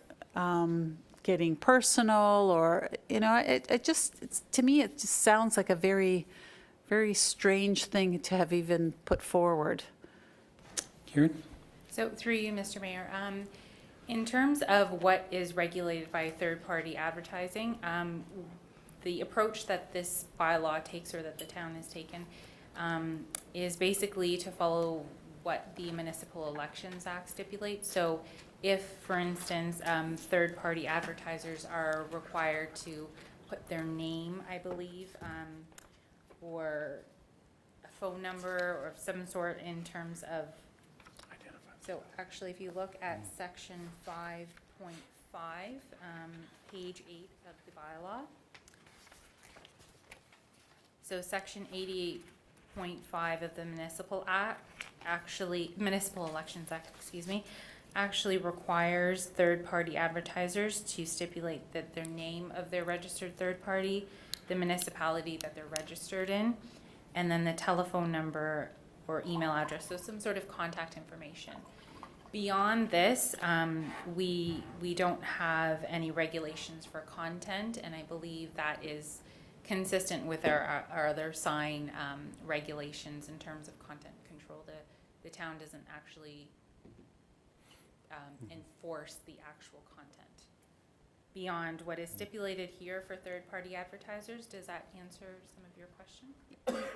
getting personal, or, to me, it just sounds like a very, very strange thing to have even put forward. Kieran? So through you, Mr. Mayor, in terms of what is regulated by third-party advertising, the approach that this bylaw takes, or that the town has taken, is basically to follow what the Municipal Elections Act stipulates. So if, for instance, third-party advertisers are required to put their name, I believe, or a phone number or of some sort in terms of. So actually, if you look at section 5.5, page 8 of the bylaw. So section 88.5 of the Municipal Elections Act, actually requires third-party advertisers to stipulate that their name of their registered third party, the municipality that they're registered in, and then the telephone number or email address, so some sort of contact information. Beyond this, we don't have any regulations for content, and I believe that is consistent with our other sign regulations in terms of content control. The town doesn't actually enforce the actual content beyond what is stipulated here for third-party advertisers. Does that answer some of your question?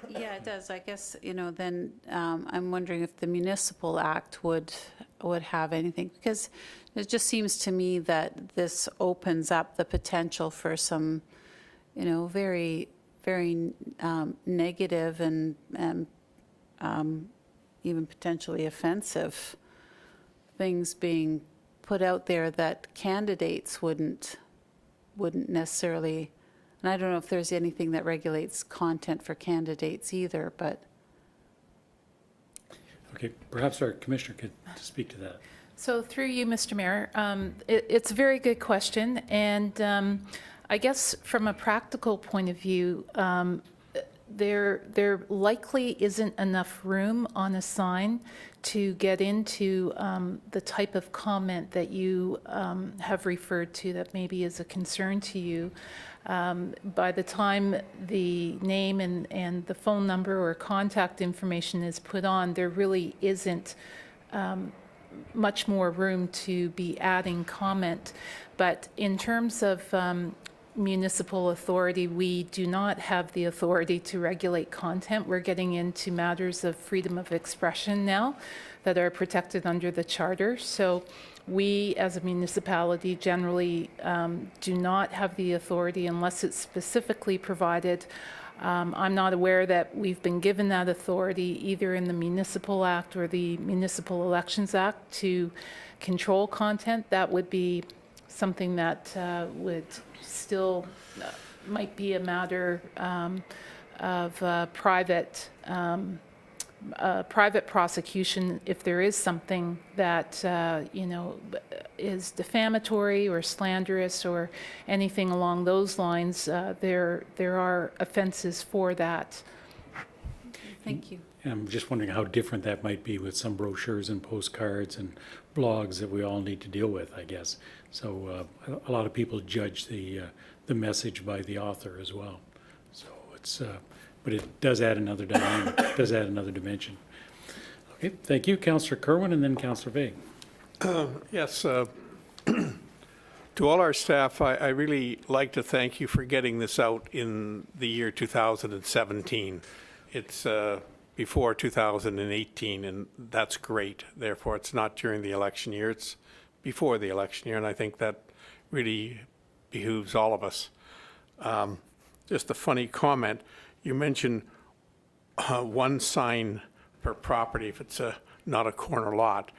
Yeah, it does. I guess, then I'm wondering if the Municipal Act would have anything, because it just seems to me that this opens up the potential for some, very, very negative and even potentially offensive things being put out there that candidates wouldn't necessarily. And I don't know if there's anything that regulates content for candidates either, but. Okay, perhaps our commissioner could speak to that. So through you, Mr. Mayor, it's a very good question, and I guess from a practical point of view, there likely isn't enough room on a sign to get into the type of comment that you have referred to that maybe is a concern to you. By the time the name and the phone number or contact information is put on, there really isn't much more room to be adding comment. But in terms of municipal authority, we do not have the authority to regulate content. We're getting into matters of freedom of expression now that are protected under the charter. So we, as a municipality, generally do not have the authority unless it's specifically provided. I'm not aware that we've been given that authority either in the Municipal Act or the Municipal Elections Act to control content. That would be something that would still might be a matter of private prosecution if there is something that is defamatory or slanderous or anything along those lines. There are offenses for that. Thank you. And I'm just wondering how different that might be with some brochures and postcards and blogs that we all need to deal with, I guess. So a lot of people judge the message by the author as well. So it's, but it does add another dynamic, does add another dimension. Okay, thank you, Councillor Kerwin, and then Councillor Vague. Yes, to all our staff, I really like to thank you for getting this out in the year 2017. It's before 2018, and that's great. Therefore, it's not during the election year, it's before the election year, and I think that really behooves all of us. Just a funny comment, you mentioned one sign per property if it's not a corner lot.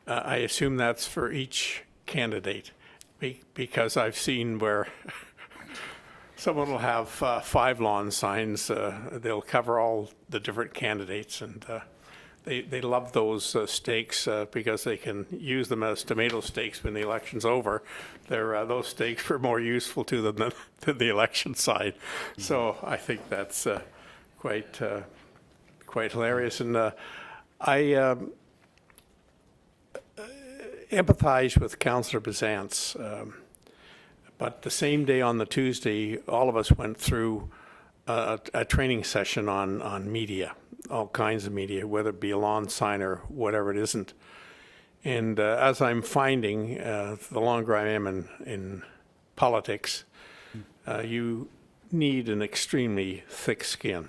I assume that's for each candidate, because I've seen where someone will have 5 lawn signs. They'll cover all the different candidates, and they love those stakes because they can use them as tomato stakes when the election's over. Those stakes were more useful to them than the election side. So I think that's quite hilarious. And I empathize with Councillor Bizant's. But the same day on the Tuesday, all of us went through a training session on media, all kinds of media, whether it be a lawn sign or whatever it isn't. And as I'm finding, the longer I am in politics, you need an extremely thick skin.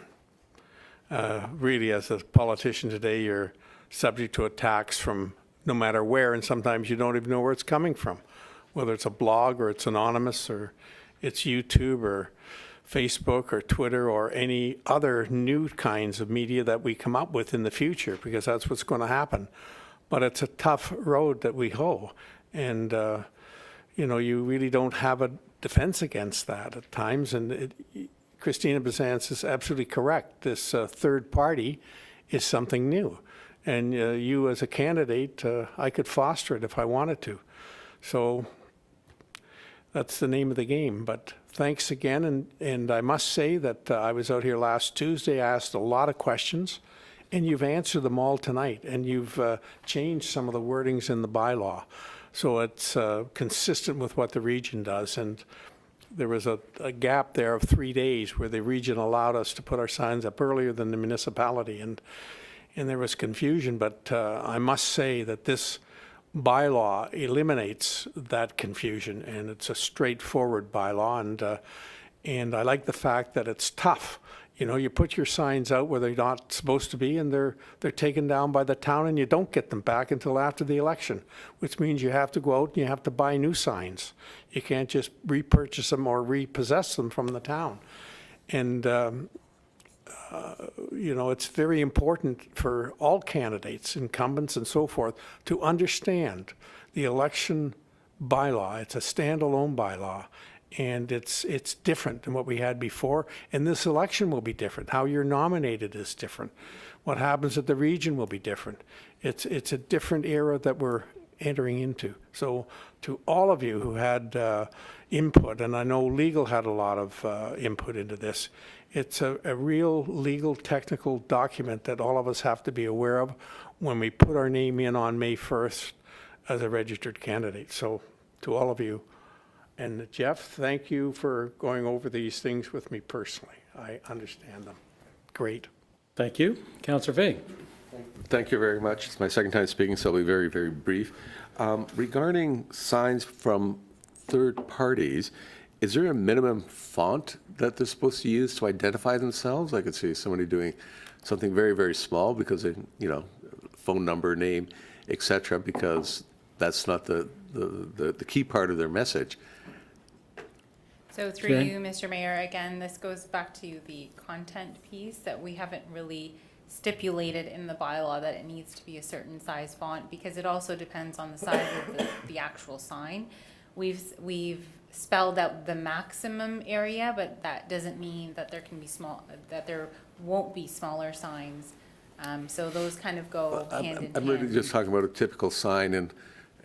Really, as a politician today, you're subject to attacks from no matter where, and sometimes you don't even know where it's coming from. Whether it's a blog or it's anonymous or it's YouTube or Facebook or Twitter or any other new kinds of media that we come up with in the future, because that's what's going to happen. But it's a tough road that we hoe. And, you really don't have a defense against that at times. And Christina Bizant's is absolutely correct. This third party is something new. And you as a candidate, I could foster it if I wanted to. So that's the name of the game. But thanks again. And I must say that I was out here last Tuesday. I asked a lot of questions, and you've answered them all tonight. And you've changed some of the wordings in the bylaw. So it's consistent with what the region does. And there was a gap there of 3 days where the region allowed us to put our signs up earlier than the municipality. And there was confusion. But I must say that this bylaw eliminates that confusion, and it's a straightforward bylaw, and I like the fact that it's tough. You put your signs out where they're not supposed to be, and they're taken down by the town, and you don't get them back until after the election, which means you have to go out and you have to buy new signs. You can't just repurchase them or repossess them from the town. And it's very important for all candidates, incumbents and so forth, to understand the election bylaw. It's a standalone bylaw, and it's different than what we had before. And this election will be different. How you're nominated is different. What happens at the region will be different. It's a different era that we're entering into. So to all of you who had input, and I know legal had a lot of input into this, it's a real legal technical document that all of us have to be aware of when we put our name in on May 1st as a registered candidate. So to all of you, and Jeff, thank you for going over these things with me personally. I understand them. Great. Thank you. Councillor Fay. Thank you very much. It's my second time speaking, so I'll be very, very brief. Regarding signs from third parties, is there a minimum font that they're supposed to use to identify themselves? I could see somebody doing something very, very small because they, phone number, name, et cetera, because that's not the key part of their message. So through Okay. you, Mr. Mayor, again, this goes back to the content piece that we haven't really stipulated in the bylaw that it needs to be a certain size font, because it also depends on the size of the actual sign. We've spelled out the maximum area, but that doesn't mean that there can be that there won't be smaller signs. So those kind of go hand in hand. I'm really just talking about a typical sign, and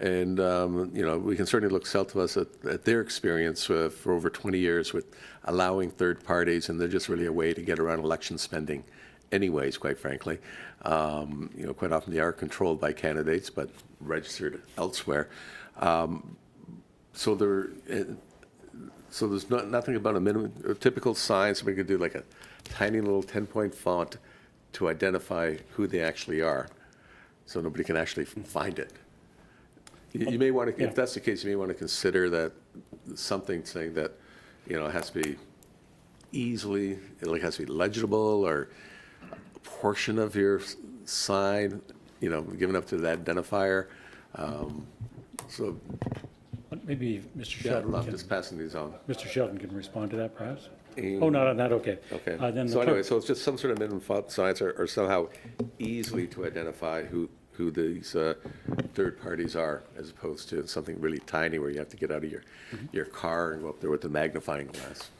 we can certainly look south of us at their experience for over 20 years with allowing third parties, and they're just really a way to get around election spending anyways, quite frankly. Quite often they are controlled by candidates, but registered elsewhere. So there's nothing about a typical sign. Somebody could do like a tiny little 10-point font to identify who they actually are, so nobody can actually find it. You may want to, if that's the case, you may want to consider that something saying that, it has to be it has to be legible, or a portion of your sign, given up to that identifier. So Maybe Mr. yeah, Sheldon I'm can, just passing these on. Mr. Sheldon can respond to that, perhaps? And- Oh, not on that, okay. Okay. Then the So anyway, clerk. so it's just some sort of minimum font size, or somehow easily to identify who these third parties are, as opposed to something really tiny where you have to get out of your car and go up there with the magnifying glass.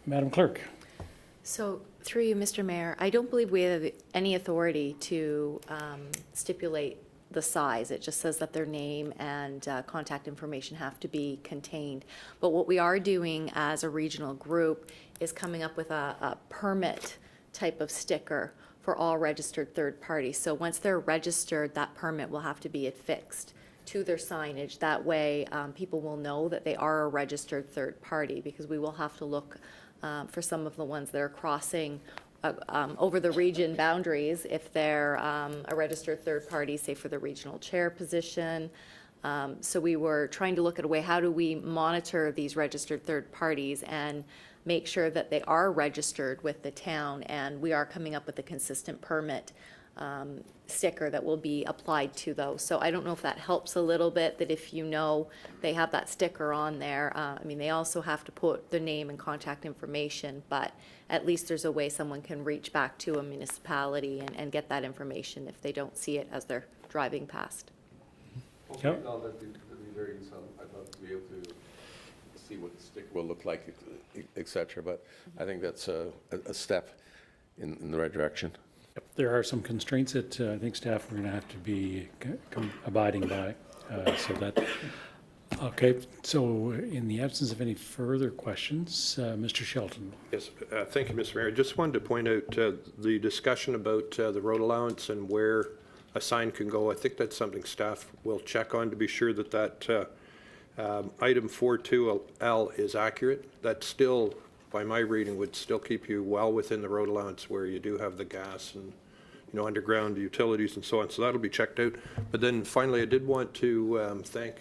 Madam Clerk. So through you, Mr. Mayor, I don't believe we have any authority to stipulate the size. It just says that their name and contact information have to be contained. But what we are doing as a regional group is coming up with a permit type of sticker for all registered third parties. So once they're registered, that permit will have to be affixed to their signage. That way, people will know that they are a registered third party, because we will have to look for some of the ones that are crossing over the region boundaries, if they're a registered third party, say for the regional chair position. So we were trying to look at a way, how do we monitor these registered third parties and make sure that they are registered with the town, and we are coming up with a consistent permit sticker that will be applied to those. So I don't know if that helps a little bit, that if they have that sticker on there. They also have to put their name and contact information, but at least there's a way someone can reach back to a municipality and get that information if they don't see it as they're driving past. Yep. No, that'd be very useful. I'd love to be able to see what the sticker will look like, et cetera, but I think that's a step in the right direction. There are some constraints that I think staff are going to have to be abiding by. Okay, so in the absence of any further questions, Mr. Shelton. Yes, thank you, Mr. Mayor. Just wanted to point out the discussion about the road allowance and where a sign can go. I think that's something staff will check on to be sure that item 42L is accurate. That still, by my reading, would still keep you well within the road allowance where you do have the gas and underground utilities and so on. So that'll be checked out. But then finally, I did want to thank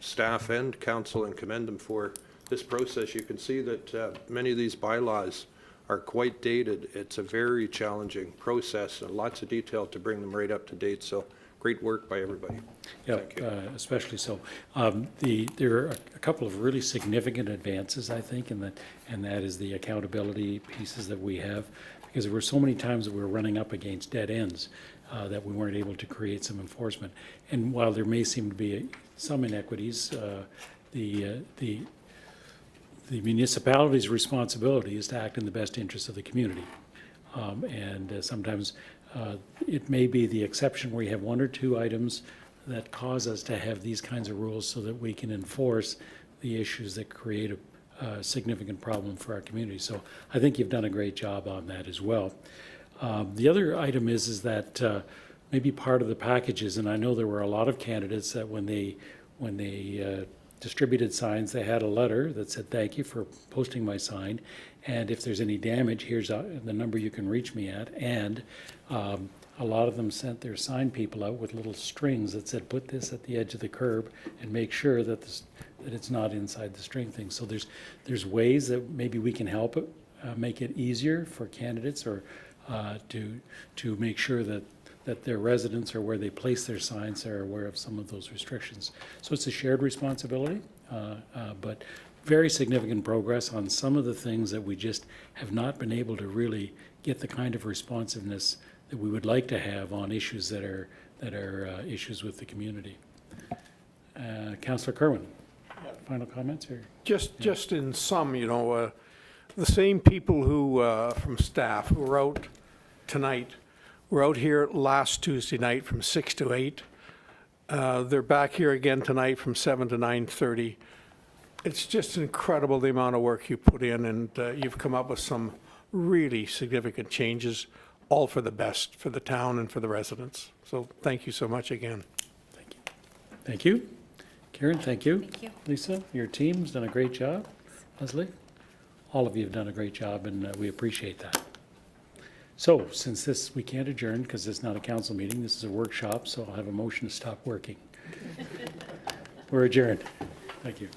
staff and council and commend them for this process. You can see that many of these bylaws are quite dated. It's a very challenging process and lots of detail to bring them right up to date. So great work by everybody. Yeah, Thank you. especially so. There are a couple of really significant advances, I think, and that is the accountability pieces that we have, because there were so many times that we were running up against dead ends that we weren't able to create some enforcement. And while there may seem to be some inequities, the municipality's responsibility is to act in the best interest of the community. Sometimes it may be the exception where you have one or two items that cause us to have these kinds of rules so that we can enforce the issues that create a significant problem for our community. So I think you've done a great job on that as well. The other item is that maybe part of the packages, and I know there were a lot of candidates that when they distributed signs, they had a letter that said, thank you for posting my sign, and if there's any damage, here's the number you can reach me at. And a lot of them sent their sign people out with little strings that said, put this at the edge of the curb and make sure that that it's not inside the string thing. So there's ways that maybe we can help it, make it easier for candidates or to make sure that their residents or where they place their signs are aware of some of those restrictions. So it's a shared responsibility, but very significant progress on some of the things that we just have not been able to really get the kind of responsiveness that we would like to have on issues that are issues with the community. Councillor Kerwin, final comments or? Just in sum, you know, the same people who, from staff, who were out tonight, were out here last Tuesday night from 6 to 8. They're back here again tonight from 7 to 9:30. It's just incredible the amount of work you put in, and you've come up with some really significant changes, all for the best for the town and for the residents. So thank you so much again. Thank you. Thank you. Karen, thank you. Thank you. Lisa, your team's done a great job. Leslie, all of you have done a great job, and we appreciate that. So, since we can't adjourn, because it's not a council meeting, this is a workshop, so I'll have a motion to stop working. We're adjourned. Thank you.